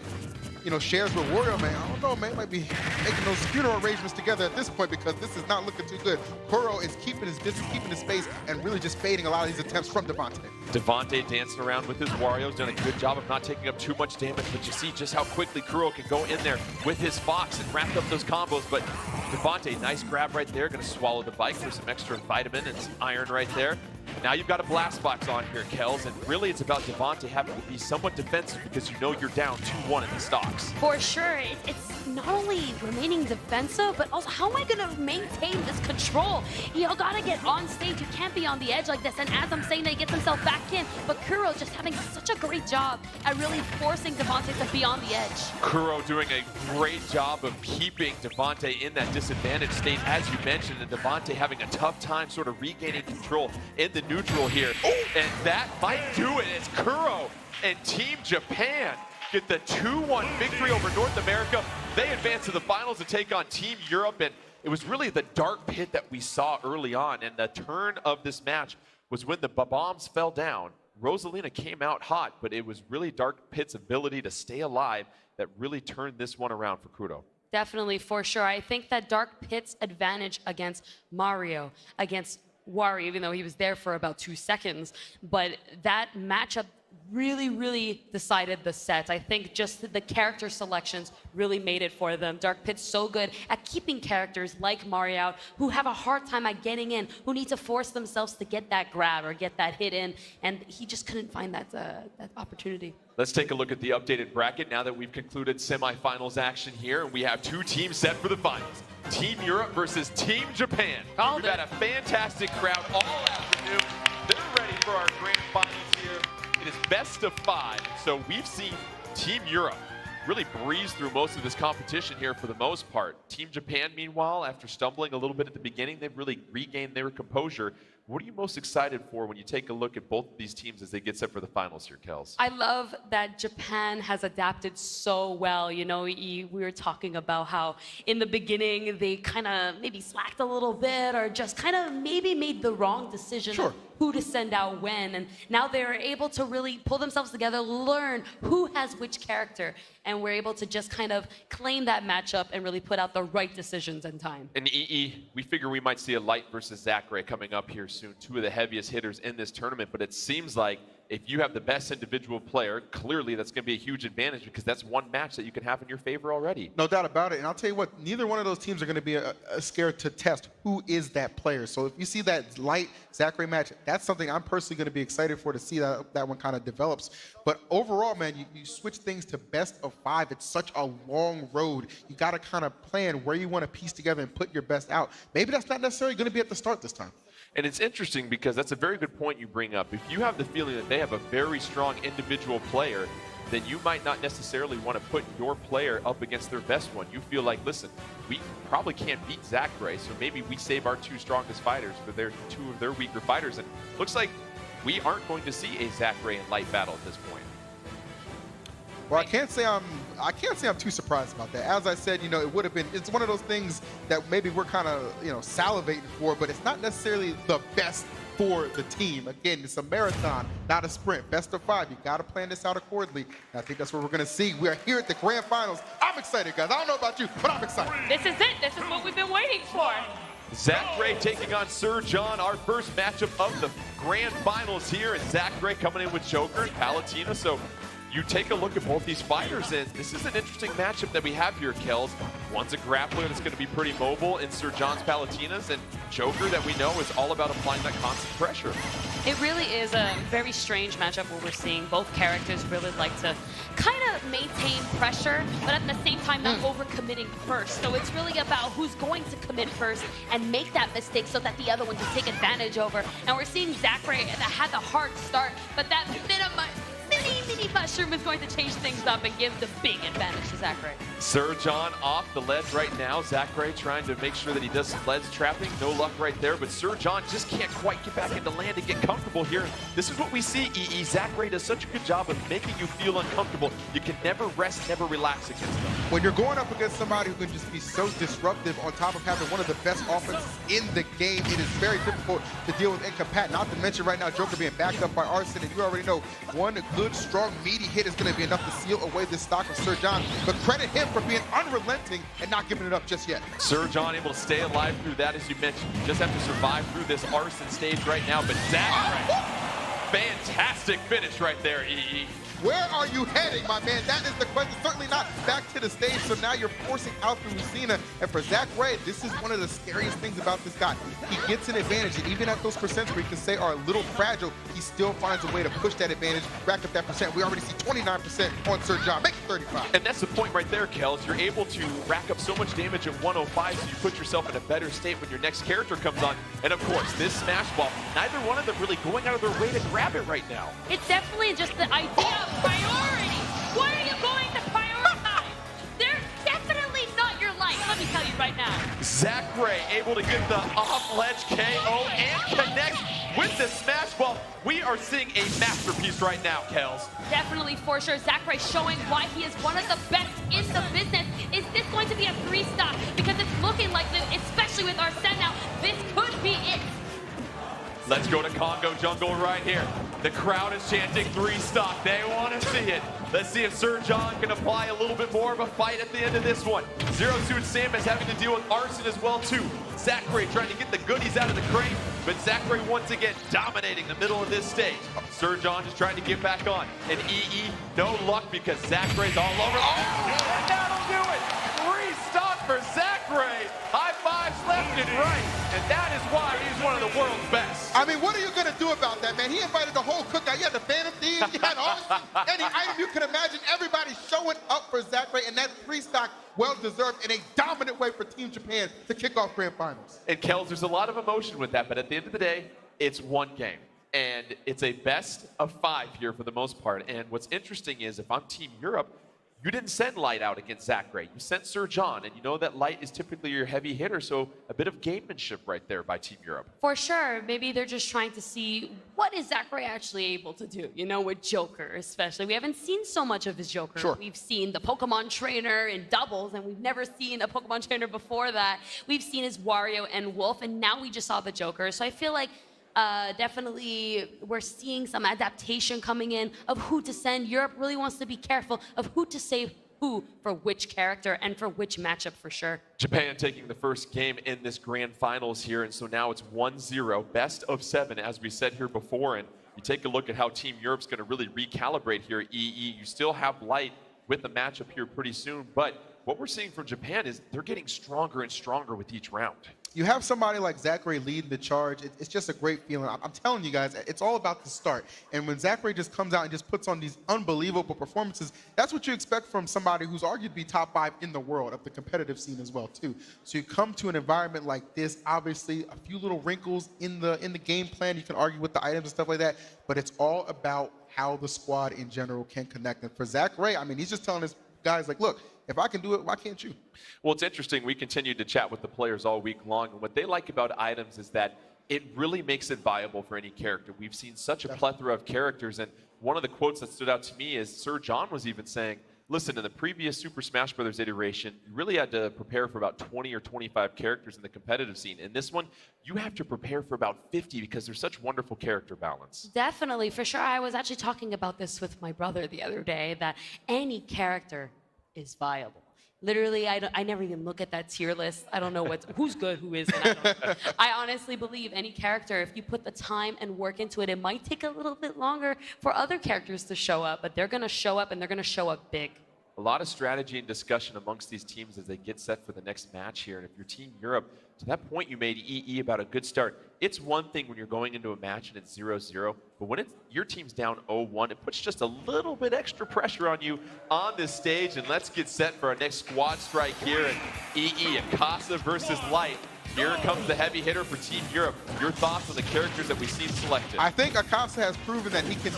[SPEAKER 3] you know, shares with Wario, man. I don't know, man. Might be making those funeral arrangements together at this point, because this is not looking too good. Kuro is keeping his distance, keeping his space, and really just fading a lot of these attempts from Devante.
[SPEAKER 4] Devante dancing around with his Wario, done a good job of not taking up too much damage, but you see just how quickly Kuro can go in there with his Fox and wrap up those combos. But Devante, nice grab right there, gonna swallow the bike for some extra vitamin and some iron right there. Now you've got a blast box on here, Kels, and really it's about Devante having to be somewhat defensive because you know you're down 2-1 in the stocks.
[SPEAKER 1] For sure, it's not only remaining defensive, but also how am I gonna maintain this control? You gotta get on stage, you can't be on the edge like this, and as I'm saying that, he gets himself back in, but Kuro just having such a great job at really forcing Devante to be on the edge.
[SPEAKER 4] Kuro doing a great job of keeping Devante in that disadvantaged state, as you mentioned, and Devante having a tough time sort of regaining control in the neutral here. And that might do it. It's Kuro and Team Japan get the 2-1 victory over North America. They advance to the finals to take on Team Europe, and it was really the Dark Pit that we saw early on, and the turn of this match was when the bombs fell down. Rosalina came out hot, but it was really Dark Pit's ability to stay alive that really turned this one around for Kuro.
[SPEAKER 1] Definitely, for sure. I think that Dark Pit's advantage against Mario, against Wario, even though he was there for about 2 seconds, but that matchup really decided the set. I think just the character selections really made it for them. Dark Pit's so good at keeping characters like Mario who have a hard time at getting in, who need to force themselves to get that grab or get that hit in, and he just couldn't find that opportunity.
[SPEAKER 4] Let's take a look at the updated bracket now that we've concluded semifinals action here. We have 2 teams set for the finals. Team Europe versus Team Japan. We've had a fantastic crowd all afternoon. They're ready for our grand finals here. It is best of 5, so we've seen Team Europe really breeze through most of this competition here for the most part. Team Japan, meanwhile, after stumbling a little bit at the beginning, they've really regained their composure. What are you most excited for when you take a look at both of these teams as they get set for the finals here, Kels?
[SPEAKER 1] I love that Japan has adapted so well. You know, we were talking about how in the beginning they kind of maybe slacked a little bit or just kind of maybe made the wrong decision.
[SPEAKER 3] Sure.
[SPEAKER 1] Who to send out when, and now they're able to really pull themselves together, learn who has which character, and we're able to just kind of claim that matchup and really put out the right decisions in time.
[SPEAKER 4] And EE, we figure we might see a Light versus Zachary coming up here soon, 2 of the heaviest hitters in this tournament, but it seems like if you have the best individual player, clearly that's going to be a huge advantage because that's one match that you can have in your favor already.
[SPEAKER 3] No doubt about it. And I'll tell you what, neither one of those teams are going to be scared to test who is that player. So if you see that Light Zachary match, that's something I'm personally going to be excited for to see that one kind of develops. But overall, man, you switch things to best of 5. It's such a long road. You got to kind of plan where you want to piece together and put your best out. Maybe that's not necessarily going to be at the start this time.
[SPEAKER 4] And it's interesting because that's a very good point you bring up. If you have the feeling that they have a very strong individual player, then you might not necessarily want to put your player up against their best one. You feel like, listen, we probably can't beat Zachary, so maybe we save our 2 strongest fighters for their 2 of their weaker fighters. And looks like we aren't going to see a Zachary and Light battle at this point.
[SPEAKER 3] Well, I can't say I'm too surprised about that. As I said, you know, it would have been. It's one of those things that maybe we're kind of, you know, salivating for, but it's not necessarily the best for the team. Again, it's a marathon, not a sprint. Best of 5. You got to plan this out accordingly. And I think that's what we're going to see. We are here at the grand finals. I'm excited, guys. I don't know about you, but I'm excited.
[SPEAKER 1] This is it. This is what we've been waiting for.
[SPEAKER 4] Zachary taking on Sir John, our first matchup of the grand finals here, and Zachary coming in with Joker and Palutena. So you take a look at both these fighters, and this is an interesting matchup that we have here, Kels. One's a grappler that's going to be pretty mobile in Sir John's Palutenas, and Joker that we know is all about applying that constant pressure.
[SPEAKER 1] It really is a very strange matchup where we're seeing both characters really like to kind of maintain pressure, but at the same time not overcommitting first. So it's really about who's going to commit first and make that mistake so that the other one can take advantage over. And we're seeing Zachary that had the hard start, but that mini mushroom is going to change things up and give the big advantage to Zachary.
[SPEAKER 4] Sir John off the ledge right now. Zachary trying to make sure that he does some ledge trapping. No luck right there, but Sir John just can't quite get back into land and get comfortable here. This is what we see, EE. Zachary does such a good job of making you feel uncomfortable. You can never rest, never relax against them.
[SPEAKER 3] When you're going up against somebody who can just be so disruptive on top of having one of the best offenses in the game, it is very difficult to deal with Incompat. Not to mention right now Joker being backed up by Arsene, and you already know one good, strong, meaty hit is going to be enough to seal away this stock of Sir John. But credit him for being unrelenting and not giving it up just yet.
[SPEAKER 4] Sir John able to stay alive through that, as you mentioned. You just have to survive through this Arsene stage right now. But Zachary, fantastic finish right there, EE.
[SPEAKER 3] Where are you heading, my man? That is the question. Certainly not back to the stage, so now you're forcing out through Lucina. And for Zach Ray, this is one of the scariest things about this guy. He gets an advantage, and even at those percents where you can say are a little fragile, he still finds a way to push that advantage, rack up that percent. We already see 29% on Sir John, make it 35.
[SPEAKER 4] And that's the point right there, Kels. You're able to rack up so much damage at 105, so you put yourself in a better state when your next character comes on. And of course, this Smash Ball, neither one of them really going out of their way to grab it right now.
[SPEAKER 1] It's definitely just the idea of priority. What are you going to prioritize? They're definitely not your life, let me tell you right now.
[SPEAKER 4] Zachary able to get the off-ledge KO and connect with the Smash Ball. We are seeing a masterpiece right now, Kels.
[SPEAKER 1] Definitely, for sure. Zachary showing why he is one of the best in the business. Is this going to be a 3-stock? Because it's looking like this, especially with Arsene now, this could be it.
[SPEAKER 4] Let's go to Congo Jungle right here. The crowd is chanting 3-stock. They want to see it. Let's see if Sir John can apply a little bit more of a fight at the end of this one. Zero Suit Sam is having to deal with Arsene as well, too. Zachary trying to get the goodies out of the crate, but but Zachary once again dominating the middle of this stage. Sir John just trying to get back on. And EE, no luck because Zachary's all over. Oh, and that'll do it. 3 stocks for Zachary. High fives left and right. And that is why he's one of the world's best.
[SPEAKER 3] I mean, what are you going to do about that, man? He invited the whole cookout. You had the Phantom Thieves. You had all any item you could imagine. Everybody showing up for Zachary. And that 3 stock, well-deserved in a dominant way for Team Japan to kick off Grand Finals.
[SPEAKER 4] And Kels, there's a lot of emotion with that. But at the end of the day, it's one game. And it's a best of 5 here for the most part. And what's interesting is if I'm Team Europe, you didn't send Light out against Zachary. You sent Sir John, and you know that Light is typically your heavy hitter, so a bit of gamemanship right there by Team Europe.
[SPEAKER 1] For sure. Maybe they're just trying to see what is Zachary actually able to do, you know, with Joker especially. We haven't seen so much of his Joker.
[SPEAKER 3] Sure.
[SPEAKER 1] We've seen the Pokemon trainer in doubles, and we've never seen a Pokemon trainer before that. We've seen his Wario and Wolf, and now we just saw the Joker. So I feel like definitely we're seeing some adaptation coming in of who to send. Europe really wants to be careful of who to save who for which character and for which matchup for sure.
[SPEAKER 4] Japan taking the first game in this grand finals here, and so now it's 1-0, best of 7, as we said here before. And you take a look at how Team Europe's going to really recalibrate here. EE, you still have Light with the matchup here pretty soon, but what we're seeing from Japan is they're getting stronger and stronger with each round.
[SPEAKER 3] You have somebody like Zachary leading the charge. It's just a great feeling. I'm telling you guys, it's all about the start. And when Zachary just comes out and just puts on these unbelievable performances, that's what you expect from somebody who's arguably top 5 in the world of the competitive scene as well, too. So you come to an environment like this, obviously a few little wrinkles in the game plan. You can argue with the items and stuff like that, but it's all about how the squad in general can connect. And for Zachary, I mean, he's just telling his guys, like, look, if I can do it, why can't you?
[SPEAKER 4] Well, it's interesting. We continued to chat with the players all week long, and what they like about items is that it really makes it viable for any character. We've seen such a plethora of characters, and one of the quotes that stood out to me is Sir John was even saying, listen, in the previous Super Smash Bros. Iteration, you really had to prepare for about 20 or 25 characters in the competitive scene. In this one, you have to prepare for about 50 because there's such wonderful character balance.
[SPEAKER 1] Definitely, for sure. I was actually talking about this with my brother the other day, that any character is viable. Literally, I never even look at that tier list. I don't know who's good, who isn't. I don't know. I honestly believe any character, if you put the time and work into it, it might take a little bit longer for other characters to show up, but they're going to show up, and they're going to show up big.
[SPEAKER 4] A lot of strategy and discussion amongst these teams as they get set for the next match here. And if you're Team Europe, to that point you made EE about a good start. It's one thing when you're going into a match and it's 0-0, but when your team's down 0-1, it puts just a little bit extra pressure on you on this stage. And let's get set for our next squad strike here. And EE and Casa versus Light. Here comes the heavy hitter for Team Europe. Your thoughts on the characters that we've seen selected?
[SPEAKER 3] I think Akasa has proven that he can,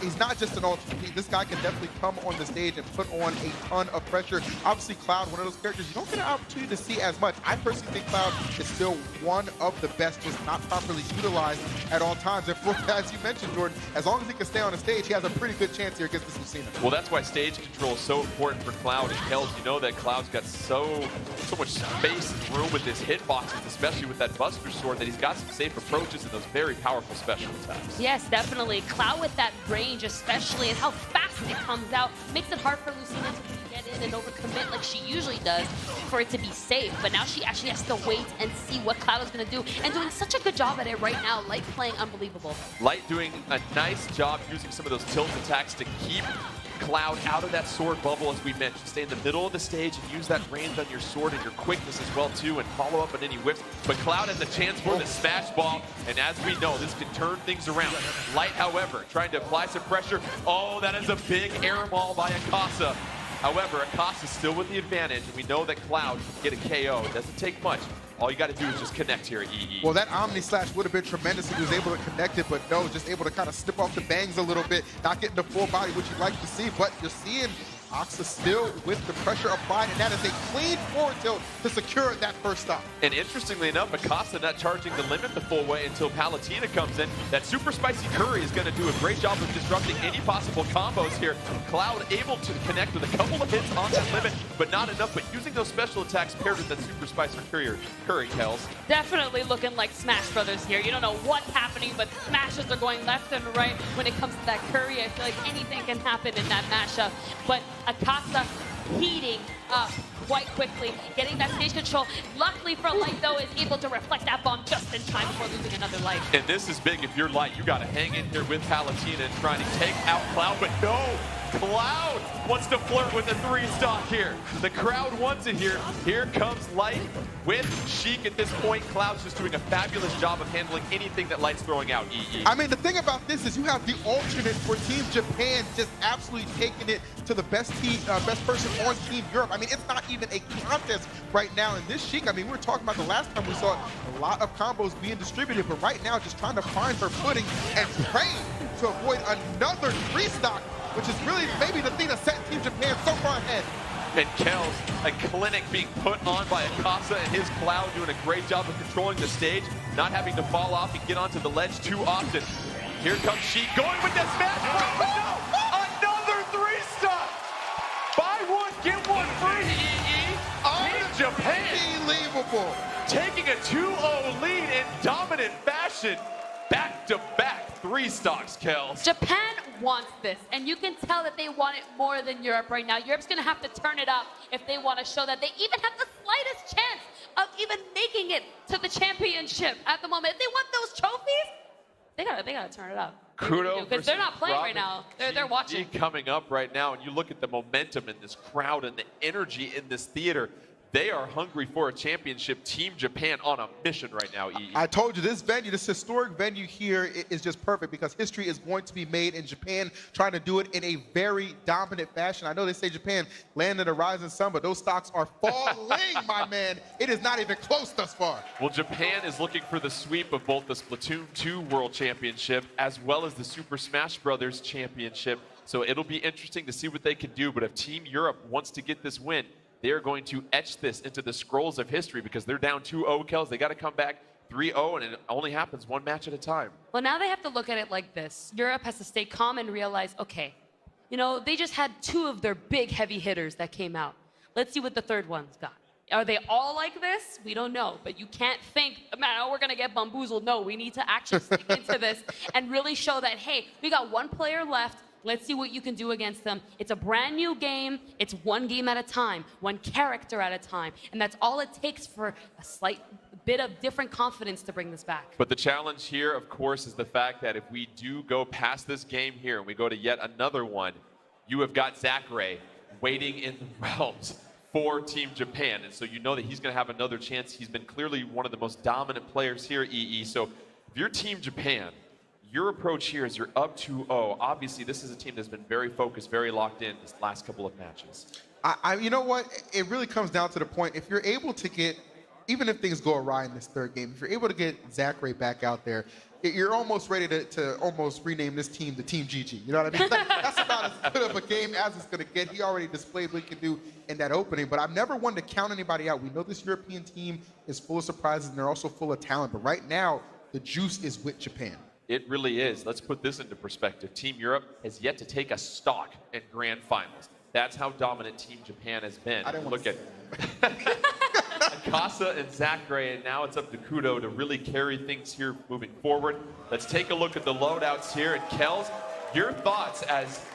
[SPEAKER 3] he's not just an ultimate. This guy can definitely come on the stage and put on a ton of pressure. Obviously, Cloud, one of those characters you don't get an opportunity to see as much. I personally think Cloud is still one of the best, just not properly utilized at all times. And for, as you mentioned, Jordan, as long as he can stay on the stage, he has a pretty good chance here against this Lucina.
[SPEAKER 4] Well, that's why stage control is so important for Cloud. And Kels, you know that Cloud's got so much space and room with his hitboxes, especially with that Buster Sword, that he's got some safe approaches and those very powerful special attacks.
[SPEAKER 1] Yes, definitely. Cloud with that range especially, and how fast it comes out, makes it hard for Lucina to get in and overcommit like she usually does for it to be safe. But now she actually has to wait and see what Cloud is going to do, and doing such a good job at it right now. Light playing unbelievable. Light
[SPEAKER 4] doing a nice job using some of those tilt attacks to keep Cloud out of that sword bubble, as we mentioned. Stay in the middle of the stage and use that range on your sword and your quickness as well too, and follow up on any whiffs. But Cloud has a chance for the smash ball, and as we know, this can turn things around. Light, however, trying to apply some pressure. Oh, that is a big air ball by Akasa. However, Akasa's still with the advantage, and we know that Cloud can get a KO. It doesn't take much. All you got to do is just connect here, EE.
[SPEAKER 3] Well, that Omni Slash would have been tremendous if he was able to connect it, but no, just able to kind of snip off the bangs a little bit, not getting the full body, which you'd like to see, but you're seeing Oxa still with the pressure applied, and that is a clean forward tilt to secure that first stop.
[SPEAKER 4] And interestingly enough, Akasa not charging the limit the full way until Palutena comes in. That super spicy curry is going to do a great job of disrupting any possible combos here. Cloud able to connect with a couple of hits on that limit, but not enough. But using those special attacks paired with that super spicy curry, Kels.
[SPEAKER 1] Definitely looking like Smash Brothers here. You don't know what's happening, but smashes are going left and right when it comes to that curry. I feel like anything can happen in that matchup. But Akasa heating up quite quickly, getting that stage control. Luckily for Light, though, is able to reflect that bomb just in time before losing another life.
[SPEAKER 4] And this is big if you're Light. You got to hang in here with Palutena and trying to take out Cloud, but no! Cloud wants to flirt with the 3-stock here. The crowd wants it here. Here comes Light with Sheik at this point. Cloud's just doing a fabulous job of handling anything that Light's throwing out, EE.
[SPEAKER 3] I mean, the thing about this is you have the alternate for Team Japan just absolutely taking it to the best person on Team Europe. I mean, it's not even a contest right now. And this Sheik, I mean, we were talking about the last time we saw a lot of combos being distributed, but right now just trying to find her footing and praying to avoid another 3-stock, which is really maybe the thing that set Team Japan so far ahead.
[SPEAKER 4] And Kells, a clinic being put on by Akasa and his Cloud doing a great job of controlling the stage, not having to fall off and get onto the ledge too often. Here comes Sheik going with that smash. No! Another 3-stock! Buy one, get one free, EE. Team Japan
[SPEAKER 3] Unbelievable.
[SPEAKER 4] taking a 2-0 lead in dominant fashion. Back-to-back 3-stocks, Kells.
[SPEAKER 1] Japan wants this, and you can tell that they want it more than Europe right now. Europe's going to have to turn it up if they want to show that they even have the slightest chance of even making it to the championship at the moment. If they want those trophies, they gotta turn it up.
[SPEAKER 4] Kudo
[SPEAKER 1] because they're not playing right now. They're watching.
[SPEAKER 4] Coming up right now, and you look at the momentum in this crowd and the energy in this theater. They are hungry for a championship. Team Japan on a mission right now, EE.
[SPEAKER 3] I told you, this venue, this historic venue here is just perfect because history is going to be made in Japan, trying to do it in a very dominant fashion. I know they say Japan landed a rising sun, but those stocks are falling, my man. It is not even close thus far.
[SPEAKER 4] Well, Japan is looking for the sweep of both the Splatoon 2 World Championship as well as the Super Smash Bros. Championship. So it'll be interesting to see what they can do. But if Team Europe wants to get this win, they're going to etch this into the scrolls of history because they're down 2-0, Kells. They got to come back 3-0, and it only happens one match at a time.
[SPEAKER 1] Well, now they have to look at it like this. Europe has to stay calm and realize, okay, you know, they just had 2 of their big heavy hitters that came out. Let's see what the third one's got. Are they all like this? We don't know. But you can't think, man, oh, we're going to get bamboozled. No, we need to actually stick into this and really show that, hey, we got one player left. Let's see what you can do against them. It's a brand new game. It's one game at a time, one character at a time. And that's all it takes for a slight bit of different confidence to bring this back.
[SPEAKER 4] But the challenge here, of course, is the fact that if we do go past this game here and we go to yet another one, you have got Zachary waiting in the realms for Team Japan. And so you know that he's going to have another chance. He's been clearly one of the most dominant players here, EE. So if you're Team Japan, your approach here is you're up 2-0. Obviously, this is a team that's been very focused, very locked in this last couple of matches.
[SPEAKER 3] You know what? It really comes down to the point. If you're able to get, even if things go awry in this third game, if you're able to get Zachary back out there, you're almost ready to almost rename this team the Team GG. You know what I mean? That's about as good of a game as it's going to get. He already displayed what he can do in that opening. But I've never wanted to count anybody out. We know this European team is full of surprises, and they're also full of talent. But right now, the juice is with Japan.
[SPEAKER 4] It really is. Let's put this into perspective. Team Europe has yet to take a stock in grand finals. That's how dominant Team Japan has been.
[SPEAKER 3] I didn't
[SPEAKER 4] look at Akasa and Zachary, and now it's up to Kudo to really carry things here moving forward. Let's take a look at the loadouts here. And Kells, your thoughts as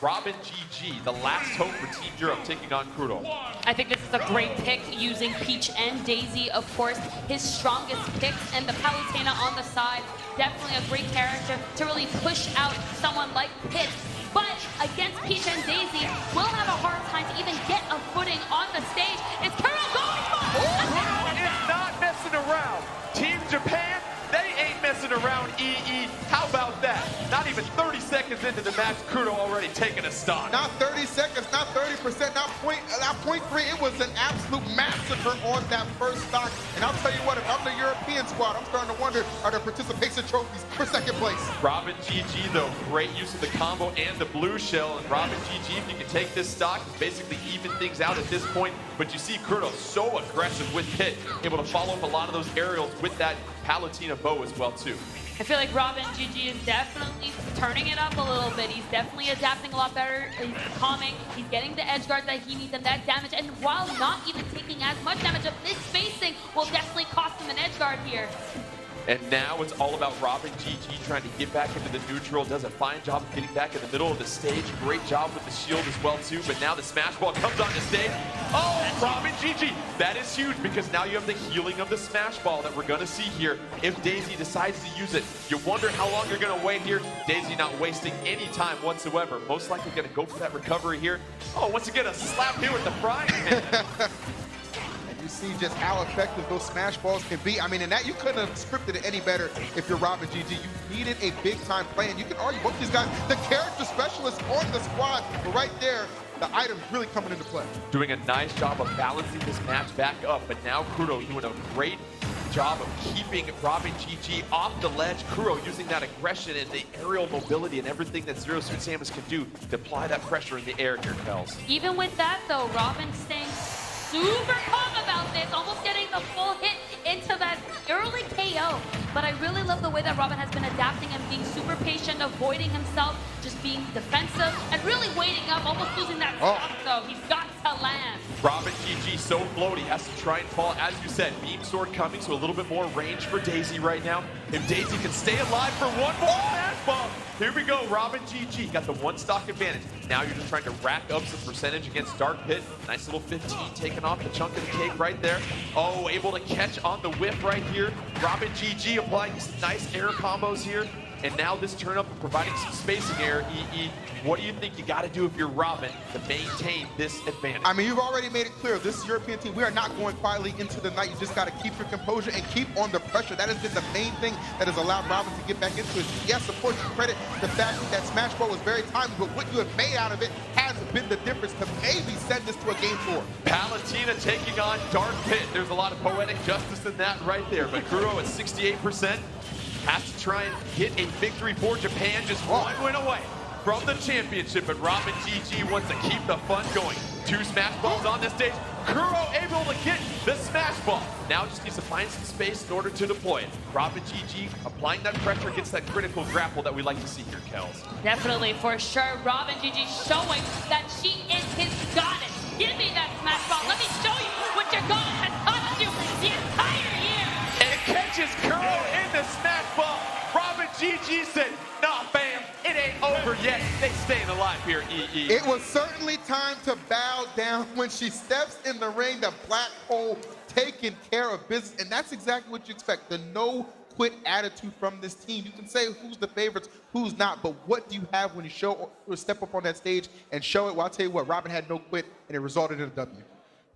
[SPEAKER 4] Robin GG, the last hope for Team Europe taking on Kudo.
[SPEAKER 1] I think this is a great pick using Peach and Daisy, of course, his strongest picks, and the Palutena on the side. Definitely a great character to really push out someone like Pit. But against Peach and Daisy, we'll have a hard time to even get a footing on the stage. Is Kuro going for it?
[SPEAKER 4] Kudo is not messing around. Team Japan, they ain't messing around, EE. How about that? Not even 30 seconds into the match, Kudo already taking a stock.
[SPEAKER 3] Not 30 seconds, not 30%, not 0.3. It was an absolute massacre on that first stock. And I'll tell you what, if I'm the European squad, I'm starting to wonder, are there participation trophies for second place?
[SPEAKER 4] Robin GG, though, great use of the combo and the blue shell. And Robin GG, if you can take this stock, basically even things out at this point. But you see Kudo so aggressive with Pit, able to follow up a lot of those aerials with that Palutena bow as well, too.
[SPEAKER 1] I feel like Robin GG is definitely turning it up a little bit. He's definitely adapting a lot better. He's calming. He's getting the edge guards that he needs and that damage. And while not even taking as much damage, of this spacing will definitely cost him an edge guard here.
[SPEAKER 4] And now it's all about Robin GG trying to get back into the neutral. Does a fine job of getting back in the middle of the stage. Great job with the shield as well too. But now the smash ball comes on the stage. Oh, Robin GG. That is huge because now you have the healing of the smash ball that we're going to see here. If Daisy decides to use it, you wonder how long you're going to wait here. Daisy not wasting any time whatsoever. Most likely going to go for that recovery here. Oh, once again, a slap here with the frying pan.
[SPEAKER 3] You see just how effective those smash balls can be. I mean, and that you couldn't have scripted it any better if you're Robin GG. You needed a big-time play, and you can argue both these guys, the character specialists on the squad, but right there, the item's really coming into play.
[SPEAKER 4] Doing a nice job of balancing this match back up, but now Kuro doing a great job of keeping Robin GG off the ledge. Kuro using that aggression and the aerial mobility and everything that Zero Suit Samus can do to apply that pressure in the air here, Kels.
[SPEAKER 1] Even with that, though, Robin staying super calm about this, almost getting the full hit into that early KO. But I really love the way that Robin has been adapting and being super patient, avoiding himself, just being defensive, and really waiting up, almost losing that stop, though. He's got to land.
[SPEAKER 4] Robin GG so floaty, has to try and fall. As you said, beam sword coming, so a little bit more range for Daisy right now. If Daisy can stay alive for one more smash ball. Here we go, Robin GG got the one stock advantage. Now you're just trying to rack up some percentage against Dark Pit. Nice little 15 taking off the chunk of the cake right there. Oh, able to catch on the whip right here. Robin GG applying some nice air combos here. And now this turn up providing some spacing air, EE. What do you think you got to do if you're Robin to maintain this advantage?
[SPEAKER 3] I mean, you've already made it clear, this European team, we are not going quietly into the night. You just got to keep your composure and keep on the pressure. That has been the main thing that has allowed Robin to get back into it. Yes, of course, you credit the fact that smash ball was very timely, but what you have made out of it has been the difference to maybe send this to a game 4.
[SPEAKER 4] Palutena taking on Dark Pit. There's a lot of poetic justice in that right there. But Kuro at 68%. Has to try and get a victory for Japan, just one win away from the championship, but Robin GG wants to keep the fun going. 2 smash balls on the stage. Kuro able to get the smash ball. Now just needs to find some space in order to deploy it. Robin GG applying that pressure against that critical grapple that we like to see here, Kels.
[SPEAKER 1] Definitely, for sure. Robin GG showing that she is his goddess. Give me that smash ball. Let me show you what your goddess has taught you the entire year.
[SPEAKER 4] And it catches Kuro in the smash ball. Robin GG said, nah, fam, it ain't over yet. They staying alive here, EE.
[SPEAKER 3] It was certainly time to bow down when she steps in the ring, the black hole taking care of business. And that's exactly what you expect, the no-quit attitude from this team. You can say who's the favorites, who's not, but what do you have when you show or step up on that stage and show it? Well, I'll tell you what, Robin had no quit, and it resulted in a W.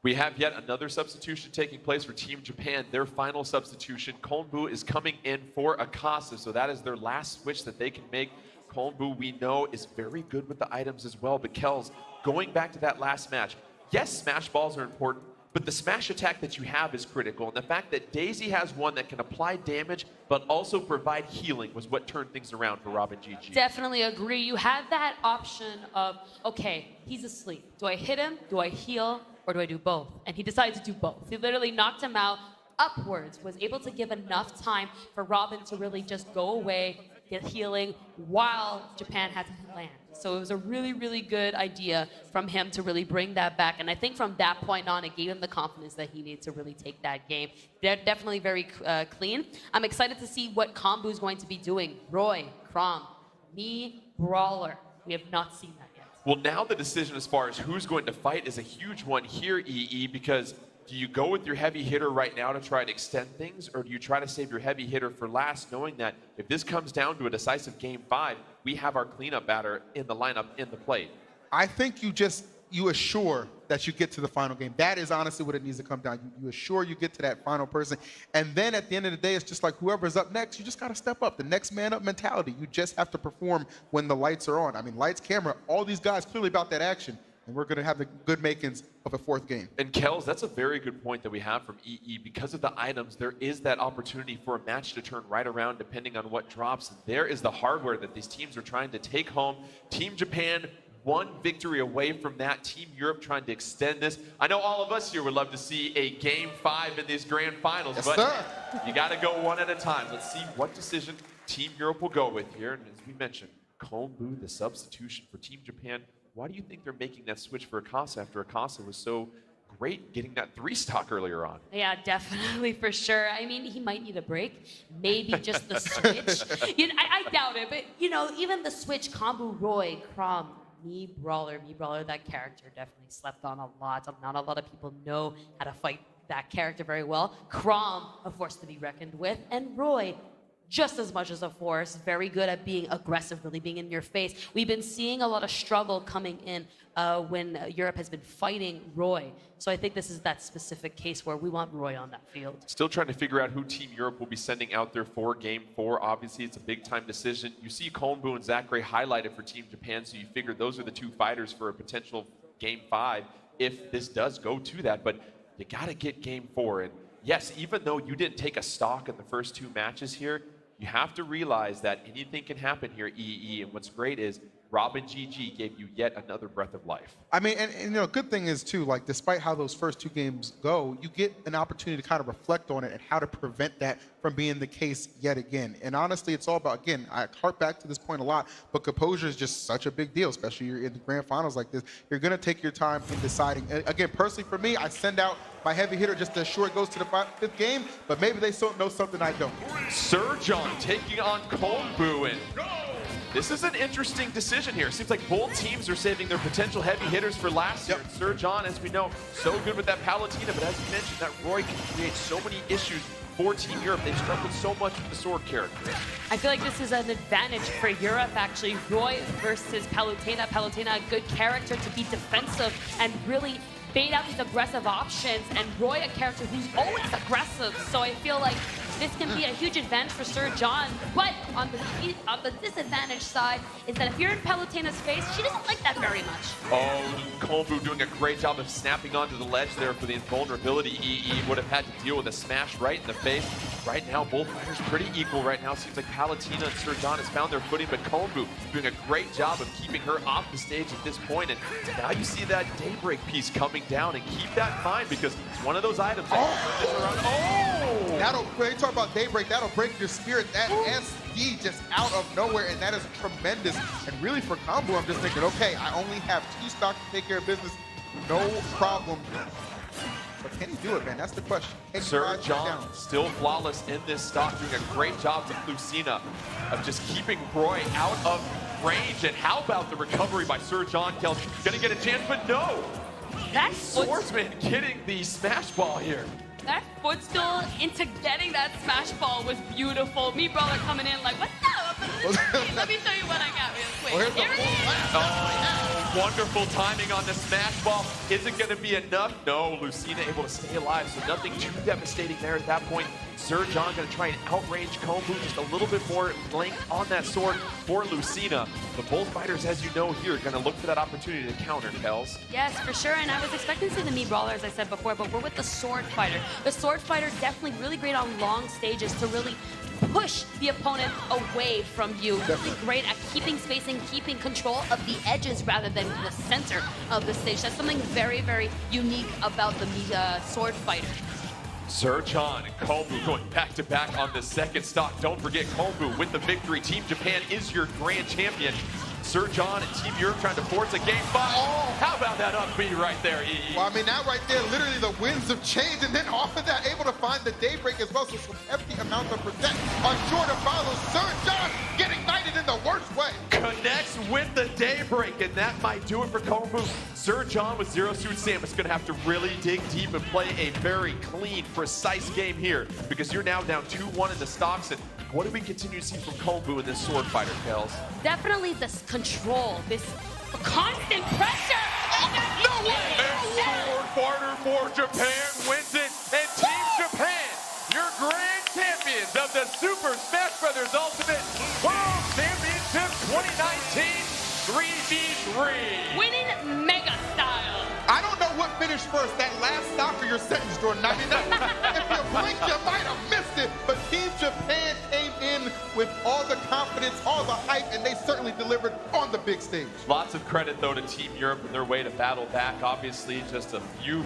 [SPEAKER 4] We have yet another substitution taking place for Team Japan. Their final substitution, Konbu is coming in for Akasa, so that is their last switch that they can make. Konbu, we know, is very good with the items as well, but Kels, going back to that last match, yes, smash balls are important, but the smash attack that you have is critical, and the fact that Daisy has one that can apply damage but also provide healing was what turned things around for Robin GG.
[SPEAKER 1] Definitely agree. You had that option of, okay, he's asleep. Do I hit him? Do I heal? Or do I do both? And he decided to do both. He literally knocked him out upwards, was able to give enough time for Robin to really just go away, get healing, while Japan had to land. So it was a really, really good idea from him to really bring that back. And I think from that point on, it gave him the confidence that he needed to really take that game. They're definitely very clean. I'm excited to see what Konbu is going to be doing. Roy, Crom, me, Brawler. We have not seen that yet.
[SPEAKER 4] Well, now the decision as far as who's going to fight is a huge one here, EE, because do you go with your heavy hitter right now to try to extend things, or do you try to save your heavy hitter for last, knowing that if this comes down to a decisive game 5, we have our cleanup batter in the lineup in the plate?
[SPEAKER 3] I think you assure that you get to the final game. That is honestly what it needs to come down. You assure you get to that final person. And then at the end of the day, it's just like whoever's up next, you just got to step up. The next man up mentality. You just have to perform when the lights are on. I mean, lights, camera, all these guys clearly about that action. And we're going to have the good makings of a 4th game.
[SPEAKER 4] And Kels, that's a very good point that we have from EE. Because of the items, there is that opportunity for a match to turn right around depending on what drops. There is the hardware that these teams are trying to take home. Team Japan, 1 victory away from that. Team Europe trying to extend this. I know all of us here would love to see a game 5 in these grand finals,
[SPEAKER 3] yes,
[SPEAKER 4] but
[SPEAKER 3] sir.
[SPEAKER 4] You got to go one at a time. Let's see what decision Team Europe will go with here. And as we mentioned, Konbu, the substitution for Team Japan. Why do you think they're making that switch for Akasa after Akasa was so great getting that 3 stock earlier on.
[SPEAKER 1] Yeah, definitely, for sure. I mean, he might need a break. Maybe just the switch. I doubt it, but, even the switch, Kombu, Roy, Crom, Me Brawler, that character definitely slept on a lot. Not a lot of people know how to fight that character very well. Crom, a force to be reckoned with, and Roy, just as much as a force, very good at being aggressive, really being in your face. We've been seeing a lot of struggle coming in when Europe has been fighting Roy. So I think this is that specific case where we want Roy on that field.
[SPEAKER 4] Still trying to figure out who Team Europe will be sending out there for Game 4. Obviously, it's a big-time decision. You see Konbu and Zachary highlighted for Team Japan, so you figure those are the 2 fighters for a potential Game 5 if this does go to that. But you got to get Game 4. And yes, even though you didn't take a stock in the first 2 matches here, you have to realize that anything can happen here, EE. And what's great is Robin GG gave you yet another breath of life.
[SPEAKER 3] I mean, and good thing is too, like, despite how those first 2 games go, you get an opportunity to kind of reflect on it and how to prevent that from being the case yet again. And honestly, it's all about, again, I harp back to this point a lot, but composure is just such a big deal, especially you're in the grand finals like this. You're going to take your time in deciding. And again, personally for me, I send out my heavy hitter just to ensure it goes to the 5th game, but maybe they know something I don't.
[SPEAKER 4] Sir John taking on Konbu, and this is an interesting decision here. It seems like both teams are saving their potential heavy hitters for last year. Sir John, as we know, so good with that Palutena, but as you mentioned, that Roy can create so many issues for Team Europe. They've struggled so much with the sword character.
[SPEAKER 1] I feel like this is an advantage for Europe, actually. Roy versus Palutena. Palutena, a good character to be defensive and really bait out these aggressive options, and Roy, a character who's always aggressive. So I feel like this can be a huge advantage for Sir John. But on the disadvantage side is that if you're in Palutena's face, she doesn't like that very much.
[SPEAKER 4] Oh, Konbu doing a great job of snapping onto the ledge there for the invulnerability. EE would have had to deal with a smash right in the face. Right now, both fighters pretty equal right now. Seems like Palutena and Sir John has found their footing, but Konbu doing a great job of keeping her off the stage at this point. And now you see that Daybreak piece coming down, and keep that in mind because it's one of those items that can turn this around. Oh!
[SPEAKER 3] When you talk about Daybreak, that'll break your spirit. That SD just out of nowhere, and that is tremendous. And really for Konbu, I'm just thinking, okay, I only have 2 stocks to take care of business. No problem. But can he do it, man? That's the question.
[SPEAKER 4] Sir John still flawless in this stock, doing a great job with Lucina of just keeping Roy out of range. And how about the recovery by Sir John? Kel's gonna get a chance, but no!
[SPEAKER 1] That
[SPEAKER 4] Swordsman getting the smash ball here.
[SPEAKER 1] That footstool into getting that smash ball was beautiful. Me Brawler coming in like, what's up? Let me show you what I got real quick.
[SPEAKER 3] Well,
[SPEAKER 1] Here it is.
[SPEAKER 4] Oh, wonderful timing on the smash ball. Is it going to be enough? No, Lucina able to stay alive, so nothing too devastating there at that point. Sir John going to try and outrange Konbu, just a little bit more length on that sword for Lucina. But both fighters, as you know here, are going to look for that opportunity to counter, Kels.
[SPEAKER 1] Yes, for sure, and I was expecting to see the Me Brawler, as I said before, but we're with the Sword Fighter. The Sword Fighter definitely really great on long stages to really push the opponent away from you. Really great at keeping spacing, keeping control of the edges rather than the center of the stage. That's something very, very unique about the Sword Fighter.
[SPEAKER 4] Sir John and Konbu going back-to-back on the second stock. Don't forget, Konbu with the victory. Team Japan is your grand champion. Sir John and Team Europe trying to force a game 5. Oh, how about that up B right there, EE?
[SPEAKER 3] Well, I mean, that right there, literally the winds of change, and then off of that, able to find the Daybreak as well, so some hefty amounts of percent on short of follow. Sir John getting knighted in the worst way.
[SPEAKER 4] Connects with the Daybreak, and that might do it for Konbu. Sir John with Zero Suit Samus going to have to really dig deep and play a very clean, precise game here, because you're now down 2-1 in the stocks, and what do we continue to see from Konbu in this sword fighter, Kels?
[SPEAKER 1] Definitely this control, this constant pressure.
[SPEAKER 4] No way! And sword fighter for Japan wins it, and Team Japan, your grand champions of the Super Smash Bros. Ultimate World Championship 2019 3v3.
[SPEAKER 1] Winning mega style.
[SPEAKER 3] I don't know what finished first, that last stock or your sentence, Jordan. I mean, if you blink, you might have missed it. But Team Japan came in with all the confidence, all the hype, and they certainly delivered on the big stage.
[SPEAKER 4] Lots of credit, though, to Team Europe and their way to battle back. Obviously, just a few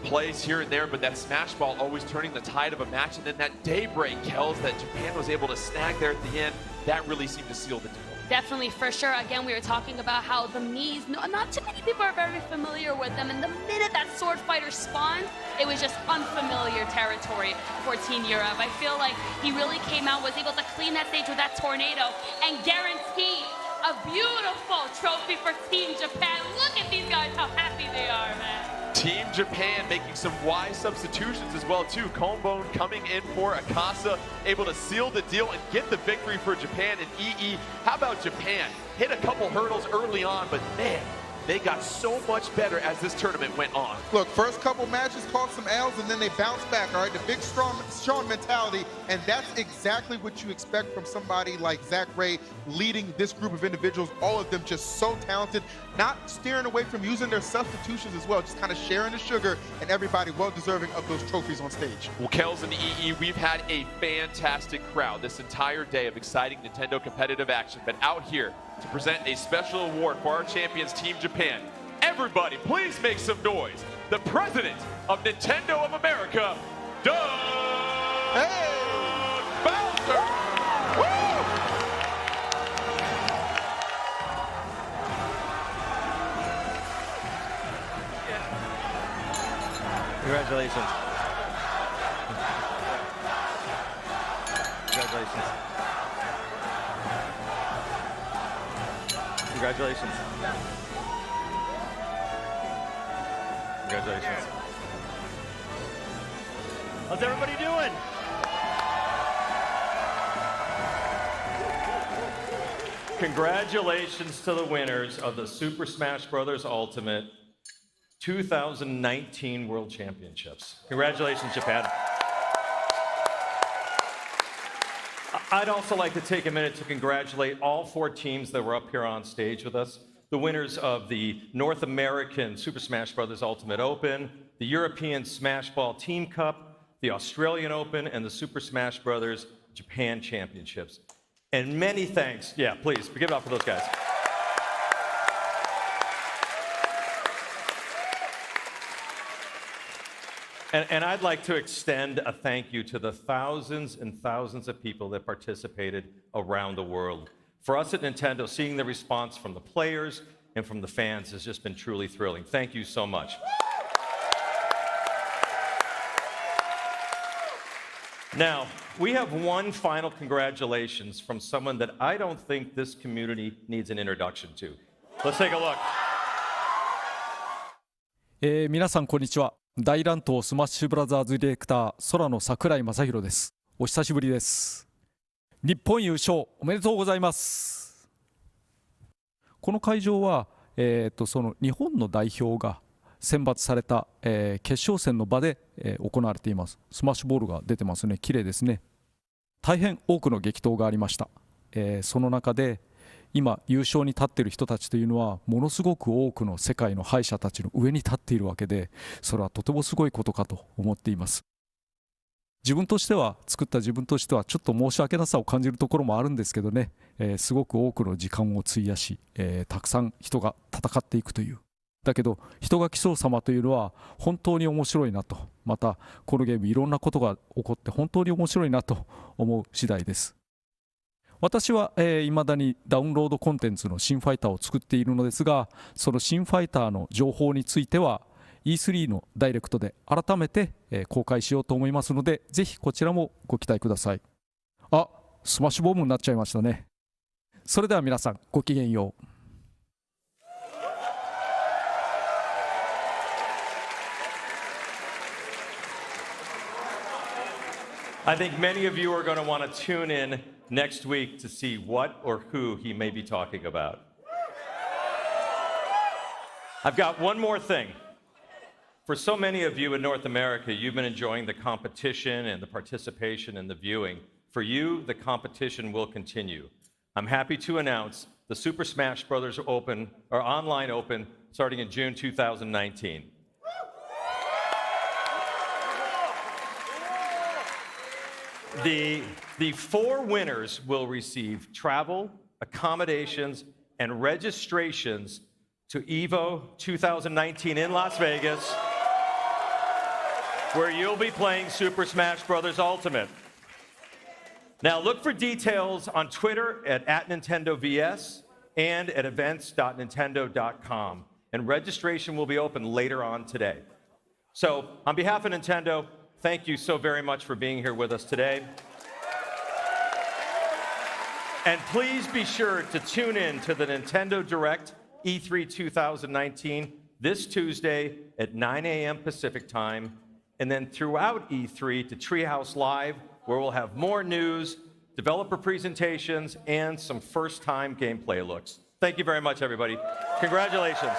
[SPEAKER 4] plays here and there, but that smash ball always turning the tide of a match. And then that Daybreak, Kels, that Japan was able to snag there at the end, that really seemed to seal the deal.
[SPEAKER 1] Definitely, for sure. Again, we were talking about how the Mii's, not too many people are very familiar with them. And the minute that Sword Fighter spawned, it was just unfamiliar territory for Team Europe. I feel like he really came out, was able to clean that stage with that tornado and guarantee a beautiful trophy for Team Japan. Look at these guys, how happy they are, man.
[SPEAKER 4] Team Japan making some wise substitutions as well too. Combone coming in for Akasa, able to seal the deal and get the victory for Japan. And EE, how about Japan? Hit a couple hurdles early on, but man, they got so much better as this tournament went on.
[SPEAKER 3] Look, first couple matches caught some L's and then they bounced back, all right? The big, strong mentality, and that's exactly what you expect from somebody like Zach Ray leading this group of individuals, all of them just so talented, not steering away from using their substitutions as well, just kind of sharing the sugar, and everybody well-deserving of those trophies on stage.
[SPEAKER 4] Well, Kels and EE, we've had a fantastic crowd this entire day of exciting Nintendo competitive action, but out here to present a special award for our champions, Team Japan. Everybody, please make some noise. The president of Nintendo of America, Doug Bowser! Woo!
[SPEAKER 9] Congratulations. Congratulations. Congratulations. Congratulations. How's everybody doing? Congratulations to the winners of the Super Smash Bros. Ultimate 2019 World Championships. Congratulations, Japan. I'd also like to take a minute to congratulate all 4 teams that were up here on stage with us. The winners of the North American Super Smash Bros. Ultimate Open, the European Smash Ball Team Cup, the Australian Open, and the Super Smash Bros. Japan Championships. And many thanks. Yeah, please, give it up for those guys. And I'd like to extend a thank you to the thousands and thousands of people that participated around the world. For us at Nintendo, seeing the response from the players and from the fans has just been truly thrilling. Thank you so much. Now, we have one final congratulations from someone that I don't think this community needs an introduction to. Let's take a look.
[SPEAKER 10] 皆さんこんにちは。大乱闘スマッシュブラザーズディレクター空野桜井正宏です。お久しぶりです。日本優勝おめでとうございます。この会場は、その日本の代表が選抜された、決勝戦の場で、行われています。スマッシュボールが出てますね。綺麗ですね。大変多くの激闘がありました。その中で今優勝に立っている人たちというのはものすごく多くの世界の敗者たちの上に立っているわけで、それはとてもすごいことかと思っています。自分としては作った自分としてはちょっと申し訳なさを感じるところもあるんですけどね、すごく多くの時間を費やし、たくさん人が戦っていくという。だけど人が競う様というのは本当に面白いなと、またこのゲームいろんなことが起こって本当に面白いなと思う次第です。私は未だにダウンロードコンテンツの新ファイターを作っているのですが、その新ファイターの情報については E3 のダイレクトで改めて公開しようと思いますので、ぜひこちらもご期待ください。あ、スマッシュボムになっちゃいましたね。それでは皆さんごきげんよう。
[SPEAKER 9] I think many of you are going to want to tune in next week to see what or who he may be talking about. I've got one more thing. For so many of you in North America, you've been enjoying the competition and the participation and the viewing. For you, the competition will continue. I'm happy to announce the Super Smash Bros. Open, or Online Open, starting in June 2019. The 4 winners will receive travel, accommodations, and registrations to EVO 2019 in Las Vegas, where you'll be playing Super Smash Bros. Ultimate. Now look for details on Twitter at @NintendoVS and at events.nintendo.com. And registration will be open later on today. So on behalf of Nintendo, thank you so very much for being here with us today. And please be sure to tune in to the Nintendo Direct E3 2019 this Tuesday at 9 a.m. Pacific time, and then throughout E3 to Treehouse Live, where we'll have more news, developer presentations, and some first-time gameplay looks. Thank you very much, everybody. Congratulations.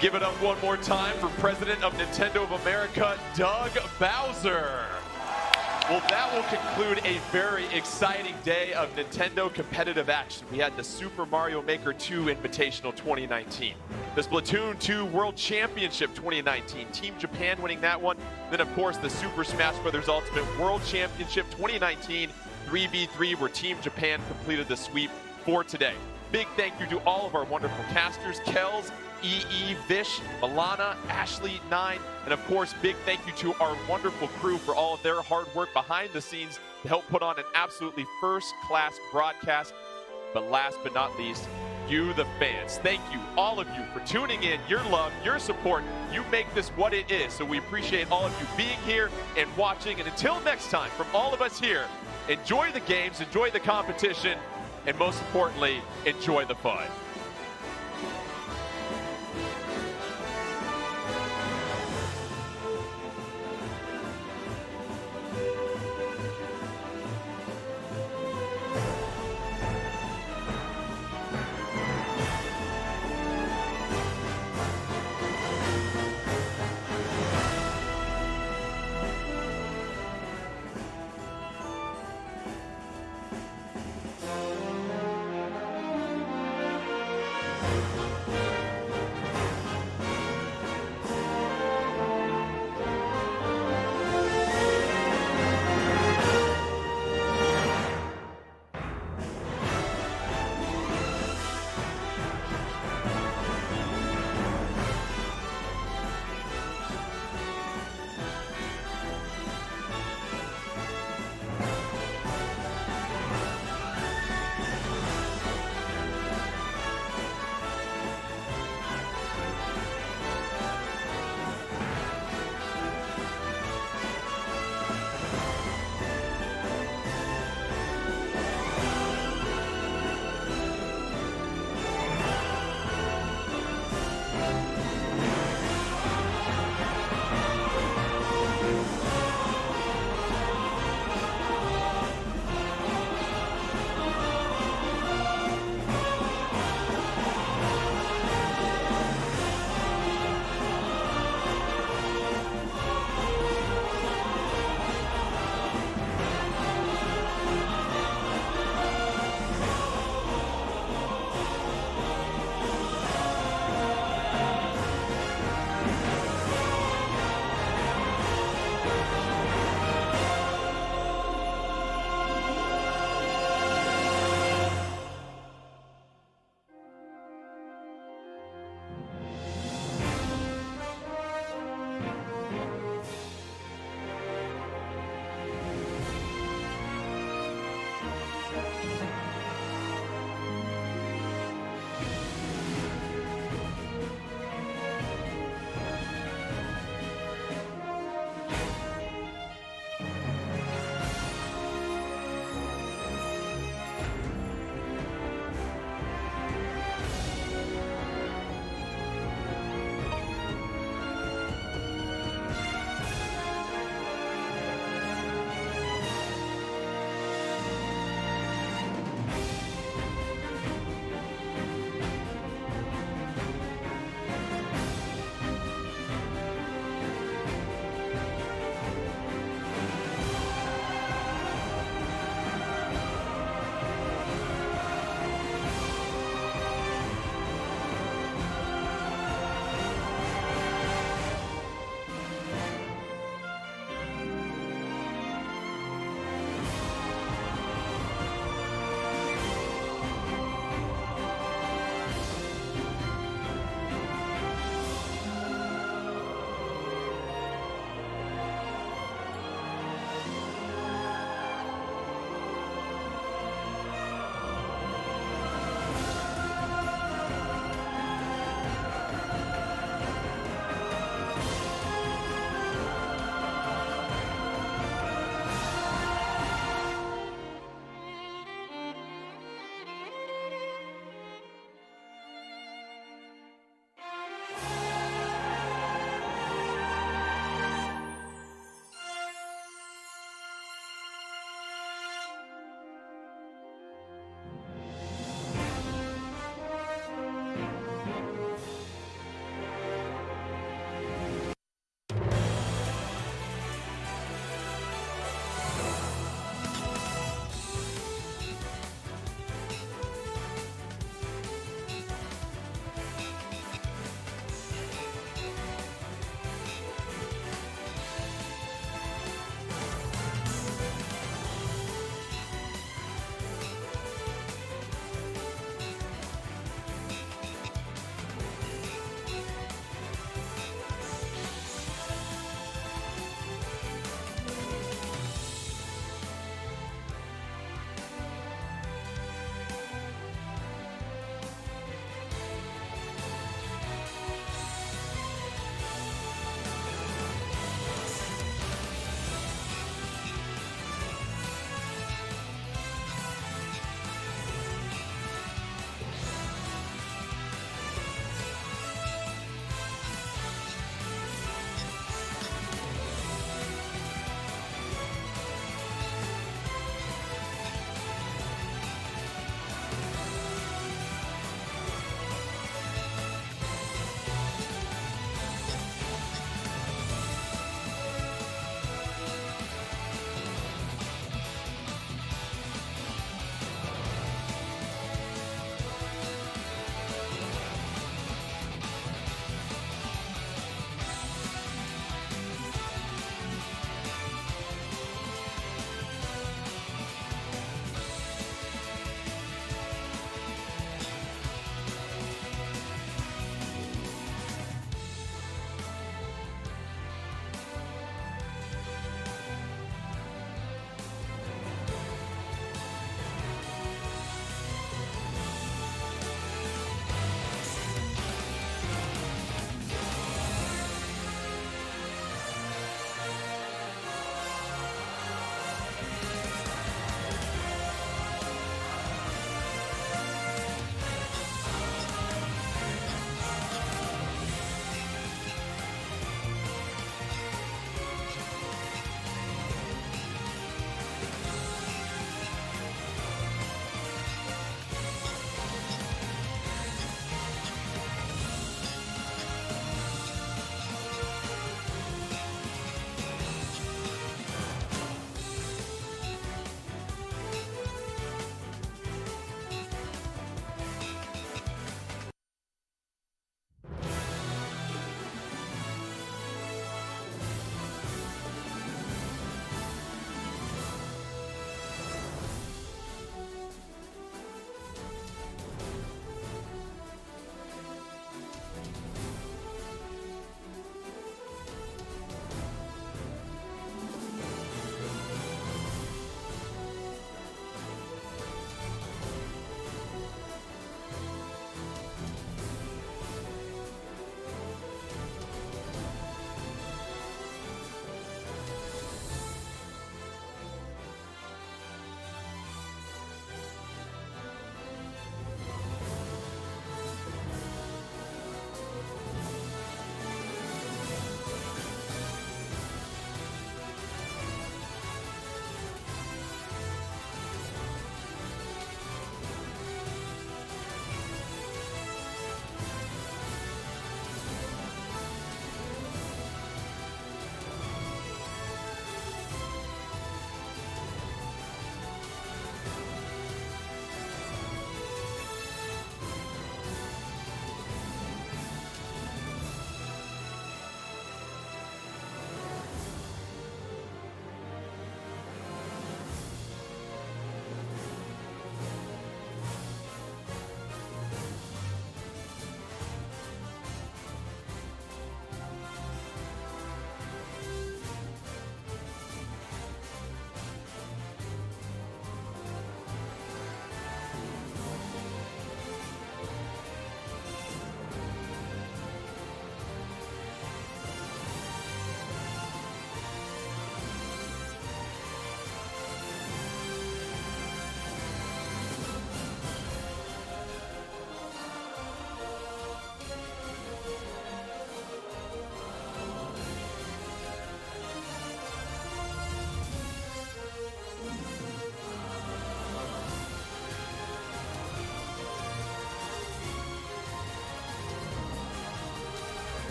[SPEAKER 4] Give it up one more time for President of Nintendo of America, Doug Bowser. Well, that will conclude a very exciting day of Nintendo competitive action. We had the Super Mario Maker 2 Invitational 2019, the Splatoon 2 World Championship 2019, Team Japan winning that one. Then, of course, the Super Smash Bros. Ultimate World Championship 2019 3v3, where Team Japan completed the sweep for today. Big thank you to all of our wonderful casters, Kells, EE, Vish, Milana, Ashley, Nine, and of course, big thank you to our wonderful crew for all of their hard work behind the scenes to help put on an absolutely first-class broadcast. But last but not least, you, the fans. Thank you, all of you, for tuning in. Your love, your support, you make this what it is. So we appreciate all of you being here and watching. And until next time, from all of us here, enjoy the games, enjoy the competition, and most importantly, enjoy the fun.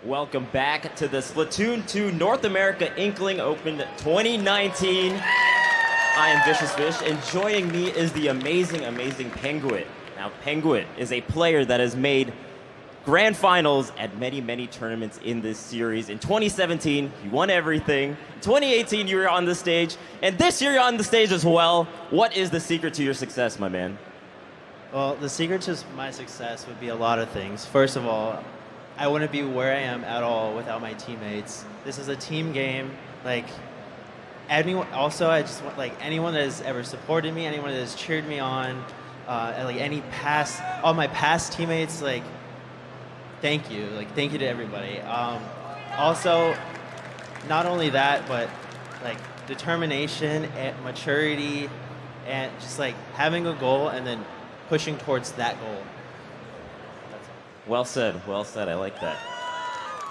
[SPEAKER 2] Welcome back to the Splatoon 2 North America Inkling Open 2019. I am Vicious Fish, and joining me is the amazing, amazing Penguin. Now, Penguin is a player that has made grand finals at many, many tournaments in this series. In 2017, you won everything. In 2018, you were on the stage. And this year, you're on the stage as well. What is the secret to your success, my man?
[SPEAKER 11] Well, the secret to my success would be a lot of things. First of all, I wouldn't be where I am at all without my teammates. This is a team game. Like, anyone, also, I just want, like, anyone that has ever supported me, anyone that has cheered me on, and, like, all my past teammates, like, thank you. Like, thank you to everybody. Also, not only that, but, like, determination and maturity and just, like, having a goal and then pushing towards that goal.
[SPEAKER 2] Well said, I like that.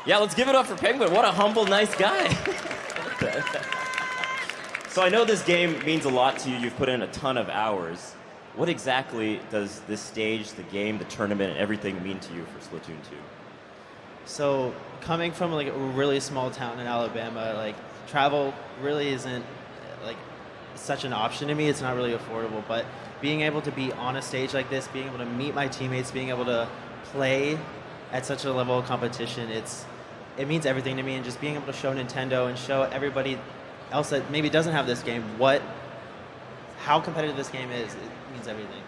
[SPEAKER 2] Yeah, let's give it up for Penguin. What a humble, nice guy. So I know this game means a lot to you. You've put in a ton of hours. What exactly does this stage, the game, the tournament, and everything mean to you for Splatoon 2?
[SPEAKER 11] So coming from like a really small town in Alabama, like travel really isn't like such an option to me. It's not really affordable, but being able to be on a stage like this, being able to meet my teammates, being able to play at such a level of competition, it means everything to me. And just being able to show Nintendo and show everybody else that maybe doesn't have this game how competitive this game is, it means everything.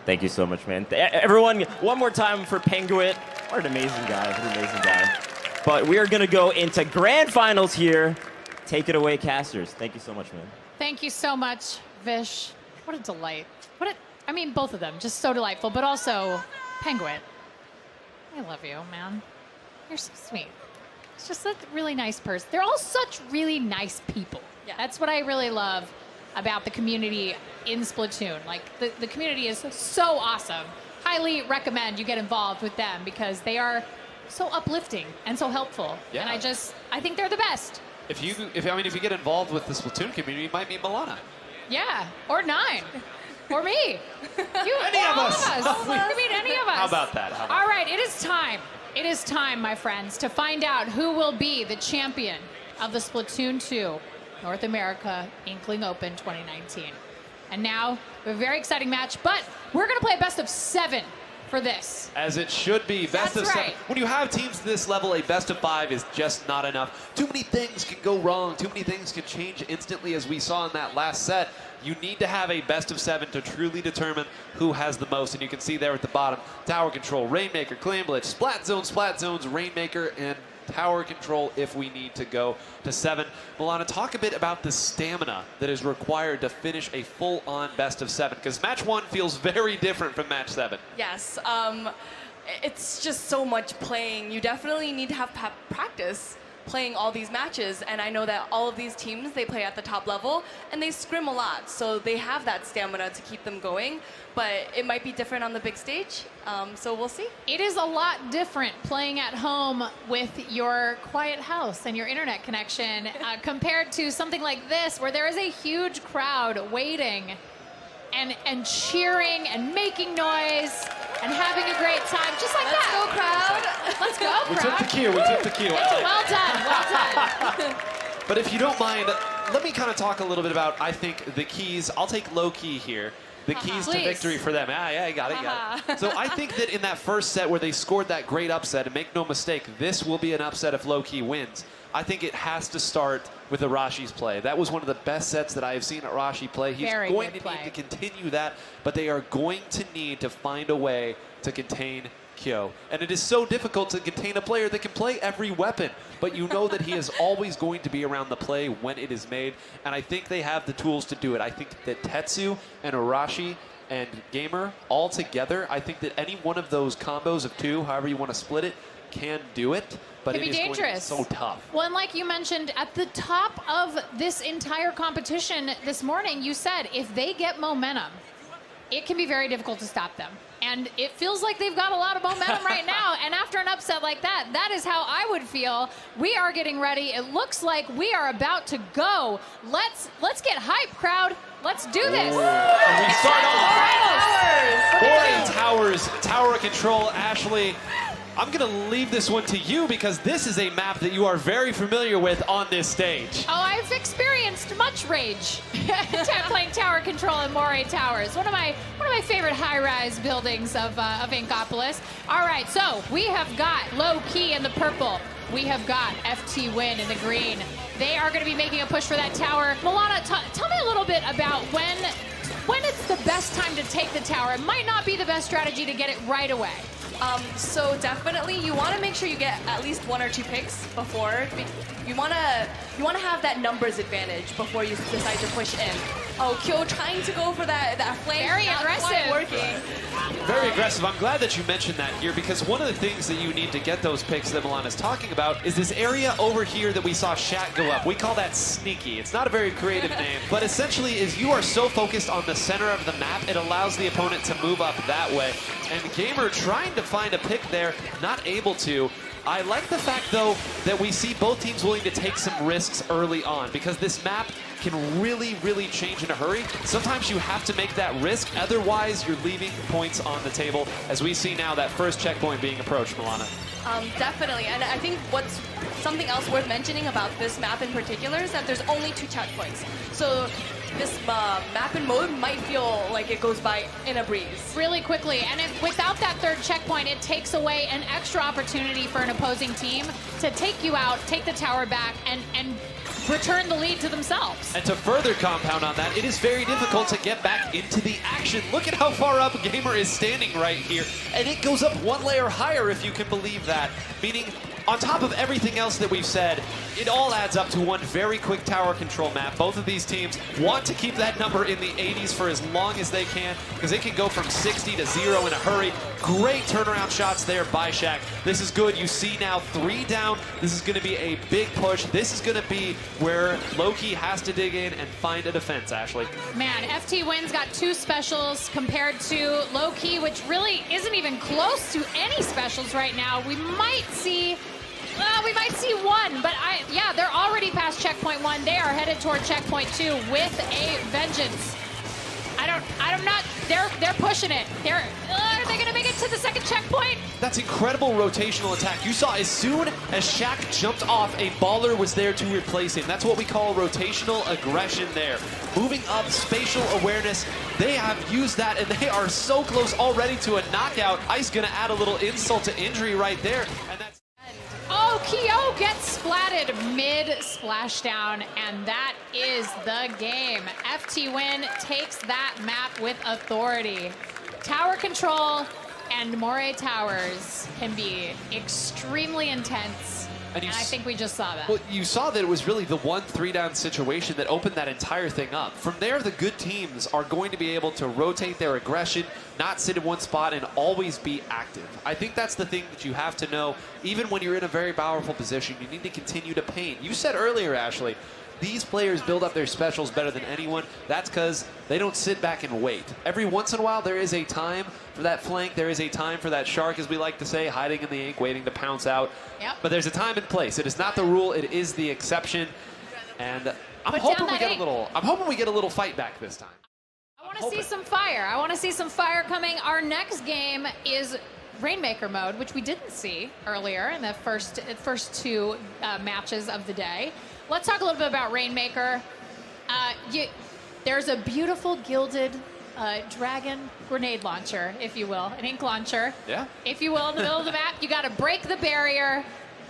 [SPEAKER 2] Thank you so much, man. Everyone, one more time for Penguin. What an amazing guy, But we are gonna go into grand finals here. Take it away, casters. Thank you so much, man.
[SPEAKER 12] Thank you so much, Vish. What a delight. I mean, both of them, just so delightful, but also Penguin. I love you, man. You're so sweet. It's just a really nice person. They're all such really nice people. Yeah. That's what I really love about the community in Splatoon. Like, the community is so awesome. Highly recommend you get involved with them because they are so uplifting and so helpful.
[SPEAKER 13] Yeah.
[SPEAKER 12] And I think they're the best.
[SPEAKER 13] If you get involved with the Splatoon community, you might meet Milana.
[SPEAKER 12] Yeah, or 9. Or me.
[SPEAKER 13] Any of us.
[SPEAKER 12] I mean, any of us.
[SPEAKER 13] How about that?
[SPEAKER 12] All right, it is time. It is time, my friends, to find out who will be the champion of the Splatoon 2 North America Inkling Open 2019. And now, we have a very exciting match, but we're going to play a best of 7 for this.
[SPEAKER 13] As it should be. Best of 7.
[SPEAKER 12] Right.
[SPEAKER 13] When you have teams to this level, a best of 5 is just not enough. Too many things can go wrong. Too many things can change instantly, as we saw in that last set. You need to have a best of 7 to truly determine who has the most. And you can see there at the bottom, Tower Control, Rainmaker, Clan Blitz, Splat Zones, Rainmaker, and Tower Control if we need to go to 7. Milana, talk a bit about the stamina that is required to finish a full-on best of 7, because match 1 feels very different from match 7.
[SPEAKER 14] Yes, it's just so much playing. You definitely need to have practice playing all these matches, and I know that all of these teams, they play at the top level and they scrim a lot, so they have that stamina to keep them going, but it might be different on the big stage, so we'll see.
[SPEAKER 12] It is a lot different playing at home with your quiet house and your internet connection compared to something like this where there is a huge crowd waiting and cheering and making noise and having a great time, just like
[SPEAKER 14] Let's
[SPEAKER 12] that.
[SPEAKER 14] go, crowd.
[SPEAKER 12] Let's go, crowd.
[SPEAKER 13] We took the cue.
[SPEAKER 12] Well done.
[SPEAKER 13] But if you don't mind, let me kind of talk a little bit about, I think, the keys. I'll take low key here. The keys to
[SPEAKER 14] Please.
[SPEAKER 13] victory for them. Yeah, you got it. So I think that in that first set where they scored that great upset, and make no mistake, this will be an upset if low key wins. I think it has to start with Arashi's play. That was one of the best sets that I have seen Arashi play. He's going to need to continue that, but they are going to need to find a way to contain Kyo. And it is so difficult to contain a player that can play every weapon, but you know that he is always going to be around the play when it is made, and I think they have the tools to do it. I think that Tetsu and Arashi and Gamer all together, I think that any one of those combos of 2, however you want to split it, can do it, but
[SPEAKER 12] Can
[SPEAKER 13] it
[SPEAKER 12] be
[SPEAKER 13] is
[SPEAKER 12] dangerous.
[SPEAKER 13] going to be so tough.
[SPEAKER 12] Well, and like you mentioned, at the top of this entire competition this morning, you said if they get momentum, it can be very difficult to stop them. And it feels like they've got a lot of momentum right now. And after an upset like that, that is how I would feel. We are getting ready. It looks like we are about to go. Let's get hype, crowd. Let's do this.
[SPEAKER 13] And we start off. Boring Towers, Tower Control, Ashley. I'm going to leave this one to you because this is a map that you are very familiar with on this stage.
[SPEAKER 12] Oh, I've experienced much rage playing tower control in Moray Towers. One of my favorite high-rise buildings of Inkopolis. All right, so we have got Low Key in the purple. We have got FT Win in the green. They are going to be making a push for that tower. Milana, tell me a little bit about when it's the best time to take the tower. It might not be the best strategy to get it right away.
[SPEAKER 14] So definitely, you want to make sure you get at least 1 or 2 picks before. You want to have that numbers advantage before you decide to push in. Oh, Kyo trying to go for that flank.
[SPEAKER 12] Very
[SPEAKER 14] not
[SPEAKER 12] aggressive.
[SPEAKER 14] quite working.
[SPEAKER 13] Very aggressive. I'm glad that you mentioned that here because one of the things that you need to get those picks that Milan is talking about is this area over here that we saw Shaq go up. We call that sneaky. It's not a very creative name, but essentially is you are so focused on the center of the map, it allows the opponent to move up that way. And Gamer trying to find a pick there, not able to. I like the fact, though, that we see both teams willing to take some risks early on because this map can really, really change in a hurry. Sometimes you have to make that risk, otherwise you're leaving points on the table, as we see now that first checkpoint being approached, Milana.
[SPEAKER 14] Definitely, and I think what's something else worth mentioning about this map in particular is that there's only 2 checkpoints. So this map and mode might feel like it goes by in a breeze.
[SPEAKER 12] Really quickly, and if without that 3rd checkpoint, it takes away an extra opportunity for an opposing team to take you out, take the tower back, and return the lead to themselves.
[SPEAKER 13] And to further compound on that, it is very difficult to get back into the action. Look at how far up Gamer is standing right here, and it goes up 1 layer higher if you can believe that, meaning on top of everything else that we've said, it all adds up to one very quick tower control map. Both of these teams want to keep that number in the 80s for as long as they can because it can go from 60 to 0 in a hurry. Great turnaround shots there by Shaq. This is good. You see now 3 down. This is going to be a big push. This is going to be where Loki has to dig in and find a defense, Ashley.
[SPEAKER 12] Man, FT Win's got 2 specials compared to Low Key, which really isn't even close to any specials right now. We might see 1, but yeah, they're already past checkpoint 1. They are headed toward checkpoint 2 with a vengeance. They're pushing it. Are they gonna make it to the 2nd checkpoint?
[SPEAKER 13] That's incredible rotational attack. You saw as soon as Shaq jumped off, a baller was there to replace him. That's what we call rotational aggression there. Moving up, spatial awareness. They have used that, and they are so close already to a knockout. Ice gonna add a little insult to injury right there. And that's
[SPEAKER 12] Oh, Kyo gets splatted mid-splashdown, and that is the game. FT Win takes that map with authority. Tower control and Moray Towers can be extremely intense, and I think we just saw that.
[SPEAKER 13] Well, you saw that it was really the 1 3-down situation that opened that entire thing up. From there, the good teams are going to be able to rotate their aggression, not sit in one spot, and always be active. I think that's the thing that you have to know. Even when you're in a very powerful position, you need to continue to paint. You said earlier, Ashley, these players build up their specials better than anyone. That's because they don't sit back and wait. Every once in a while, there is a time for that flank. There is a time for that shark, as we like to say, hiding in the ink, waiting to pounce out.
[SPEAKER 12] Yep.
[SPEAKER 13] But there's a time and place. It is not the rule. It is the exception. And I'm hoping we get a little fight back this time.
[SPEAKER 12] I want to see some fire. I want to see some fire coming. Our next game is Rainmaker mode, which we didn't see earlier in the first 2 matches of the day. Let's talk a little bit about Rainmaker. There's a beautiful gilded dragon grenade launcher, if you will, an ink launcher, if you will, in the middle of the map. You got to break the barrier,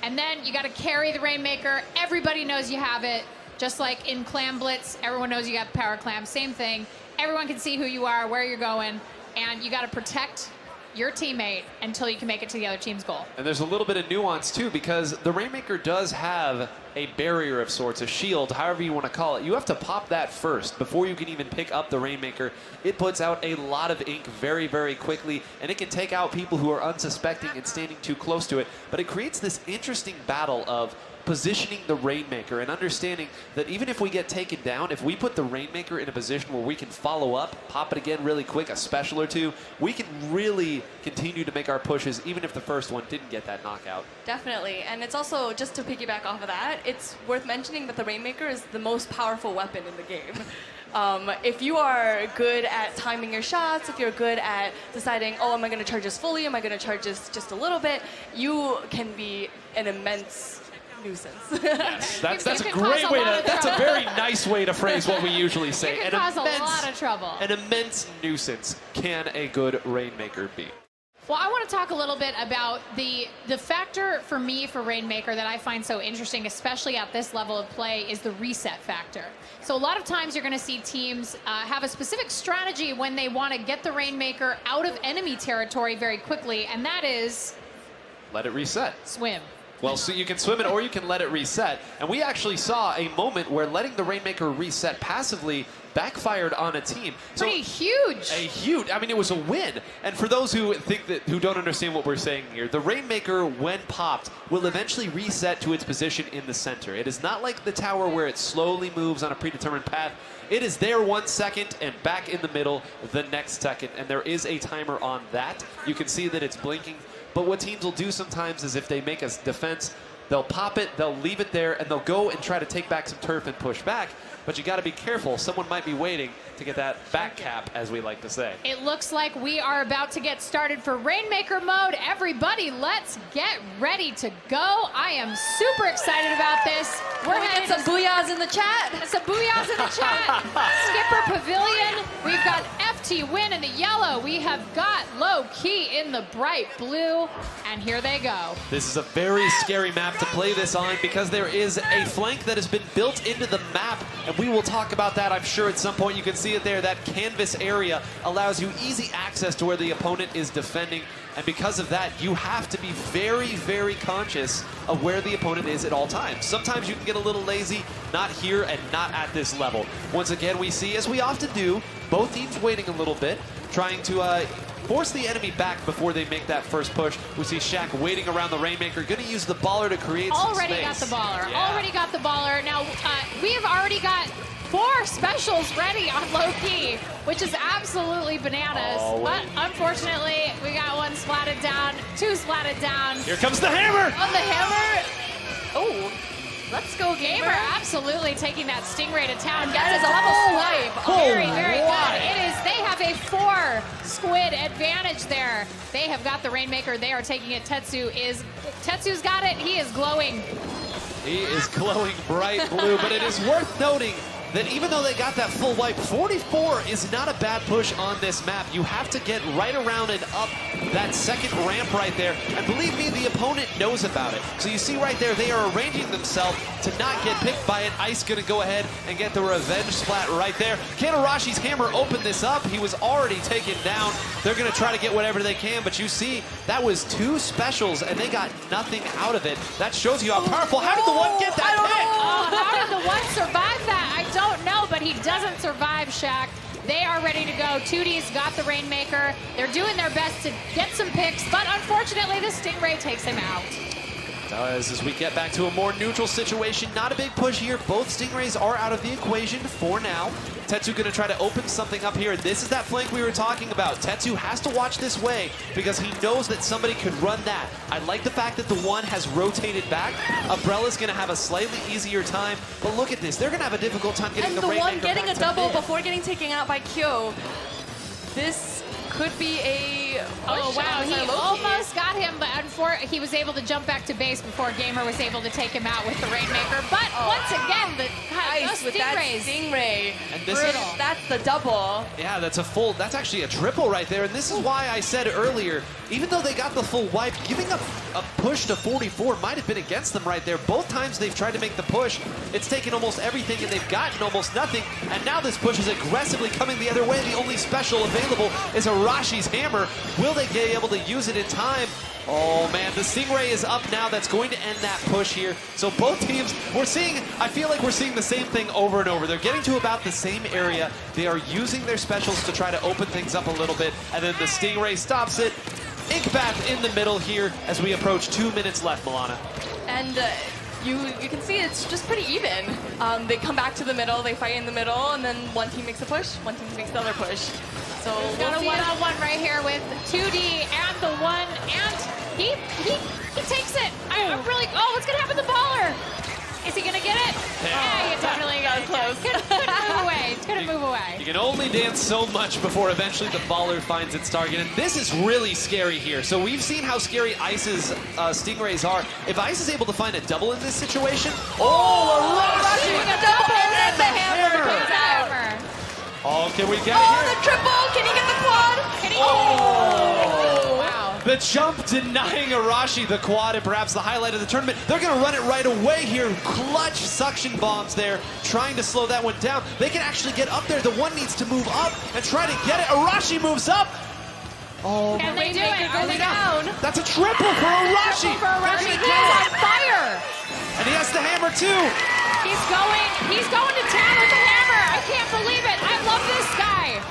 [SPEAKER 12] and then you got to carry the Rainmaker. Everybody knows you have it. Just like in Clam Blitz, everyone knows you got Power Clam. Same thing. Everyone can see who you are, where you're going, and you got to protect your teammate until you can make it to the other team's goal.
[SPEAKER 13] And there's a little bit of nuance, too, because the Rainmaker does have a barrier of sorts, a shield, however you want to call it. You have to pop that first before you can even pick up the Rainmaker. It puts out a lot of ink very, very quickly, and it can take out people who are unsuspecting and standing too close to it. But it creates this interesting battle of positioning the Rainmaker and understanding that even if we get taken down, if we put the Rainmaker in a position where we can follow up, pop it again really quick, a special or 2, we can really continue to make our pushes even if the first one didn't get that knockout.
[SPEAKER 14] Definitely, and it's also, just to piggyback off of that, it's worth mentioning that the Rainmaker is the most powerful weapon in the game. If you are good at timing your shots, if you're good at deciding, oh, am I going to charge this fully? Am I going to charge this just a little bit? You can be an immense nuisance.
[SPEAKER 13] Yes, that's a great way to, that's a very nice way to phrase what we usually say.
[SPEAKER 12] It can cause a lot of trouble.
[SPEAKER 13] An immense nuisance can a good Rainmaker be.
[SPEAKER 12] Well, I want to talk a little bit about the factor for me for Rainmaker that I find so interesting, especially at this level of play, is the reset factor. So a lot of times you're going to see teams have a specific strategy when they want to get the Rainmaker out of enemy territory very quickly, and that is...
[SPEAKER 13] Let it reset.
[SPEAKER 12] Swim.
[SPEAKER 13] Well, so you can swim it or you can let it reset. And we actually saw a moment where letting the Rainmaker reset passively backfired on a team. So
[SPEAKER 12] pretty huge.
[SPEAKER 13] I mean, it was a win. And for those who don't understand what we're saying here, the Rainmaker, when popped, will eventually reset to its position in the center. It is not like the tower where it slowly moves on a predetermined path. It is there 1 second and back in the middle the next second. And there is a timer on that. You can see that it's blinking. But what teams will do sometimes is if they make a defense, they'll pop it, they'll leave it there, and they'll go and try to take back some turf and push back. But you got to be careful. Someone might be waiting to get that back cap, as we like to say.
[SPEAKER 12] It looks like we are about to get started for Rainmaker mode. Everybody, let's get ready to go. I am super excited about this.
[SPEAKER 14] We're getting some booyahs in the chat.
[SPEAKER 12] Some booyahs in the chat. Skipper Pavilion. We've got FT Win in the yellow. We have got Low Key in the bright blue. And here they go.
[SPEAKER 13] This is a very scary map to play this on because there is a flank that has been built into the map. And we will talk about that, I'm sure, at some point. You can see it there. That canvas area allows you easy access to where the opponent is defending. And because of that, you have to be very, very conscious of where the opponent is at all times. Sometimes you can get a little lazy, not here and not at this level. Once again, we see, as we often do, both teams waiting a little bit, trying to force the enemy back before they make that first push. We see Shaq waiting around the Rainmaker, going to use the baller to create some space.
[SPEAKER 12] Already got the baller. Yeah. Already got the baller. Now, we have already got 4 specials ready on Low Key, which is absolutely bananas. But unfortunately, we got 1 splatted down, 2 splatted down.
[SPEAKER 13] Here comes the hammer!
[SPEAKER 12] On the hammer.
[SPEAKER 14] Oh. Let's go, Gamer.
[SPEAKER 12] Absolutely taking that Stingray to town.
[SPEAKER 14] That is a full wipe.
[SPEAKER 12] Very, very good. It is. They have a 4 squid advantage there. They have got the Rainmaker. They are taking it. Tetsu's got it. He is glowing.
[SPEAKER 13] He is glowing bright blue, but it is worth noting that even though they got that full wipe, 44 is not a bad push on this map. You have to get right around and up that second ramp right there. And believe me, the opponent knows about it. So you see right there, they are arranging themselves to not get picked by it. Ice going to go ahead and get the revenge splat right there. Kanarashi's hammer opened this up. He was already taken down. They're going to try to get whatever they can, but you see, that was 2 specials, and they got nothing out of it. That shows you how powerful. How did the one get that pick?
[SPEAKER 12] How did the one survive that? I don't know, but he doesn't survive, Shaq. They are ready to go. 2D's got the Rainmaker. They're doing their best to get some picks, but unfortunately, the Stingray takes him out.
[SPEAKER 13] As we get back to a more neutral situation, not a big push here. Both Stingrays are out of the equation for now. Tetsu going to try to open something up here. This is that flank we were talking about. Tetsu has to watch this way because he knows that somebody could run that. I like the fact that the one has rotated back. Umbrella's going to have a slightly easier time, but look at this. They're going to have a difficult time getting the Rainmaker
[SPEAKER 14] one getting
[SPEAKER 13] back
[SPEAKER 14] a
[SPEAKER 13] to
[SPEAKER 14] double
[SPEAKER 13] mid.
[SPEAKER 14] before getting taken out by Kyo. This could be a
[SPEAKER 12] Oh, wow. He almost got him, but he was able to jump back to base before Gamer was able to take him out with the Rainmaker. But once again, the
[SPEAKER 14] Ice with that Stingray.
[SPEAKER 13] And this
[SPEAKER 14] that's the double.
[SPEAKER 13] Yeah, that's actually a triple right there. And this is why I said earlier, even though they got the full wipe, giving up a push to 44 might have been against them right there. Both times they've tried to make the push, it's taken almost everything and they've gotten almost nothing. And now this push is aggressively coming the other way. The only special available is Arashi's hammer. Will they be able to use it in time? Oh man, the Stingray is up now. That's going to end that push here. So both teams, I feel like we're seeing the same thing over and over. They're getting to about the same area. They are using their specials to try to open things up a little bit. And then the Stingray stops it. Inkbath in the middle here as we approach 2 minutes left, Milana.
[SPEAKER 14] And you can see it's just pretty even. They come back to the middle, they fight in the middle, and then one team makes a push, one team makes the other push. So
[SPEAKER 12] we've got a one-on-one right here with 2D and the one, and he takes it. I'm really, what's gonna happen to the baller? Is he gonna get it? Yeah, he definitely got it.
[SPEAKER 14] Close.
[SPEAKER 12] Couldn't move away. Couldn't move
[SPEAKER 13] You can only dance so much before eventually the baller finds its target, and this is really scary here. So we've seen how scary Ice's Stingrays are. If Ice is able to find a double in this situation,
[SPEAKER 14] Arashi with a double and the
[SPEAKER 13] hammer. Oh, can we get it here?
[SPEAKER 14] Oh, the triple! Can he get the quad? Can he? Oh!
[SPEAKER 12] Wow.
[SPEAKER 13] The jump denying Arashi the quad, and perhaps the highlight of the tournament. They're going to run it right away here. Clutch suction bombs there, trying to slow that one down. They can actually get up there. The one needs to move up and try to get it. Arashi moves up. Oh,
[SPEAKER 12] Can they do it? Are they down?
[SPEAKER 13] That's a triple for Arashi.
[SPEAKER 12] Triple for Arashi.
[SPEAKER 13] They're
[SPEAKER 12] He
[SPEAKER 13] gonna
[SPEAKER 12] is
[SPEAKER 13] get
[SPEAKER 12] on fire.
[SPEAKER 13] And he has the hammer too.
[SPEAKER 12] He's going to town with the hammer. I can't believe it. I love this guy.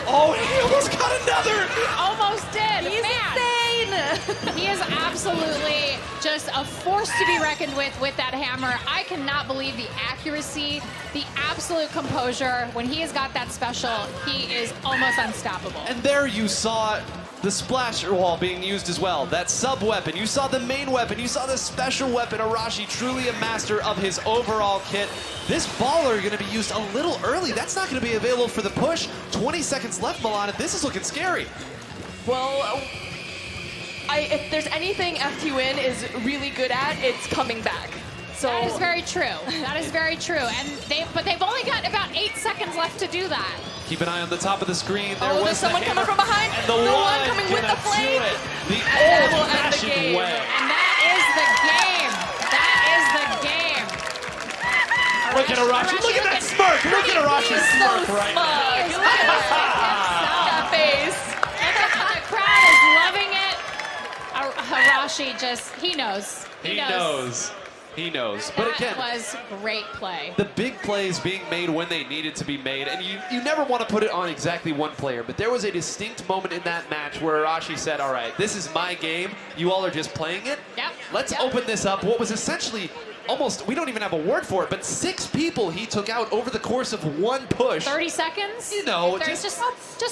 [SPEAKER 13] Oh, he almost got another.
[SPEAKER 12] He almost did.
[SPEAKER 14] He's insane.
[SPEAKER 12] He is absolutely just a force to be reckoned with that hammer. I cannot believe the accuracy, the absolute composure. When he has got that special, he is almost unstoppable.
[SPEAKER 13] And there you saw the splasher wall being used as well. That sub weapon, you saw the main weapon, you saw the special weapon. Arashi truly a master of his overall kit. This baller going to be used a little early. That's not going to be available for the push. 20 seconds left, Milana. This is looking scary.
[SPEAKER 14] Well, if there's anything FTWin is really good at, it's coming back. So
[SPEAKER 12] that is very true. That is very true. But they've only got about 8 seconds left to do that.
[SPEAKER 13] Keep an eye on the top of the screen. There
[SPEAKER 14] there's
[SPEAKER 13] was
[SPEAKER 14] someone
[SPEAKER 13] the
[SPEAKER 14] coming
[SPEAKER 13] hammer,
[SPEAKER 14] from behind.
[SPEAKER 13] and the
[SPEAKER 14] one coming with the
[SPEAKER 13] gonna
[SPEAKER 14] flame.
[SPEAKER 13] do it the
[SPEAKER 14] And that will end the
[SPEAKER 13] old-fashioned
[SPEAKER 14] game.
[SPEAKER 13] way.
[SPEAKER 12] And that is the game. That is the game.
[SPEAKER 13] Look at Arashi. Look at that smirk. Look at Arashi's smirk right now.
[SPEAKER 12] He is that
[SPEAKER 14] face.
[SPEAKER 12] The crowd is loving it. Arashi he knows.
[SPEAKER 13] He knows. He knows. But again,
[SPEAKER 12] That was great play.
[SPEAKER 13] the big plays being made when they needed to be made, and you never want to put it on exactly one player, but there was a distinct moment in that match where Arashi said, all right, this is my game. You all are just playing it.
[SPEAKER 12] Yep.
[SPEAKER 13] Let's open this up. What was essentially almost, we don't even have a word for it, but 6 people he took out over the course of one push.
[SPEAKER 12] 30 seconds?
[SPEAKER 13] You know,
[SPEAKER 12] There's just a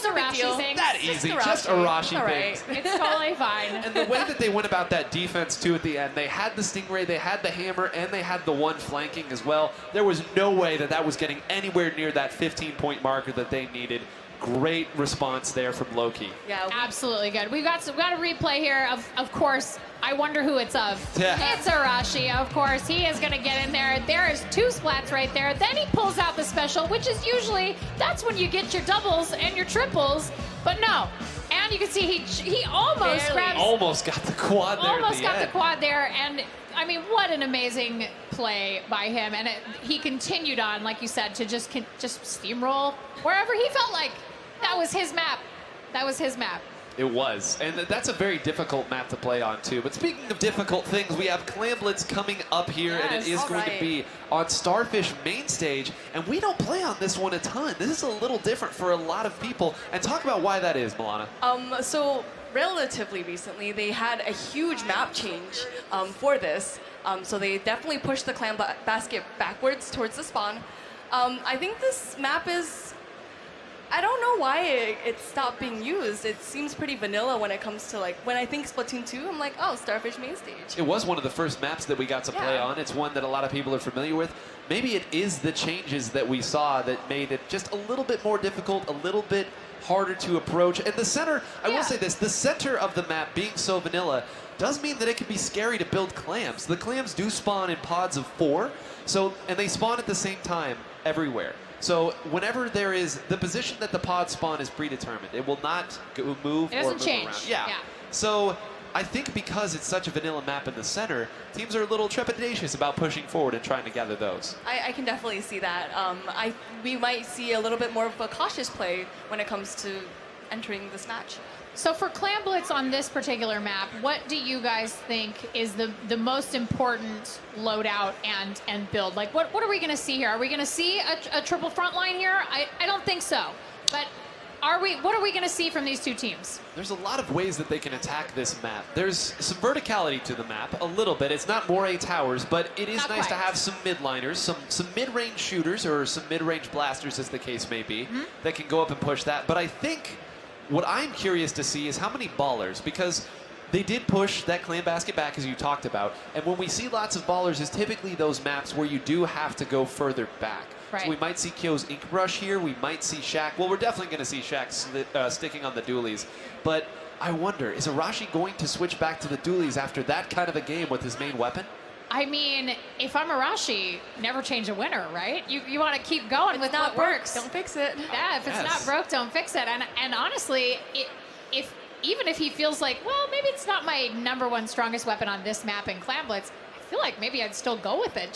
[SPEAKER 12] Arashi thing.
[SPEAKER 13] That easy, just Arashi things.
[SPEAKER 12] It's totally fine.
[SPEAKER 13] And the way that they went about that defense, too, at the end, they had the Stingray, they had the hammer, and they had the one flanking as well. There was no way that that was getting anywhere near that 15-point marker that they needed. Great response there from Loki.
[SPEAKER 12] Yeah, absolutely good. We've got a replay here of course. I wonder who it's of.
[SPEAKER 13] Yeah.
[SPEAKER 12] It's Arashi, of course. He is going to get in there. There is 2 splats right there. Then he pulls out the special, which is usually, that's when you get your doubles and your triples. But no. And you can see he almost grabs.
[SPEAKER 13] Almost got the quad there.
[SPEAKER 12] Almost got
[SPEAKER 13] the
[SPEAKER 12] the quad there. And I mean, what an amazing play by him. And he continued on, like you said, to just steamroll wherever he felt like. That was his map. That was his map.
[SPEAKER 13] It was. And that's a very difficult map to play on, too. But speaking of difficult things, we have Clam Blitz coming up here, and it is going to be on Starfish main stage. And we don't play on this one a ton. This is a little different for a lot of people. And talk about why that is, Milana.
[SPEAKER 14] So relatively recently, they had a huge map change for this. So they definitely pushed the clam basket backwards towards the spawn. I think this map is, I don't know why it stopped being used. It seems pretty vanilla when it comes to, like, when I think Splatoon 2, I'm like, oh, Starfish main stage.
[SPEAKER 13] It was one of the first maps that we got to play on. It's one that a lot of people are familiar with. Maybe it is the changes that we saw that made it just a little bit more difficult, a little bit harder to approach. And the center, I will say this, the center of the map being so vanilla does mean that it can be scary to build clams. The clams do spawn in pods of 4, and they spawn at the same time everywhere. So whenever there is, the position that the pod spawn is predetermined. It will not move
[SPEAKER 12] It
[SPEAKER 13] or
[SPEAKER 12] doesn't
[SPEAKER 13] move
[SPEAKER 12] change.
[SPEAKER 13] around. Yeah. So I think because it's such a vanilla map in the center, teams are a little trepidatious about pushing forward and trying to gather those.
[SPEAKER 14] I can definitely see that. We might see a little bit more of a cautious play when it comes to entering this match.
[SPEAKER 12] So for Clam Blitz on this particular map, what do you guys think is the most important loadout and build? Like, what are we going to see here? Are we going to see a triple front line here? I don't think so. But what are we going to see from these 2 teams?
[SPEAKER 13] There's a lot of ways that they can attack this map. There's some verticality to the map, a little bit. It's not Moray Towers, but it is nice to have some mid-liners, some mid-range shooters, or some mid-range blasters, as the case may be, that can go up and push that. But I think what I'm curious to see is how many ballers, because they did push that clam basket back, as you talked about. And when we see lots of ballers, is typically those maps where you do have to go further back.
[SPEAKER 12] Right.
[SPEAKER 13] So we might see Kyo's Ink Rush here. We might see Shaq. Well, we're definitely going to see Shaq sticking on the dualies. But I wonder, is Arashi going to switch back to the dualies after that kind of a game with his main weapon?
[SPEAKER 12] I mean, if I'm Arashi, never change a winner, right? You want to keep going with what works.
[SPEAKER 14] Don't fix it.
[SPEAKER 12] Yeah, if it's not broke, don't fix it. And honestly, even if he feels like, well, maybe it's not my #1 strongest weapon on this map in Clam Blitz, I feel like maybe I'd still go with it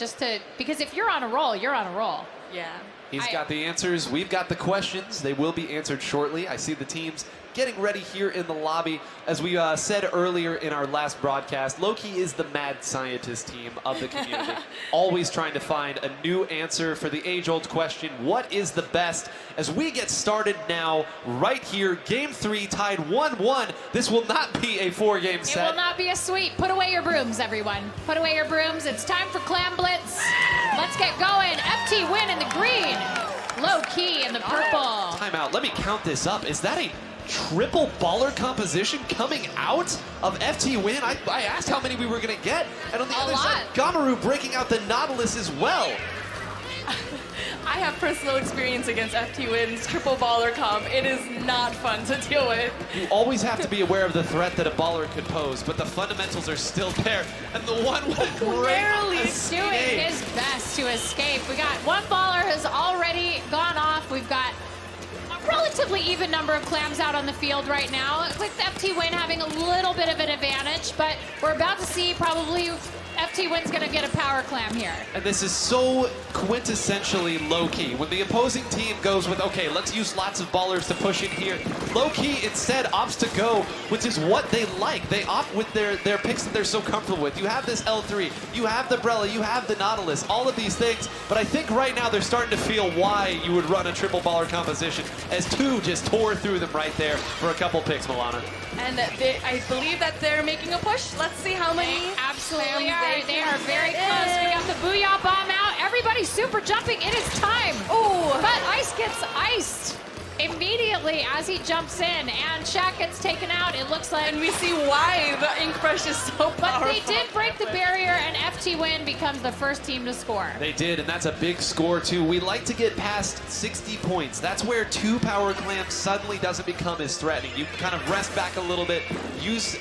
[SPEAKER 12] because if you're on a roll, you're on a roll.
[SPEAKER 14] Yeah.
[SPEAKER 13] He's got the answers. We've got the questions. They will be answered shortly. I see the teams getting ready here in the lobby. As we said earlier in our last broadcast, Loki is the mad scientist team of the community. Always trying to find a new answer for the age-old question, what is the best? As we get started now, right here, Game 3 tied 1-1. This will not be a 4-game set.
[SPEAKER 12] It will not be a sweep. Put away your brooms, everyone. Put away your brooms. It's time for Clam Blitz. Let's get going. FT win in the green. Low key in the purple.
[SPEAKER 13] Time out. Let me count this up. Is that a triple baller composition coming out of FT Win? I asked how many we were going to get. And on the other side, Gamaru breaking out the Nautilus as well.
[SPEAKER 14] I have personal experience against FT Win's triple baller comp. It is not fun to deal with.
[SPEAKER 13] You always have to be aware of the threat that a baller could pose, but the fundamentals are still there. And the one with
[SPEAKER 12] Barely doing his best to escape. We got one baller has already gone off. We've got a relatively even number of clams out on the field right now, with FT Win having a little bit of an advantage, but we're about to see probably FT Win's gonna get a power clam here.
[SPEAKER 13] And this is so quintessentially low-key. When the opposing team goes with, okay, let's use lots of ballers to push in here, low-key instead opts to go, which is what they like. They opt with their picks that they're so comfortable with. You have this L3, you have the Brella, you have the Nautilus, all of these things, but I think right now they're starting to feel why you would run a triple baller composition, as two just tore through them right there for a couple picks, Milana.
[SPEAKER 14] And I believe that they're making a push. Let's see how many.
[SPEAKER 12] They absolutely are. They are very close. We got the Booyah Bomb out. Everybody's super jumping. It is time.
[SPEAKER 14] Oh,
[SPEAKER 12] but Ice gets iced immediately as he jumps in, and Shaq gets taken out. It looks like.
[SPEAKER 14] And we see why the Ink Rush is so powerful.
[SPEAKER 12] But they did break the barrier, and FT Win becomes the first team to score.
[SPEAKER 13] They did, and that's a big score, too. We like to get past 60 points. That's where two power clams suddenly doesn't become as threatening. You can kind of rest back a little bit, use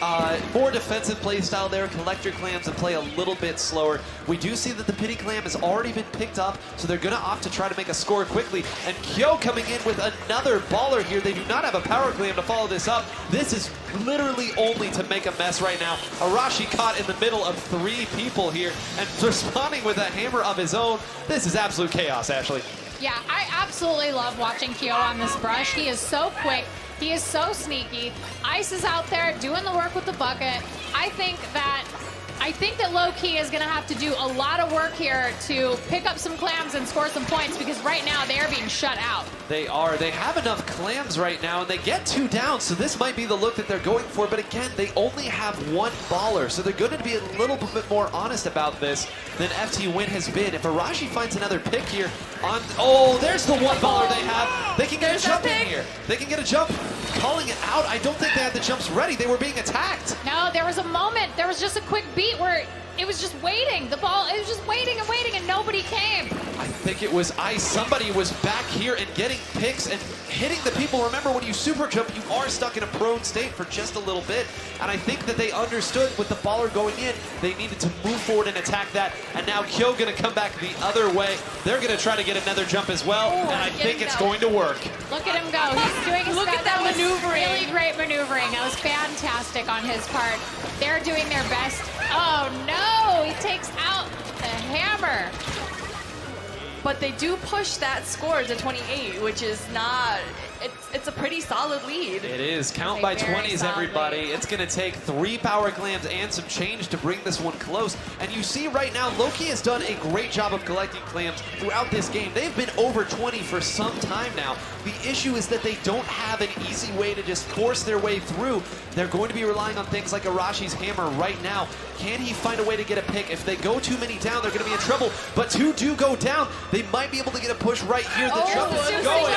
[SPEAKER 13] more defensive play style there, collect your clams, and play a little bit slower. We do see that the pity clam has already been picked up, so they're going to opt to try to make a score quickly. And Kyo coming in with another baller here. They do not have a power clam to follow this up. This is literally only to make a mess right now. Arashi caught in the middle of three people here and responding with a hammer of his own. This is absolute chaos, Ashley.
[SPEAKER 12] Yeah, I absolutely love watching Kyo on this brush. He is so quick. He is so sneaky. Ice is out there doing the work with the bucket. I think that low-key is going to have to do a lot of work here to pick up some clams and score some points, because right now they are being shut out.
[SPEAKER 13] They are. They have enough clams right now, and they get two down, so this might be the look that they're going for. But again, they only have one baller, so they're going to be a little bit more honest about this than FT Win has been. If Arashi finds another pick here on... Oh, there's the one baller they have. They can get a jump in here. They can get a jump. Calling it out. I don't think they had the jumps ready. They were being attacked.
[SPEAKER 12] No, there was a moment. There was just a quick beat where it was just waiting. The ball, it was just waiting and waiting, and nobody came.
[SPEAKER 13] I think it was Ice. Somebody was back here and getting picks and hitting the people. Remember, when you super jump, you are stuck in a prone state for just a little bit. And I think that they understood with the baller going in, they needed to move forward and attack that. And now Kyo going to come back the other way. They're going to try to get another jump as well. And I think it's going to work.
[SPEAKER 12] Look at him go. He's doing his
[SPEAKER 14] Look at that maneuvering.
[SPEAKER 12] Really great maneuvering. That was fantastic on his part. They're doing their best. Oh, no. He takes out the hammer.
[SPEAKER 14] But they do push that score to 28, which is not... It's a pretty solid lead.
[SPEAKER 13] It is. Count by 20s, everybody. It's going to take 3 power clams and some change to bring this one close. And you see right now, Loki has done a great job of collecting clams throughout this game. They've been over 20 for some time now. The issue is that they don't have an easy way to just force their way through. They're going to be relying on things like Arashi's hammer right now. Can he find a way to get a pick? If they go too many down, they're going to be in trouble. But 2 do go down. They might be able to get a push right here. The jump is going.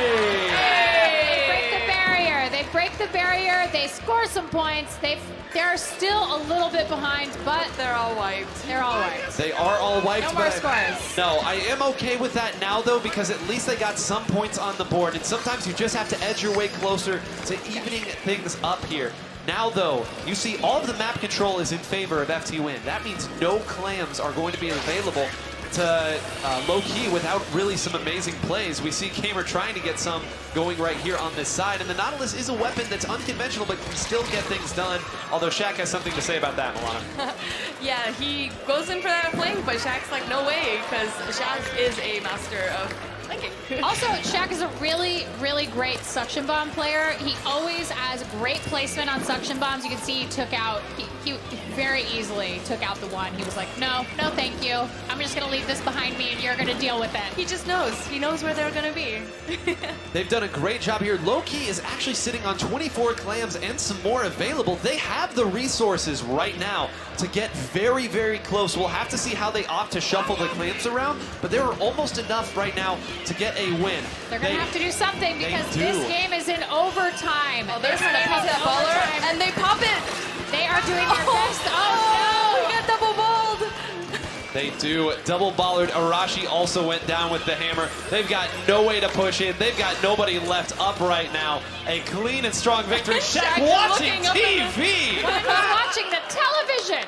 [SPEAKER 12] They break the barrier. They've break the barrier. They score some points. They're still a little bit behind, but
[SPEAKER 14] they're all wiped.
[SPEAKER 12] They're all wiped.
[SPEAKER 13] They are all wiped.
[SPEAKER 12] No more scores.
[SPEAKER 13] No, I am okay with that now, though, because at least they got some points on the board. And sometimes you just have to edge your way closer to evening things up here. Now, though, you see all of the map control is in favor of FT Win. That means no clams are going to be available to low-key without really some amazing plays. We see Kamer trying to get some going right here on this side, and the Nautilus is a weapon that's unconventional but can still get things done, although Shaq has something to say about that, Milana.
[SPEAKER 14] Yeah, he goes in for that flank, but Shaq's like, no way, because Shaq is a master of flanking.
[SPEAKER 12] Also, Shaq is a really, really great suction bomb player. He always has great placement on suction bombs. You can see he took out, he very easily took out the one. He was like, no, no thank you. I'm just going to leave this behind me and you're going to deal with it.
[SPEAKER 14] He just knows. He knows where they're going to be.
[SPEAKER 13] They've done a great job here. Low-key is actually sitting on 24 clams and some more available. They have the resources right now to get very, very close. We'll have to see how they opt to shuffle the clams around, but there are almost enough right now to get a win.
[SPEAKER 12] They're going to have to do something because this game is in overtime.
[SPEAKER 14] Oh, they're trying to pop that baller, and they pop it.
[SPEAKER 12] They are doing their best. Oh, no!
[SPEAKER 14] He got double balled.
[SPEAKER 13] They do. Double bollard. Arashi also went down with the hammer. They've got no way to push in. They've got nobody left up right now. A clean and strong victory. Shaq watching TV.
[SPEAKER 12] When he's watching the television.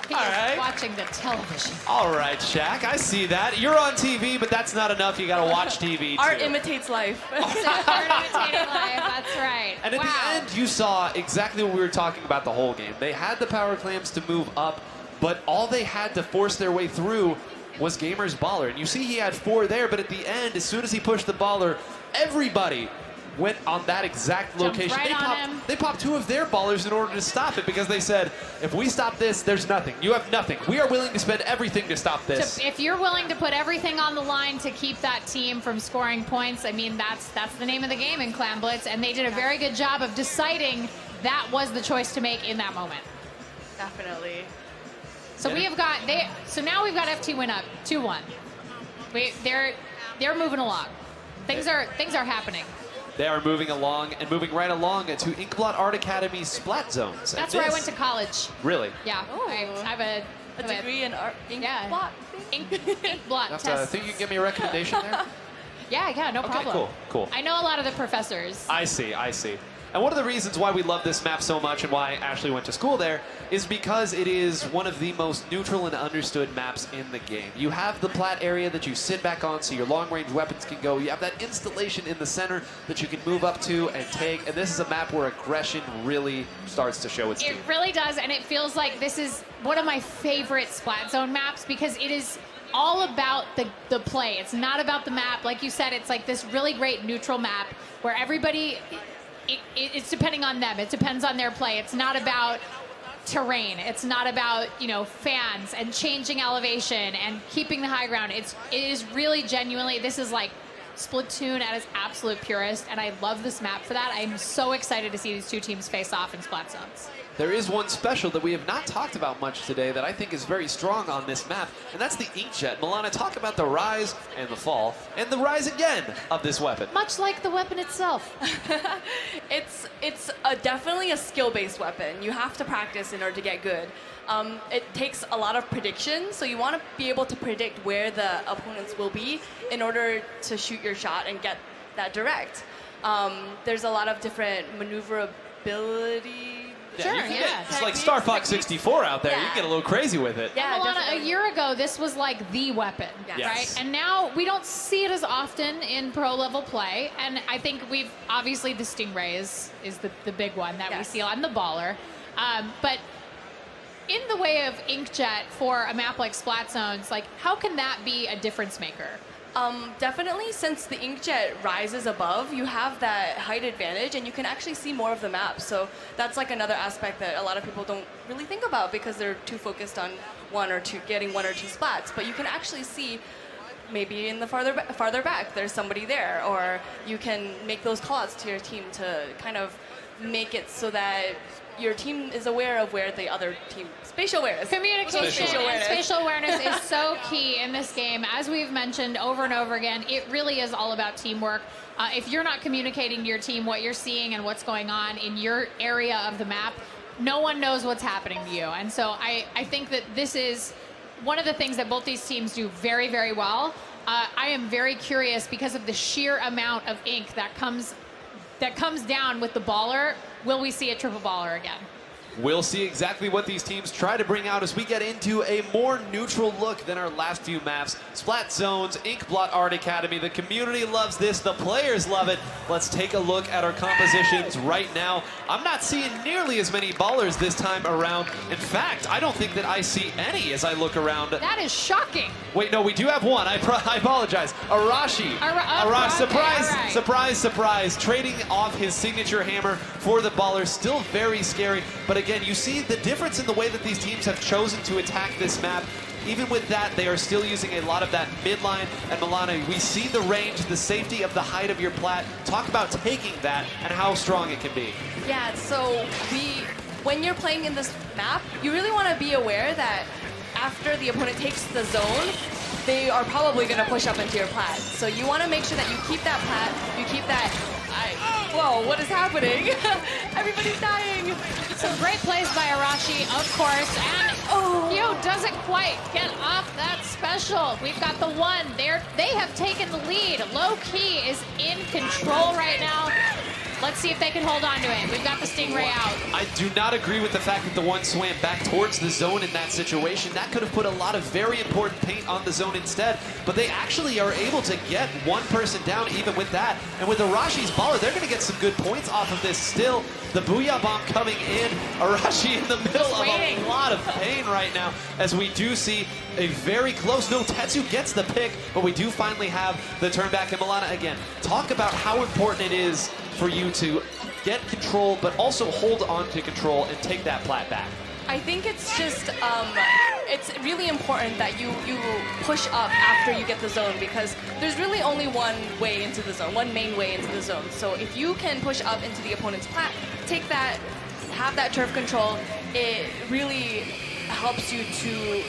[SPEAKER 12] He's
[SPEAKER 13] All right.
[SPEAKER 12] watching the television.
[SPEAKER 13] All right, Shaq, I see that. You're on TV, but that's not enough. You got to watch TV, too.
[SPEAKER 14] Art imitates life.
[SPEAKER 12] Art imitating life, that's right.
[SPEAKER 13] And at the end, you saw exactly what we were talking about the whole game. They had the power clams to move up, but all they had to force their way through was Gamer's baller. And you see he had 4 there, but at the end, as soon as he pushed the baller, everybody went on that exact location.
[SPEAKER 12] Right
[SPEAKER 13] They popped 2 of their ballers in order to stop it because they said, if we stop this, there's nothing. You have nothing. We are willing to spend everything to stop this.
[SPEAKER 12] So if you're willing to put everything on the line to keep that team from scoring points, I mean, that's the name of the game in Clan Blitz, and they did a very good job of deciding that was the choice to make in that moment.
[SPEAKER 14] Definitely.
[SPEAKER 12] So we have got so now we've got FT Win up 2-1. They're moving along. Things are happening.
[SPEAKER 13] They are moving along and moving right along to Inkblot Art Academy's Splat Zones.
[SPEAKER 12] That's where I went to college.
[SPEAKER 13] Really?
[SPEAKER 12] Yeah. I have a
[SPEAKER 14] degree in art.
[SPEAKER 12] Inkblot. Inkblot
[SPEAKER 13] I
[SPEAKER 12] test.
[SPEAKER 13] think you can give me a recommendation there?
[SPEAKER 12] Yeah, no problem.
[SPEAKER 13] Okay, cool.
[SPEAKER 12] I know a lot of the professors.
[SPEAKER 13] I see. And one of the reasons why we love this map so much and why Ashley went to school there is because it is one of the most neutral and understood maps in the game. You have the plat area that you sit back on so your long-range weapons can go. You have that installation in the center that you can move up to and take. And this is a map where aggression really starts to show its teeth.
[SPEAKER 12] It really does, and it feels like this is one of my favorite Splat Zone maps because it is all about the play. It's not about the map. Like you said, it's like this really great neutral map where everybody... It's depending on them. It depends on their play. It's not about terrain. It's not about, fans and changing elevation and keeping the high ground. It is really genuinely, this is like Splatoon at its absolute purest, and I love this map for that. I'm so excited to see these two teams face off in Splat Zones.
[SPEAKER 13] There is one special that we have not talked about much today that I think is very strong on this map, and that's the Inkjet. Milana, talk about the rise and the fall, and the rise again of this weapon.
[SPEAKER 12] Much like the weapon itself.
[SPEAKER 14] It's definitely a skill-based weapon. You have to practice in order to get good. It takes a lot of prediction, so you want to be able to predict where the opponents will be in order to shoot your shot and get that direct. There's a lot of different maneuverability.
[SPEAKER 13] It's like Star Fox 64 out there. You get a little crazy with it.
[SPEAKER 12] Yeah, Milana, a year ago, this was like the weapon, right? And now we don't see it as often in pro-level play, and I think obviously the Stingray is the big one that we see on the baller. But in the way of Inkjet for a map like Splat Zones, like how can that be a difference maker?
[SPEAKER 14] Definitely, since the Inkjet rises above, you have that height advantage, and you can actually see more of the map. So that's like another aspect that a lot of people don't really think about because they're too focused on getting one or two splats. But you can actually see maybe in the farther back, there's somebody there, or you can make those callouts to your team to kind of make it so that your team is aware of where the other team. Spatial awareness.
[SPEAKER 12] Communication and spatial awareness is so key in this game. As we've mentioned over and over again, it really is all about teamwork. If you're not communicating to your team what you're seeing and what's going on in your area of the map, no one knows what's happening to you. And so I think that this is one of the things that both these teams do very, very well. I am very curious because of the sheer amount of ink that comes down with the baller. Will we see a triple baller again?
[SPEAKER 13] We'll see exactly what these teams try to bring out as we get into a more neutral look than our last few maps. Splat Zones, Inkblot Art Academy. The community loves this. The players love it. Let's take a look at our compositions right now. I'm not seeing nearly as many ballers this time around. In fact, I don't think that I see any as I look around.
[SPEAKER 12] That is shocking.
[SPEAKER 13] Wait, no, we do have one. I apologize. Arashi. Arashi, surprise,
[SPEAKER 12] okay, right.
[SPEAKER 13] surprise, surprise. Trading off his signature hammer for the baller. Still very scary. But again, you see the difference in the way that these teams have chosen to attack this map. Even with that, they are still using a lot of that midline. And Milana, we see the range, the safety of the height of your plat. Talk about taking that and how strong it can be.
[SPEAKER 14] Yeah, so when you're playing in this map, you really want to be aware that after the opponent takes the zone, they are probably going to push up into your plat. So you want to make sure that you keep that plat, you keep that... Whoa, what is happening? Everybody's dying.
[SPEAKER 12] Some great plays by Arashi, of course, and Q doesn't quite get off that special. We've got the one. They have taken the lead. Low Key is in control right now. Let's see if they can hold on to it. We've got the Stingray out.
[SPEAKER 13] I do not agree with the fact that the one swam back towards the zone in that situation. That could have put a lot of very important paint on the zone instead. But they actually are able to get one person down even with that. And with Arashi's baller, they're going to get some good points off of this still. The Booyah Bomb coming in. Arashi in the middle of a lot of pain right now as we do see a very close. No, Tetsu gets the pick, but we do finally have the turn back. And Milana, again, talk about how important it is for you to get control, but also hold on to control and take that plat back.
[SPEAKER 14] I think it's just, it's really important that you push up after you get the zone because there's really only one way into the zone, one main way into the zone. So if you can push up into the opponent's plat, take that, have that turf control, it really helps you to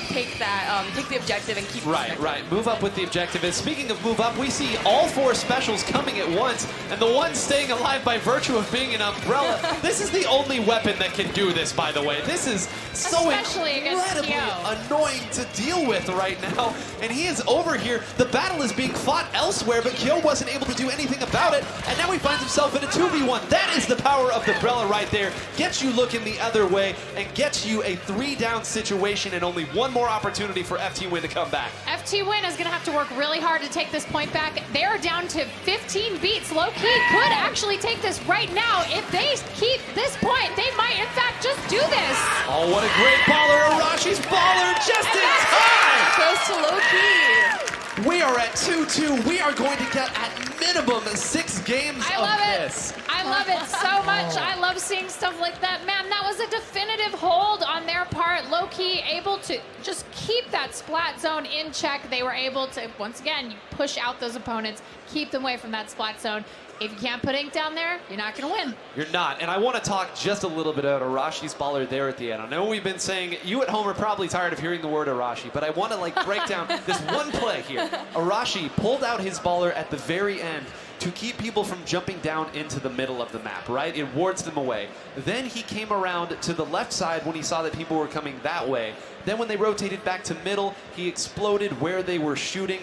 [SPEAKER 14] take that, take the objective and keep
[SPEAKER 13] Right. Move up with the objective. And speaking of move up, we see all four specials coming at once, and the one staying alive by virtue of being an umbrella. This is the only weapon that can do this, by the way. This is so incredibly annoying to deal with right now. And he is over here. The battle is being fought elsewhere, but Kyo wasn't able to do anything about it. And now he finds himself in a 2v1. That is the power of the umbrella right there. Gets you looking the other way and gets you a 3-down situation and only one more opportunity for FT Win to come back.
[SPEAKER 12] FT Win is going to have to work really hard to take this point back. They're down to 15 beats. Low Key could actually take this right now. If they keep this point, they might in fact just do this.
[SPEAKER 13] Oh, what a great baller. Arashi's baller just in time.
[SPEAKER 14] Close to Low Key.
[SPEAKER 13] We are at 2-2. We are going to get at minimum 6 games of this.
[SPEAKER 12] I love it so much. I love seeing stuff like that. Man, that was a definitive hold on their part. Low Key able to just keep that splat zone in check. They were able to, once again, you push out those opponents, keep them away from that splat zone. If you can't put ink down there, you're not going to win.
[SPEAKER 13] You're not. And I want to talk just a little bit about Arashi's baller there at the end. I know we've been saying, you at home are probably tired of hearing the word Arashi, but I want to break down this one play here. Arashi pulled out his baller at the very end to keep people from jumping down into the middle of the map, right? It wards them away. Then he came around to the left side when he saw that people were coming that way. Then when they rotated back to middle, he exploded where they were shooting.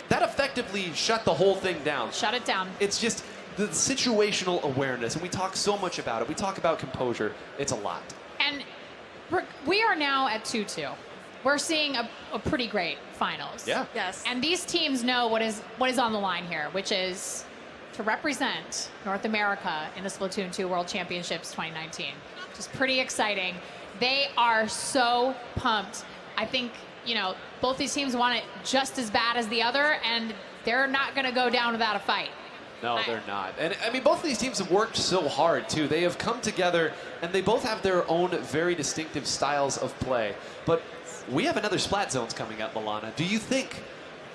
[SPEAKER 13] That effectively shut the whole thing down.
[SPEAKER 12] Shut it down.
[SPEAKER 13] It's just the situational awareness, and we talk so much about it. We talk about composure. It's a lot.
[SPEAKER 12] And we are now at 2-2. We're seeing a pretty great finals.
[SPEAKER 13] Yeah.
[SPEAKER 14] Yes.
[SPEAKER 12] And these teams know what is on the line here, which is to represent North America in the Splatoon 2 World Championships 2019. Which is pretty exciting. They are so pumped. I think, both these teams want it just as bad as the other, and they're not going to go down without a fight.
[SPEAKER 13] No, they're not. And I mean, both of these teams have worked so hard, too. They have come together, and they both have their own very distinctive styles of play. But we have another Splat Zones coming up, Milana. Do you think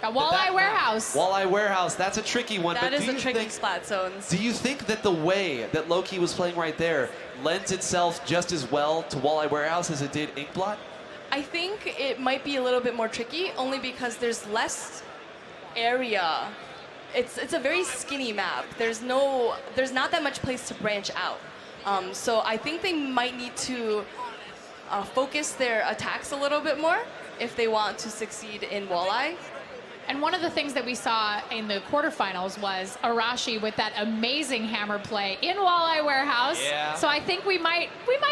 [SPEAKER 12] Walleye Warehouse.
[SPEAKER 13] Walleye Warehouse, that's a tricky one.
[SPEAKER 14] That
[SPEAKER 13] but
[SPEAKER 14] is a tricky splat zones.
[SPEAKER 13] Do you think that the way that Loki was playing right there lends itself just as well to Walleye Warehouse as it did Inkblot?
[SPEAKER 14] I think it might be a little bit more tricky, only because there's less area. It's a very skinny map. There's not that much place to branch out. So I think they might need to focus their attacks a little bit more if they want to succeed in Walleye.
[SPEAKER 12] And one of the things that we saw in the quarterfinals was Arashi with that amazing hammer play in Walleye Warehouse.
[SPEAKER 13] Yeah.
[SPEAKER 12] So I think we might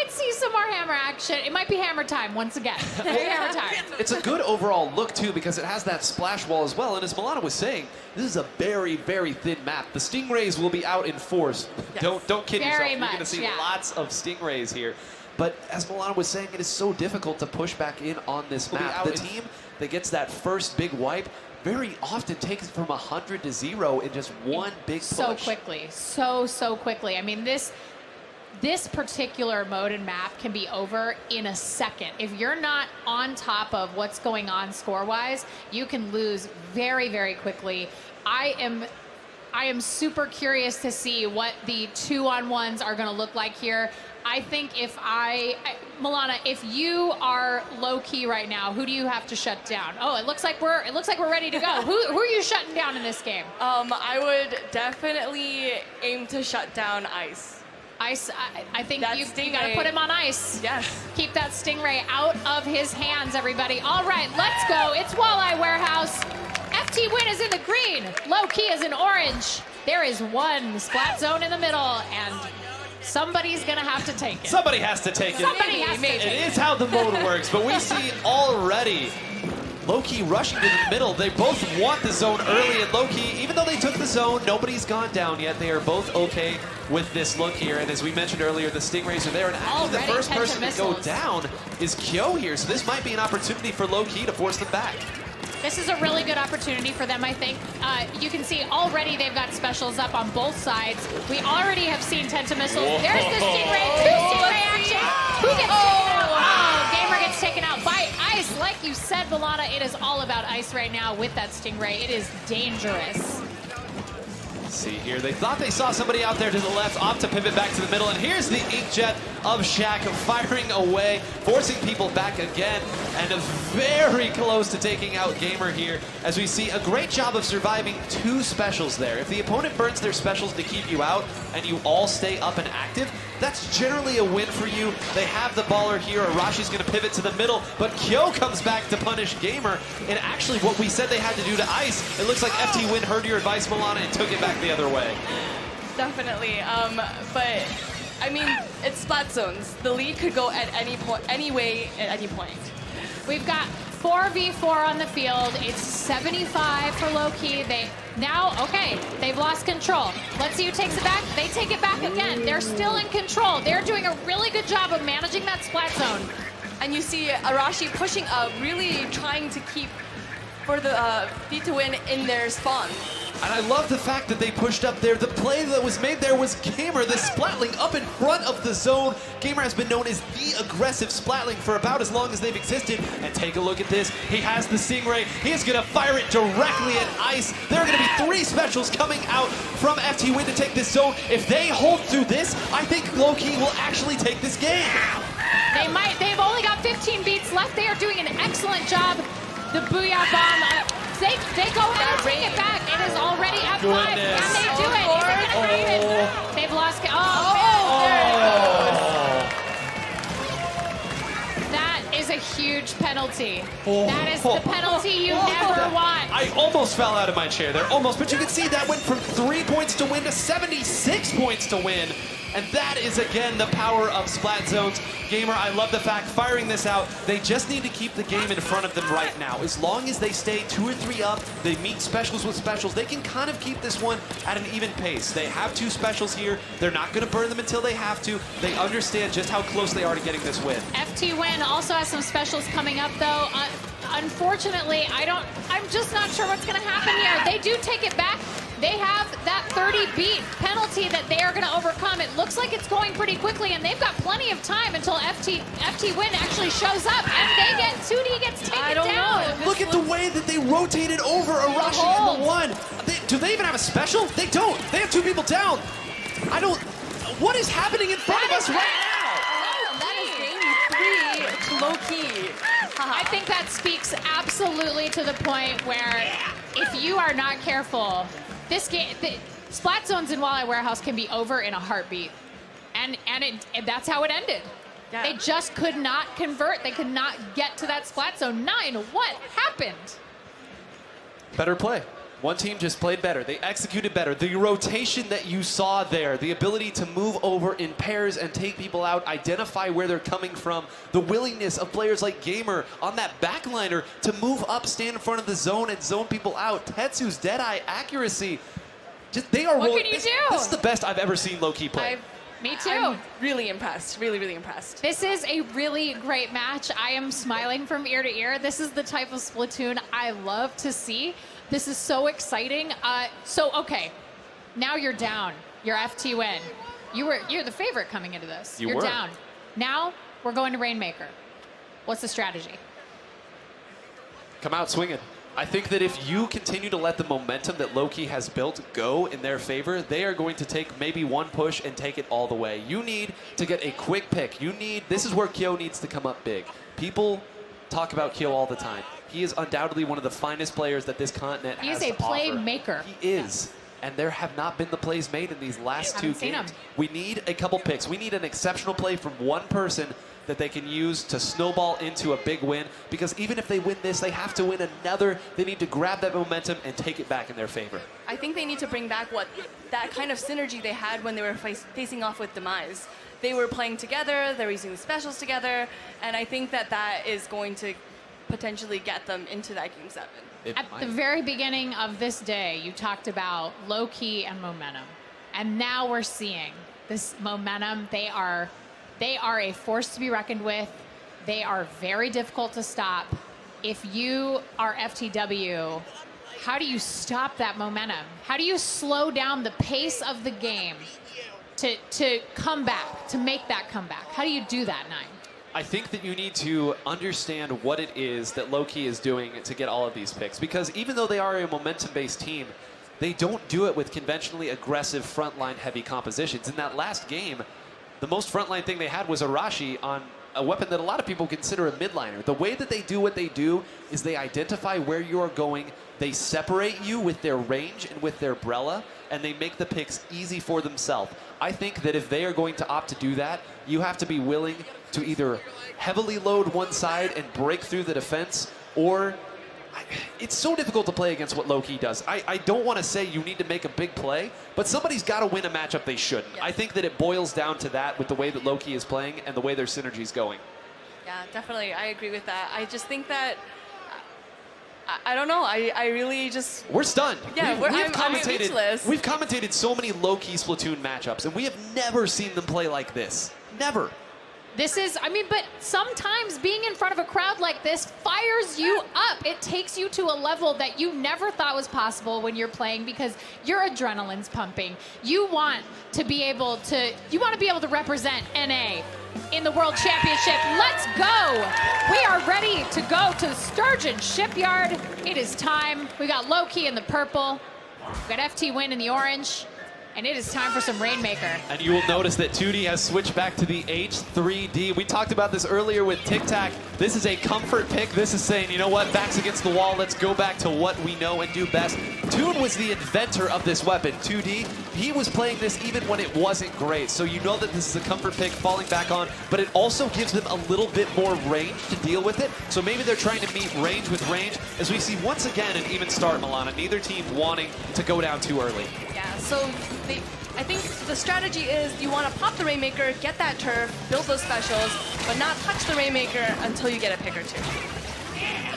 [SPEAKER 12] see some more hammer action. It might be hammer time once again. Hammer time.
[SPEAKER 13] It's a good overall look too because it has that splash wall as well. And as Milana was saying, this is a very, very thin map. The Stingrays will be out in force.
[SPEAKER 12] Yes.
[SPEAKER 13] Don't kid yourself.
[SPEAKER 12] Very
[SPEAKER 13] You're going to
[SPEAKER 12] much,
[SPEAKER 13] see
[SPEAKER 12] yeah.
[SPEAKER 13] lots of Stingrays here. But as Milana was saying, it is so difficult to push back in on this map. The team that gets that first big wipe very often takes it from 100 to 0 in just one big push.
[SPEAKER 12] So quickly. So quickly. I mean, this particular mode and map can be over in a second. If you're not on top of what's going on score-wise, you can lose very, very quickly. I am super curious to see what the 2-on-1s are going to look like here. I think Milana, if you are low key right now, who do you have to shut down? Oh, it looks like we're ready to go. Who are you shutting down in this game?
[SPEAKER 14] I would definitely aim to shut down Ice.
[SPEAKER 12] Ice, I think you
[SPEAKER 14] Stingray.
[SPEAKER 12] got to put him on ice.
[SPEAKER 14] Yes.
[SPEAKER 12] Keep that Stingray out of his hands, everybody. All right, let's go. It's Walleye Warehouse. FT Win is in the green. Low key is in orange. There is one splat zone in the middle, and somebody's gonna have to take it.
[SPEAKER 13] Somebody has to take it.
[SPEAKER 12] Somebody has to take it.
[SPEAKER 13] It is how the mode works, but we see already Loki rushing to the middle. They both want the zone early, and Loki, even though they took the zone, nobody's gone down yet. They are both okay with this look here, and as we mentioned earlier, the Stingrays are there, and actually the
[SPEAKER 12] Already
[SPEAKER 13] first person to go
[SPEAKER 12] missiles.
[SPEAKER 13] down is Kyo here, so this might be an opportunity for Loki to force them back.
[SPEAKER 12] This is a really good opportunity for them, I think. You can see already they've got specials up on both sides. We already have seen Tenta missiles.
[SPEAKER 13] Whoa.
[SPEAKER 12] There's the Stingray, two Stingray action. Who gets taken out? Oh, Gamer gets taken out by Ice. Like you said, Milana, it is all about Ice right now with that Stingray. It is dangerous.
[SPEAKER 13] See here, they thought they saw somebody out there to the left, opt to pivot back to the middle, and here's the inkjet of Shaq firing away, forcing people back again, and very close to taking out Gamer here, as we see a great job of surviving two specials there. If the opponent burns their specials to keep you out, and you all stay up and active, that's generally a win for you. They have the baller here. Arashi's going to pivot to the middle, but Kyo comes back to punish Gamer. And actually, what we said they had to do to Ice, it looks like FT Win heard your advice, Milana, and took it back the other way.
[SPEAKER 14] Definitely. But I mean, it's splat zones. The lead could go at any point, any way, at any point.
[SPEAKER 12] We've got 4v4 on the field. It's 75 for Loki. They've lost control. Let's see who takes it back. They take it back again. They're still in control. They're doing a really good job of managing that splat zone.
[SPEAKER 14] And you see Arashi pushing up, really trying to keep for the feed to win in their spawn.
[SPEAKER 13] And I love the fact that they pushed up there. The play that was made there was Gamer, the Splatling up in front of the zone. Gamer has been known as the aggressive Splatling for about as long as they've existed. And take a look at this. He has the Stingray. He is going to fire it directly at Ice. There are going to be 3 specials coming out from FT Win to take this zone. If they hold through this, I think Loki will actually take this game.
[SPEAKER 12] They might. They've only got 15 beats left. They are doing an excellent job. The Booyah Bomb. They go ahead and take it back. It is already at 5. Can they do it? Is it going to happen? They've lost. That is a huge penalty. That is the penalty you never want.
[SPEAKER 13] I almost fell out of my chair there. Almost. But you can see that went from 3 points to win to 76 points to win. And that is, again, the power of Splat Zones. Gamer, I love the fact, firing this out, they just need to keep the game in front of them right now. As long as they stay 2 or 3 up, they meet specials with specials, they can kind of keep this one at an even pace. They have 2 specials here. They're not going to burn them until they have to. They understand just how close they are to getting this win.
[SPEAKER 12] FT Win also has some specials coming up, though. Unfortunately, I'm just not sure what's going to happen here. They do take it back. They have that 30 beat penalty that they are going to overcome. It looks like it's going pretty quickly, and they've got plenty of time until FT Win actually shows up, and they get 2D gets taken down.
[SPEAKER 13] Look at the way that they rotated over Arashi in the one. Do they even have a special? They don't. They have 2 people down. I don't. What is happening in front of us right now?
[SPEAKER 14] That is game 3 to low key.
[SPEAKER 12] I think that speaks absolutely to the point where if you are not careful, this game, Splat Zones in Walleye Warehouse can be over in a heartbeat. And that's how it ended.
[SPEAKER 14] Yeah.
[SPEAKER 12] They just could not convert. They could not get to that Splat Zone 9. What happened?
[SPEAKER 13] Better play. One team just played better. They executed better. The rotation that you saw there, the ability to move over in pairs and take people out, identify where they're coming from, the willingness of players like Gamer on that backliner to move up, stand in front of the zone, and zone people out. Tetsu's Deadeye accuracy. They are.
[SPEAKER 12] What can you do?
[SPEAKER 13] This is the best I've ever seen low-key play.
[SPEAKER 12] Me too.
[SPEAKER 14] I'm really impressed. Really, really impressed.
[SPEAKER 12] This is a really great match. I am smiling from ear to ear. This is the type of Splatoon I love to see. This is so exciting. Okay, now you're down. You're FT Win. You're the favorite coming into this. You're down. Now we're going to Rainmaker. What's the strategy?
[SPEAKER 13] Come out swinging. I think that if you continue to let the momentum that Loki has built go in their favor, they are going to take maybe one push and take it all the way. You need to get a quick pick. This is where Kyo needs to come up big. People talk about Kyo all the time. He is undoubtedly one of the finest players that this continent has to offer.
[SPEAKER 12] He is a playmaker.
[SPEAKER 13] He is. And there have not been the plays made in these last 2 games. We need a couple picks. We need an exceptional play from one person that they can use to snowball into a big win, because even if they win this, they have to win another. They need to grab that momentum and take it back in their favor.
[SPEAKER 14] I think they need to bring back that kind of synergy they had when they were facing off with Demise. They were playing together, they were using the specials together, and I think that is going to potentially get them into that Game 7.
[SPEAKER 12] At the very beginning of this day, you talked about low key and momentum, and now we're seeing this momentum. They are a force to be reckoned with. They are very difficult to stop. If you are FTW, how do you stop that momentum? How do you slow down the pace of the game to come back, to make that comeback? How do you do that, Nine?
[SPEAKER 13] I think that you need to understand what it is that Loki is doing to get all of these picks, because even though they are a momentum-based team, they don't do it with conventionally aggressive frontline heavy compositions. In that last game, the most frontline thing they had was Arashi on a weapon that a lot of people consider a midliner. The way that they do what they do is they identify where you are going, they separate you with their range and with their Brella, and they make the picks easy for themselves. I think that if they are going to opt to do that, you have to be willing to either heavily load one side and break through the defense, or it's so difficult to play against what Loki does. I don't want to say you need to make a big play, but somebody's got to win a matchup they shouldn't. I think that it boils down to that with the way that Loki is playing and the way their synergy is going.
[SPEAKER 14] Yeah, definitely. I agree with that. I just think that, I don't know. I really just...
[SPEAKER 13] We're stunned.
[SPEAKER 14] Yeah, I'm speechless.
[SPEAKER 13] We've commentated so many low-key Splatoon matchups, and we have never seen them play like this. Never.
[SPEAKER 12] This is, but sometimes being in front of a crowd like this fires you up. It takes you to a level that you never thought was possible when you're playing, because your adrenaline's pumping. You want to be able to represent NA in the World Championship. Let's go. We are ready to go to Sturgeon Shipyard. It is time. We got Loki in the purple. We got FT Win in the orange. And it is time for some Rainmaker.
[SPEAKER 13] And you will notice that 2D has switched back to the H3D. We talked about this earlier with Tic Tac. This is a comfort pick. This is saying, you know what, back's against the wall. Let's go back to what we know and do best. Toon was the inventor of this weapon. 2D, he was playing this even when it wasn't great. So you know that this is a comfort pick falling back on, but it also gives them a little bit more range to deal with it. So maybe they're trying to meet range with range, as we see once again an even start, Milana. Neither team wanting to go down too early.
[SPEAKER 14] Yeah, so I think the strategy is you want to pop the Rainmaker, get that turf, build those specials, but not touch the Rainmaker until you get a pick or two.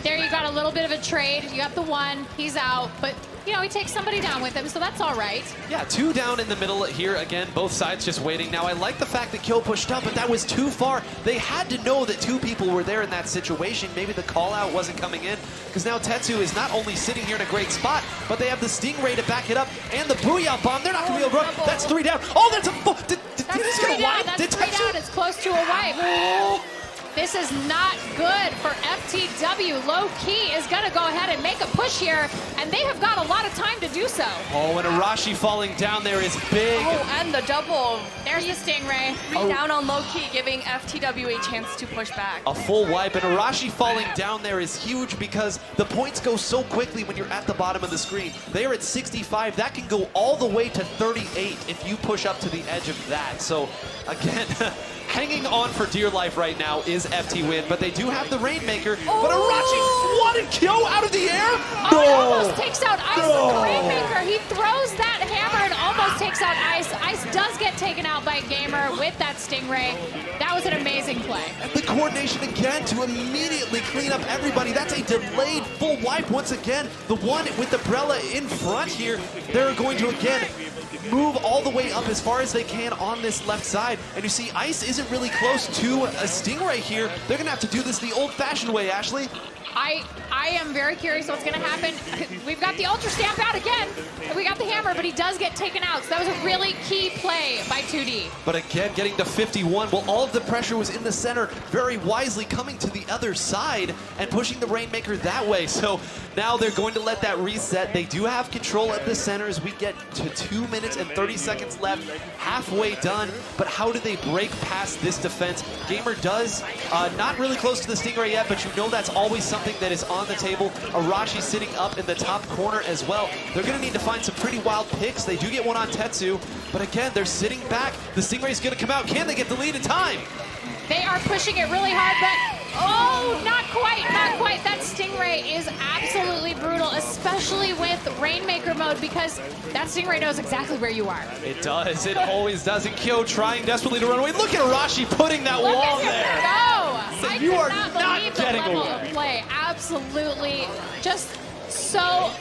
[SPEAKER 12] There you got a little bit of a trade. You got the one, he's out, but he takes somebody down with him, so that's all right.
[SPEAKER 13] Yeah, 2 down in the middle here again, both sides just waiting. Now I like the fact that Kyo pushed up, but that was too far. They had to know that 2 people were there in that situation. Maybe the call out wasn't coming in, because now Tetsu is not only sitting here in a great spot, but they have the Stingray to back it up and the Booyah Bomb. They're not going to be able to run. That's 3 down. Oh, that's a full. Did he's going to wipe?
[SPEAKER 12] That's
[SPEAKER 13] Did
[SPEAKER 12] 3
[SPEAKER 13] Tetsu?
[SPEAKER 12] down. It's close to a wipe. This is not good for FTW. Low Key is going to go ahead and make a push here, and they have got a lot of time to do so.
[SPEAKER 13] Oh, and Arashi falling down there is big.
[SPEAKER 14] Oh, and the double.
[SPEAKER 12] There's the Stingray.
[SPEAKER 14] 3 down on low key, giving FTW a chance to push back.
[SPEAKER 13] A full wipe, and Arashi falling down there is huge because the points go so quickly when you're at the bottom of the screen. They are at 65. That can go all the way to 38 if you push up to the edge of that. So, again, hanging on for dear life right now is FT Win, but they do have the Rainmaker. But Arashi swatted Kyo out of the air.
[SPEAKER 12] Oh, it almost takes out Ice with the Rainmaker. He throws that hammer and almost takes out Ice. Ice does get taken out by Gamer with that Stingray. That was an amazing play.
[SPEAKER 13] And the coordination again to immediately clean up everybody. That's a delayed full wipe once again. The one with the Brella in front here, they're going to again move all the way up as far as they can on this left side. And you see Ice isn't really close to a Stingray here. They're going to have to do this the old-fashioned way, Ashley.
[SPEAKER 12] I am very curious what's going to happen. We've got the Ultra Stamp out again. We got the hammer, but he does get taken out. So that was a really key play by 2D.
[SPEAKER 13] But again, getting to 51. Well, all of the pressure was in the center, very wisely coming to the other side and pushing the Rainmaker that way. So now they're going to let that reset. They do have control at the center as we get to 2 minutes and 30 seconds left, halfway done. But how do they break past this defense? Gamer does, not really close to the Stingray yet, but you know that's always something that is on the table. Arashi sitting up in the top corner as well. They're going to need to find some pretty wild picks. They do get one on Tetsu, but again, they're sitting back. The Stingray's going to come out. Can they get the lead in time?
[SPEAKER 12] They are pushing it really hard, but oh, not quite, not quite. That Stingray is absolutely brutal, especially with Rainmaker mode, because that Stingray knows exactly where you are.
[SPEAKER 13] It does. It always does. And Kyo trying desperately to run away. Look at Arashi putting that wall there.
[SPEAKER 12] Go!
[SPEAKER 13] So
[SPEAKER 12] I
[SPEAKER 13] you
[SPEAKER 12] could
[SPEAKER 13] are
[SPEAKER 12] not
[SPEAKER 13] not
[SPEAKER 12] believe
[SPEAKER 13] getting
[SPEAKER 12] the level
[SPEAKER 13] away.
[SPEAKER 12] of play. Absolutely, just so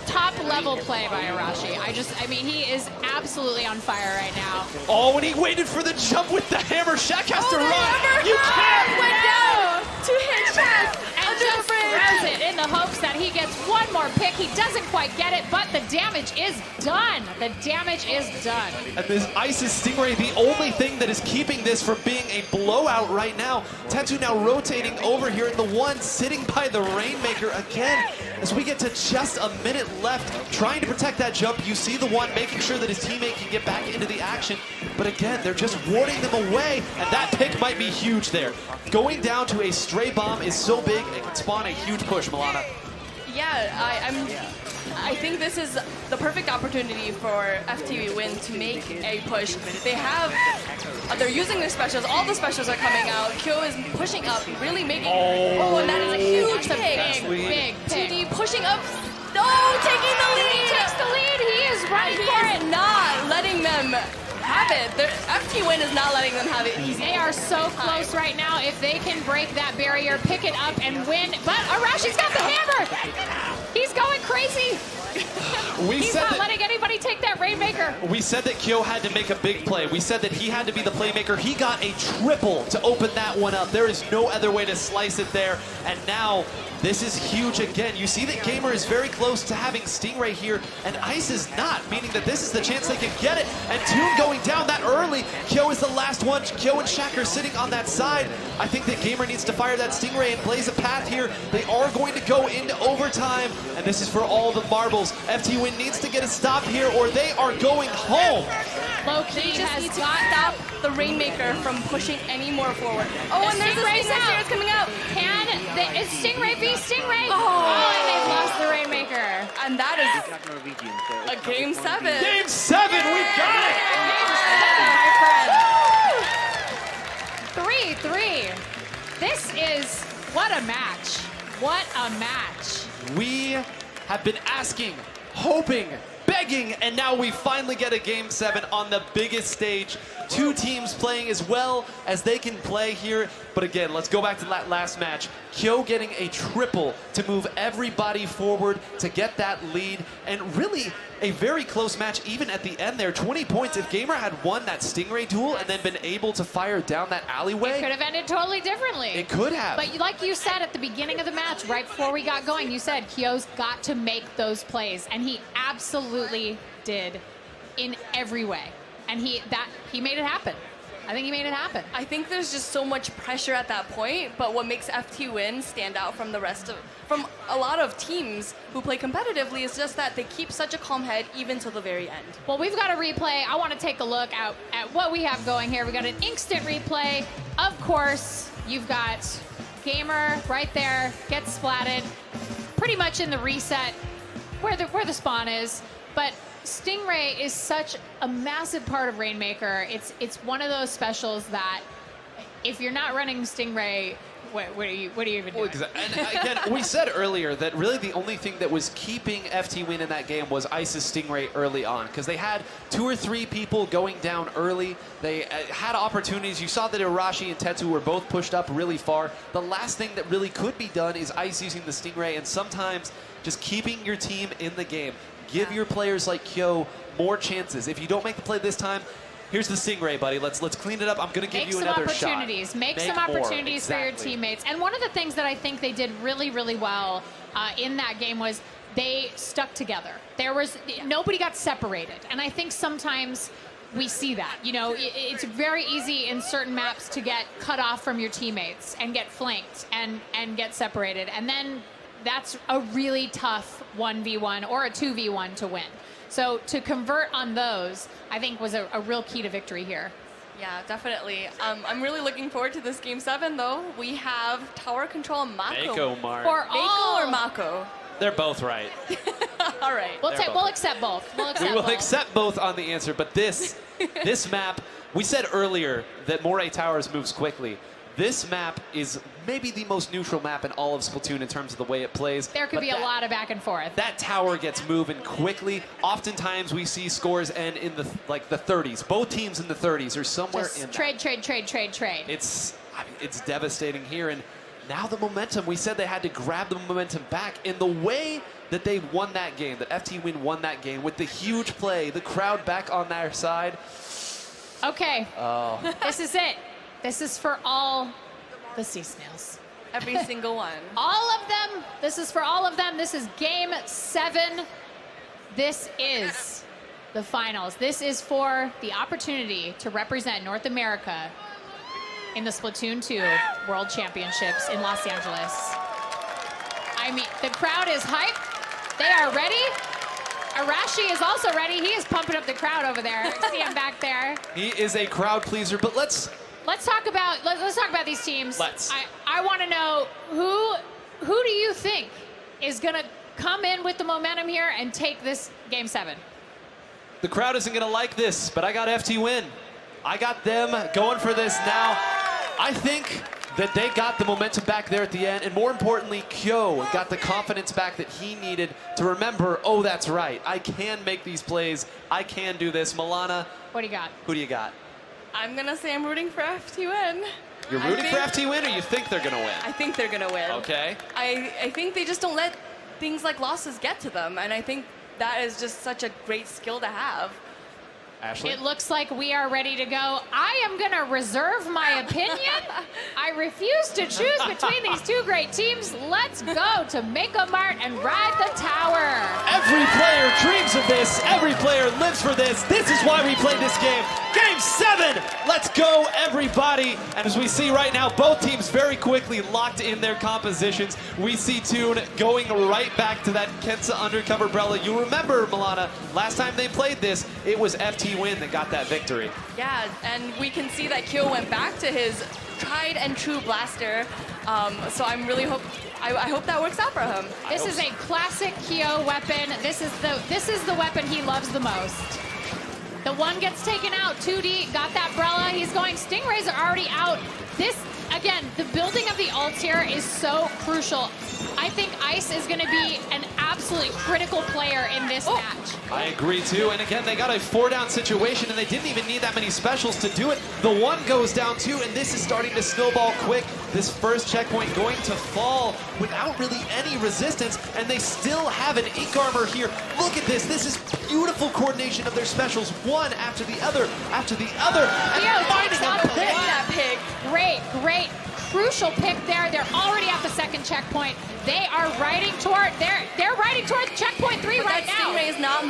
[SPEAKER 12] top-level play by Arashi. I mean, he is absolutely on fire right now.
[SPEAKER 13] Oh, when he waited for the jump with the hammer, Shaq has to run.
[SPEAKER 14] You
[SPEAKER 13] can't
[SPEAKER 14] went down to hit Shaq.
[SPEAKER 12] And just throws it in the hopes that he gets one more pick. He doesn't quite get it, but the damage is done. The damage is done.
[SPEAKER 13] And this Ice's Stingray, the only thing that is keeping this from being a blowout right now. Tetsu now rotating over here, and the one sitting by the Rainmaker again. As we get to just a minute left, trying to protect that jump, you see the one making sure that his teammate can get back into the action. But again, they're just warding them away, and that pick might be huge there. Going down to a stray bomb is so big, it can spawn a huge push, Milana.
[SPEAKER 14] Yeah, I think this is the perfect opportunity for FTW Win to make a push. They're using their specials. All the specials are coming out. Kyo is pushing up, really making. Oh, and that is a huge pick.
[SPEAKER 12] Big pick.
[SPEAKER 14] 2D pushing up. No, taking the lead.
[SPEAKER 12] He takes the lead. He is right
[SPEAKER 14] He
[SPEAKER 12] for
[SPEAKER 14] is
[SPEAKER 12] it.
[SPEAKER 14] not letting them have it. FT Win is not letting them have it easy.
[SPEAKER 12] They are so close right now. If they can break that barrier, pick it up, and win. But Arashi's got the hammer. He's going crazy. He's not letting anybody take that Rainmaker.
[SPEAKER 13] We said that Kyo had to make a big play. We said that he had to be the playmaker. He got a triple to open that one up. There is no other way to slice it there. And now this is huge again. You see that Gamer is very close to having Stingray here, and Ice is not, meaning that this is the chance they can get it. And Toon going down that early. Kyo is the last one. Kyo and Shaq are sitting on that side. I think that Gamer needs to fire that Stingray and blaze a path here. They are going to go into overtime, and this is for all the marbles. FT Win needs to get a stop here, or they are going home.
[SPEAKER 14] They just need to stop the Rainmaker from pushing any more forward. Oh, and there's a
[SPEAKER 12] Stingray's
[SPEAKER 14] Stingray
[SPEAKER 12] out.
[SPEAKER 14] coming out.
[SPEAKER 12] Is Stingray v Stingray?
[SPEAKER 14] Oh.
[SPEAKER 12] And they've lost the Rainmaker.
[SPEAKER 14] And that is a game 7.
[SPEAKER 13] Game 7, we got it!
[SPEAKER 12] Game 7, my friend. 3-3. This is, what a match. What a match.
[SPEAKER 13] We have been asking, hoping, begging, and now we finally get a Game 7 on the biggest stage. Two teams playing as well as they can play here. But again, let's go back to that last match. Kyo getting a triple to move everybody forward to get that lead. And really, a very close match even at the end there. 20 points. If Gamer had won that Stingray duel and then been able to fire down that alleyway,
[SPEAKER 12] It could have ended totally differently.
[SPEAKER 13] It could have.
[SPEAKER 12] But like you said at the beginning of the match, right before we got going, you said Kyo's got to make those plays. And he absolutely did in every way. And he made it happen. I think he made it happen.
[SPEAKER 14] I think there's just so much pressure at that point, but what makes FT Win stand out from from a lot of teams who play competitively is just that they keep such a calm head even till the very end.
[SPEAKER 12] Well, we've got a replay. I want to take a look at what we have going here. We got an instant replay. Of course, you've got Gamer right there, gets splatted, pretty much in the reset where the spawn is. But Stingray is such a massive part of Rainmaker. It's one of those specials that if you're not running Stingray, what are you even doing?
[SPEAKER 13] And again, we said earlier that really the only thing that was keeping FT Win in that game was Ice's Stingray early on, because they had 2 or 3 people going down early. They had opportunities. You saw that Arashi and Tetsu were both pushed up really far. The last thing that really could be done is Ice using the Stingray and sometimes just keeping your team in the game. Give your players like Kyo more chances. If you don't make the play this time, here's the Stingray, buddy. Let's clean it up. I'm going to give you another shot.
[SPEAKER 12] Make some opportunities for your teammates. And one of the things that I think they did really, really well in that game was they stuck together. Nobody got separated. And I think sometimes we see that. You know, it's very easy in certain maps to get cut off from your teammates and get flanked and get separated. And then that's a really tough 1v1 or a 2v1 to win. So to convert on those, I think was a real key to victory here.
[SPEAKER 14] Yeah, definitely. I'm really looking forward to this Game 7, though. We have Tower Control Mako.
[SPEAKER 13] Mako
[SPEAKER 14] or Mako?
[SPEAKER 13] They're both right.
[SPEAKER 14] All right.
[SPEAKER 12] We'll accept both.
[SPEAKER 13] We will accept both on the answer, but this map, we said earlier that Moray Towers moves quickly. This map is maybe the most neutral map in all of Splatoon in terms of the way it plays.
[SPEAKER 12] There could be a lot of back and forth.
[SPEAKER 13] That tower gets moving quickly. Oftentimes we see scores end in the 30s. Both teams in the 30s or somewhere
[SPEAKER 12] Just
[SPEAKER 13] in
[SPEAKER 12] trade.
[SPEAKER 13] It's devastating here. And now the momentum, we said they had to grab the momentum back in the way that they won that game, that FT Win won that game with the huge play, the crowd back on their side.
[SPEAKER 12] Okay.
[SPEAKER 13] Oh.
[SPEAKER 12] This is it. This is for all the sea snails.
[SPEAKER 14] Every single one.
[SPEAKER 12] All of them. This is for all of them. This is Game 7. This is the finals. This is for the opportunity to represent North America in the Splatoon 2 World Championships in Los Angeles. I mean, the crowd is hyped. They are ready. Arashi is also ready. He is pumping up the crowd over there. See him back there.
[SPEAKER 13] He is a crowd pleaser, but let's
[SPEAKER 12] talk about these teams. I want to know who do you think is going to come in with the momentum here and take this Game 7?
[SPEAKER 13] The crowd isn't going to like this, but I got FT Win. I got them going for this now. I think that they got the momentum back there at the end, and more importantly, Kyo got the confidence back that he needed to remember, oh, that's right, I can make these plays, I can do this. Milana,
[SPEAKER 12] what do you got?
[SPEAKER 13] Who do you got?
[SPEAKER 14] I'm going to say I'm rooting for FT Win.
[SPEAKER 13] You're rooting for FT Win, or you think they're going to win?
[SPEAKER 14] I think they're going to win.
[SPEAKER 13] Okay.
[SPEAKER 14] I think they just don't let things like losses get to them, and I think that is just such a great skill to have.
[SPEAKER 13] Ashley?
[SPEAKER 12] It looks like we are ready to go. I am going to reserve my opinion. I refuse to choose between these two great teams. Let's go to Mako Mart and ride the tower.
[SPEAKER 13] Every player dreams of this. Every player lives for this. This is why we play this game. Game 7! Let's go, everybody. And as we see right now, both teams very quickly locked in their compositions. We see Toon going right back to that Kensa Undercover Umbrella. You remember, Milana, last time they played this, it was FT Win that got that victory.
[SPEAKER 14] Yeah, and we can see that Kyo went back to his tried and true blaster. So I'm really I hope that works out for him.
[SPEAKER 12] This is a classic Kyo weapon. This is the weapon he loves the most. The one gets taken out. 2D got that Brella. He's going. Stingrays are already out. This, again, the building of the ults here is so crucial. I think Ice is going to be an absolutely critical player in this match.
[SPEAKER 13] I agree too, and again, they got a 4-down situation, and they didn't even need that many specials to do it. The one goes down too, and this is starting to snowball quick. This first checkpoint going to fall without really any resistance, and they still have an ink armor here. Look at this. This is beautiful coordination of their specials, one after the other, after the other, and finding a pick.
[SPEAKER 14] That pick.
[SPEAKER 12] Great, crucial pick there. They're already at the second checkpoint. They are riding toward. They're riding toward checkpoint 3 right now.
[SPEAKER 14] Stingray is not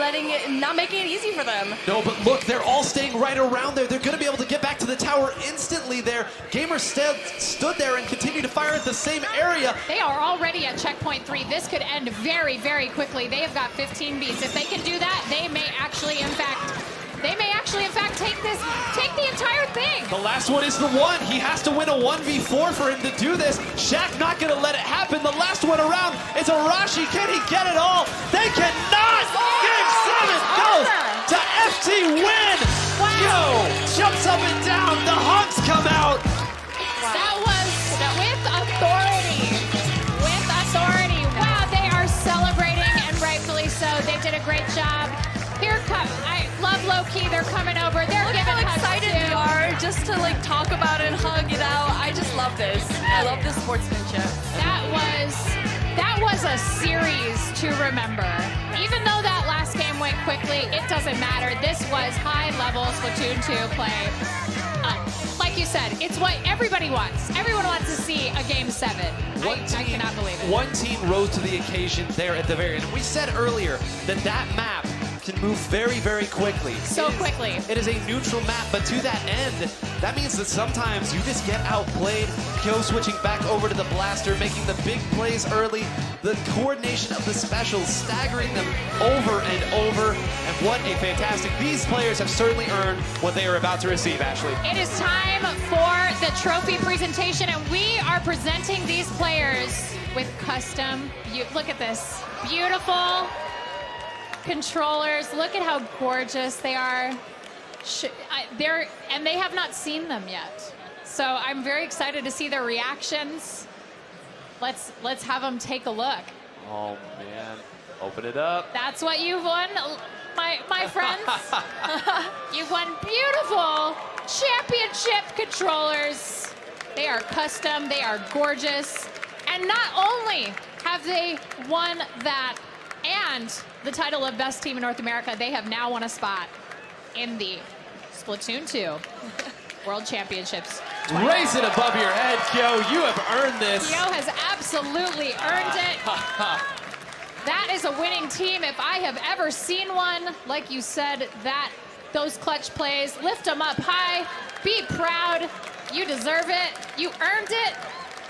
[SPEAKER 14] making it easy for them.
[SPEAKER 13] No, but look, they're all staying right around there. They're going to be able to get back to the tower instantly there. Gamers stood there and continued to fire at the same area.
[SPEAKER 12] They are already at checkpoint 3. This could end very, very quickly. They have got 15 beats. If they can do that, they may actually, in fact, take the entire thing.
[SPEAKER 13] The last one is the one. He has to win a 1v4 for him to do this. Shaq not going to let it happen. The last one around is Arashi. Can he get it all? They cannot. Game 7 goes to FT win.
[SPEAKER 12] Wow.
[SPEAKER 13] Yo, jumps up and down. The honks come out.
[SPEAKER 12] That was with authority. With authority. Wow, they are celebrating, and rightfully so. They did a great job. Here comes, I love low-key, they're coming over, they're
[SPEAKER 14] Look
[SPEAKER 12] giving
[SPEAKER 14] how
[SPEAKER 12] hugs
[SPEAKER 14] excited
[SPEAKER 12] too.
[SPEAKER 14] we are just to like talk about it and hug it out. I just love this. I love this sportsmanship.
[SPEAKER 12] That was a series to remember. Even though that last game went quickly, it doesn't matter. This was high-level Splatoon 2 play. Like you said, it's what everybody wants. Everyone wants to see a Game 7. I cannot believe it.
[SPEAKER 13] One team rose to the occasion there at the very end. And we said earlier that that map can move very, very quickly.
[SPEAKER 12] Quickly.
[SPEAKER 13] It is a neutral map, but to that end, that means that sometimes you just get outplayed. Kyo switching back over to the blaster, making the big plays early. The coordination of the specials, staggering them over and over. And what a fantastic, these players have certainly earned what they are about to receive, Ashley.
[SPEAKER 12] It is time for the trophy presentation, and we are presenting these players with custom, look at this, beautiful controllers. Look at how gorgeous they are. And they have not seen them yet. So I'm very excited to see their reactions. Let's have them take a look.
[SPEAKER 13] Oh man, open it up.
[SPEAKER 12] That's what you've won, my friends. You've won beautiful championship controllers. They are custom, they are gorgeous. And not only have they won that and the title of Best Team in North America, they have now won a spot in the Splatoon 2 World Championships.
[SPEAKER 13] Raise it above your head, Kyo. You have earned this.
[SPEAKER 12] Kyo has absolutely earned it. That is a winning team if I have ever seen one. Like you said, those clutch plays, lift them up high, be proud. You deserve it. You earned it.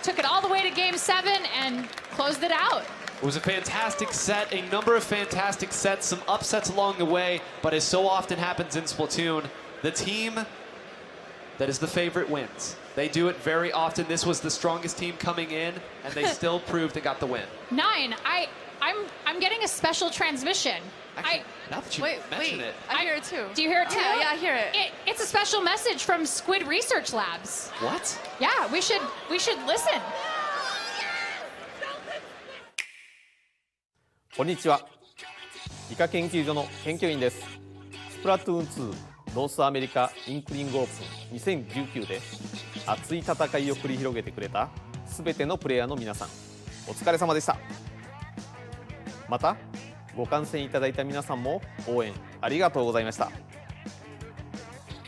[SPEAKER 12] Took it all the way to Game 7 and closed it out.
[SPEAKER 13] It was a fantastic set, a number of fantastic sets, some upsets along the way, but as so often happens in Splatoon, the team that is the favorite wins. They do it very often. This was the strongest team coming in, and they still proved they got the win.
[SPEAKER 12] 9, I'm getting a special transmission.
[SPEAKER 13] Actually, now that you mention it.
[SPEAKER 14] I hear it too.
[SPEAKER 12] Do you hear it too?
[SPEAKER 14] Yeah, I hear it.
[SPEAKER 12] It's a special message from Squid Research Labs.
[SPEAKER 13] What?
[SPEAKER 12] Yeah, we should listen.
[SPEAKER 15] こんにちは。理科研究所の研究員です。スプラトゥーン2ノースアメリカインクリングオープン2019で熱い戦いを繰り広げてくれたすべてのプレイヤーの皆さん、お疲れ様でした。またご観戦いただいた皆さんも応援ありがとうございました。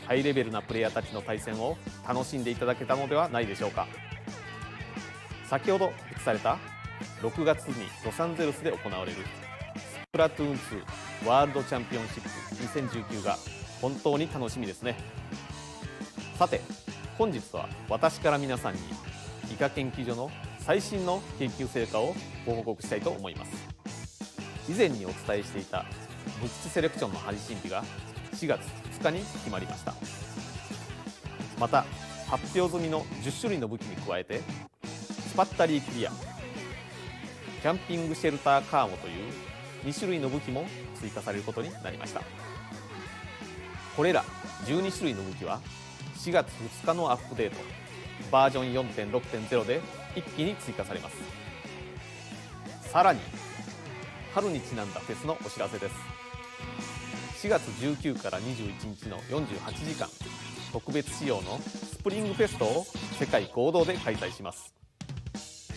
[SPEAKER 15] ハイレベルなプレイヤーたちの対戦を楽しんでいただけたのではないでしょうか。先ほど告知された6月にロサンゼルスで行われるスプラトゥーン2ワールドチャンピオンシップ2019が本当に楽しみですね。さて本日は私から皆さんに理科研究所の最新の研究成果をご報告したいと思います。以前にお伝えしていた物質セレクションの配信日が4月2日に決まりました。また発表済みの10種類の武器に加えてスパッタリークリア、キャンピングシェルターカーモという2種類の武器も追加されることになりました。これら12種類の武器は4月2日のアップデートバージョン 4.6.0 で一気に追加されます。さらに春にちなんだフェスのお知らせです。4月19から21日の48時間特別仕様のスプリングフェストを世界合同で開催します。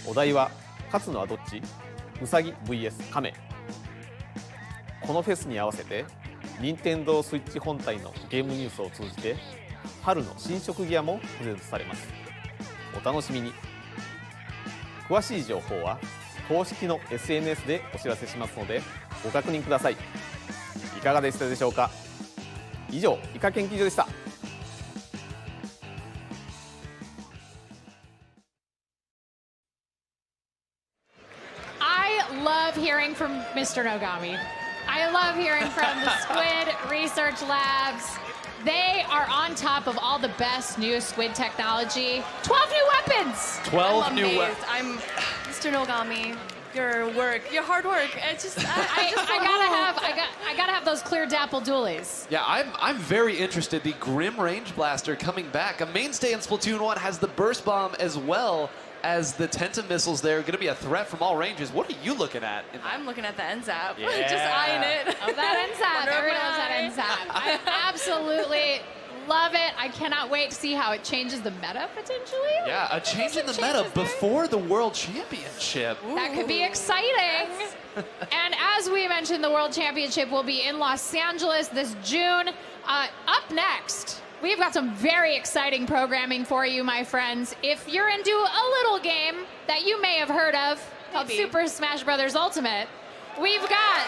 [SPEAKER 15] お題は勝つのはどっち？ウサギ vs カメ。このフェスに合わせて任天堂スイッチ本体のゲームニュースを通じて春の新色ギアもプレゼントされます。お楽しみに。詳しい情報は公式の SNS でお知らせしますのでご確認ください。いかがでしたでしょうか。以上、イカ研究所でした。
[SPEAKER 12] I love hearing from Mr. Nogami. I love hearing from the Squid Research Labs. They are on top of all the best new Squid technology. 12 new weapons!
[SPEAKER 13] 12 new weapons.
[SPEAKER 14] I'm Mr. Nogami. Your work, your hard work. It's just
[SPEAKER 12] I gotta have those clear dapple dualies.
[SPEAKER 13] Yeah, I'm very interested. The Grim Range Blaster coming back. A mainstay in Splatoon 1 has the Burst Bomb as well as the Tenta missiles there. Going to be a threat from all ranges. What are you looking at?
[SPEAKER 14] I'm looking at the NZAP.
[SPEAKER 13] Yeah.
[SPEAKER 14] Just eyeing it.
[SPEAKER 12] Oh, that NZAP. Everyone knows that NZAP. I absolutely love it. I cannot wait to see how it changes the meta potentially.
[SPEAKER 13] Yeah, a change in the meta before the World Championship.
[SPEAKER 12] That could be exciting. And as we mentioned, the World Championship will be in Los Angeles this June. Up next, we've got some very exciting programming for you, my friends. If you're into a little game that you may have heard of called Super Smash Bros. Ultimate, we've got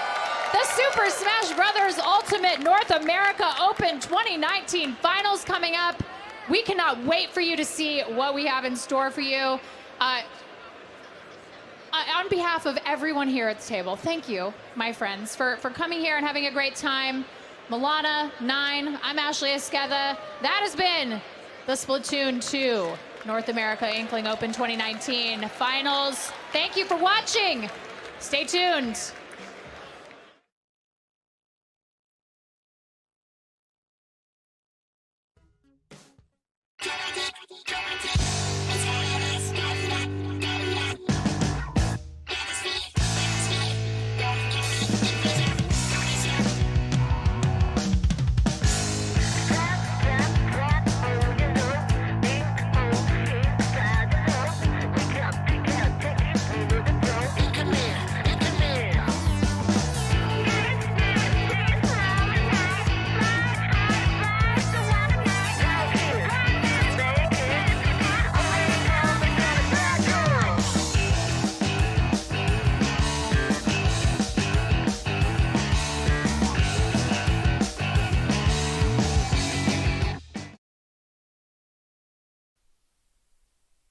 [SPEAKER 12] the Super Smash Bros. Ultimate North America Open 2019 finals coming up. We cannot wait for you to see what we have in store for you. On behalf of everyone here at the table, thank you, my friends, for coming here and having a great time. Milana, 9, I'm Ashley Esqueda. That has been the Splatoon 2 North America Inkling Open 2019 finals. Thank you for watching. Stay tuned.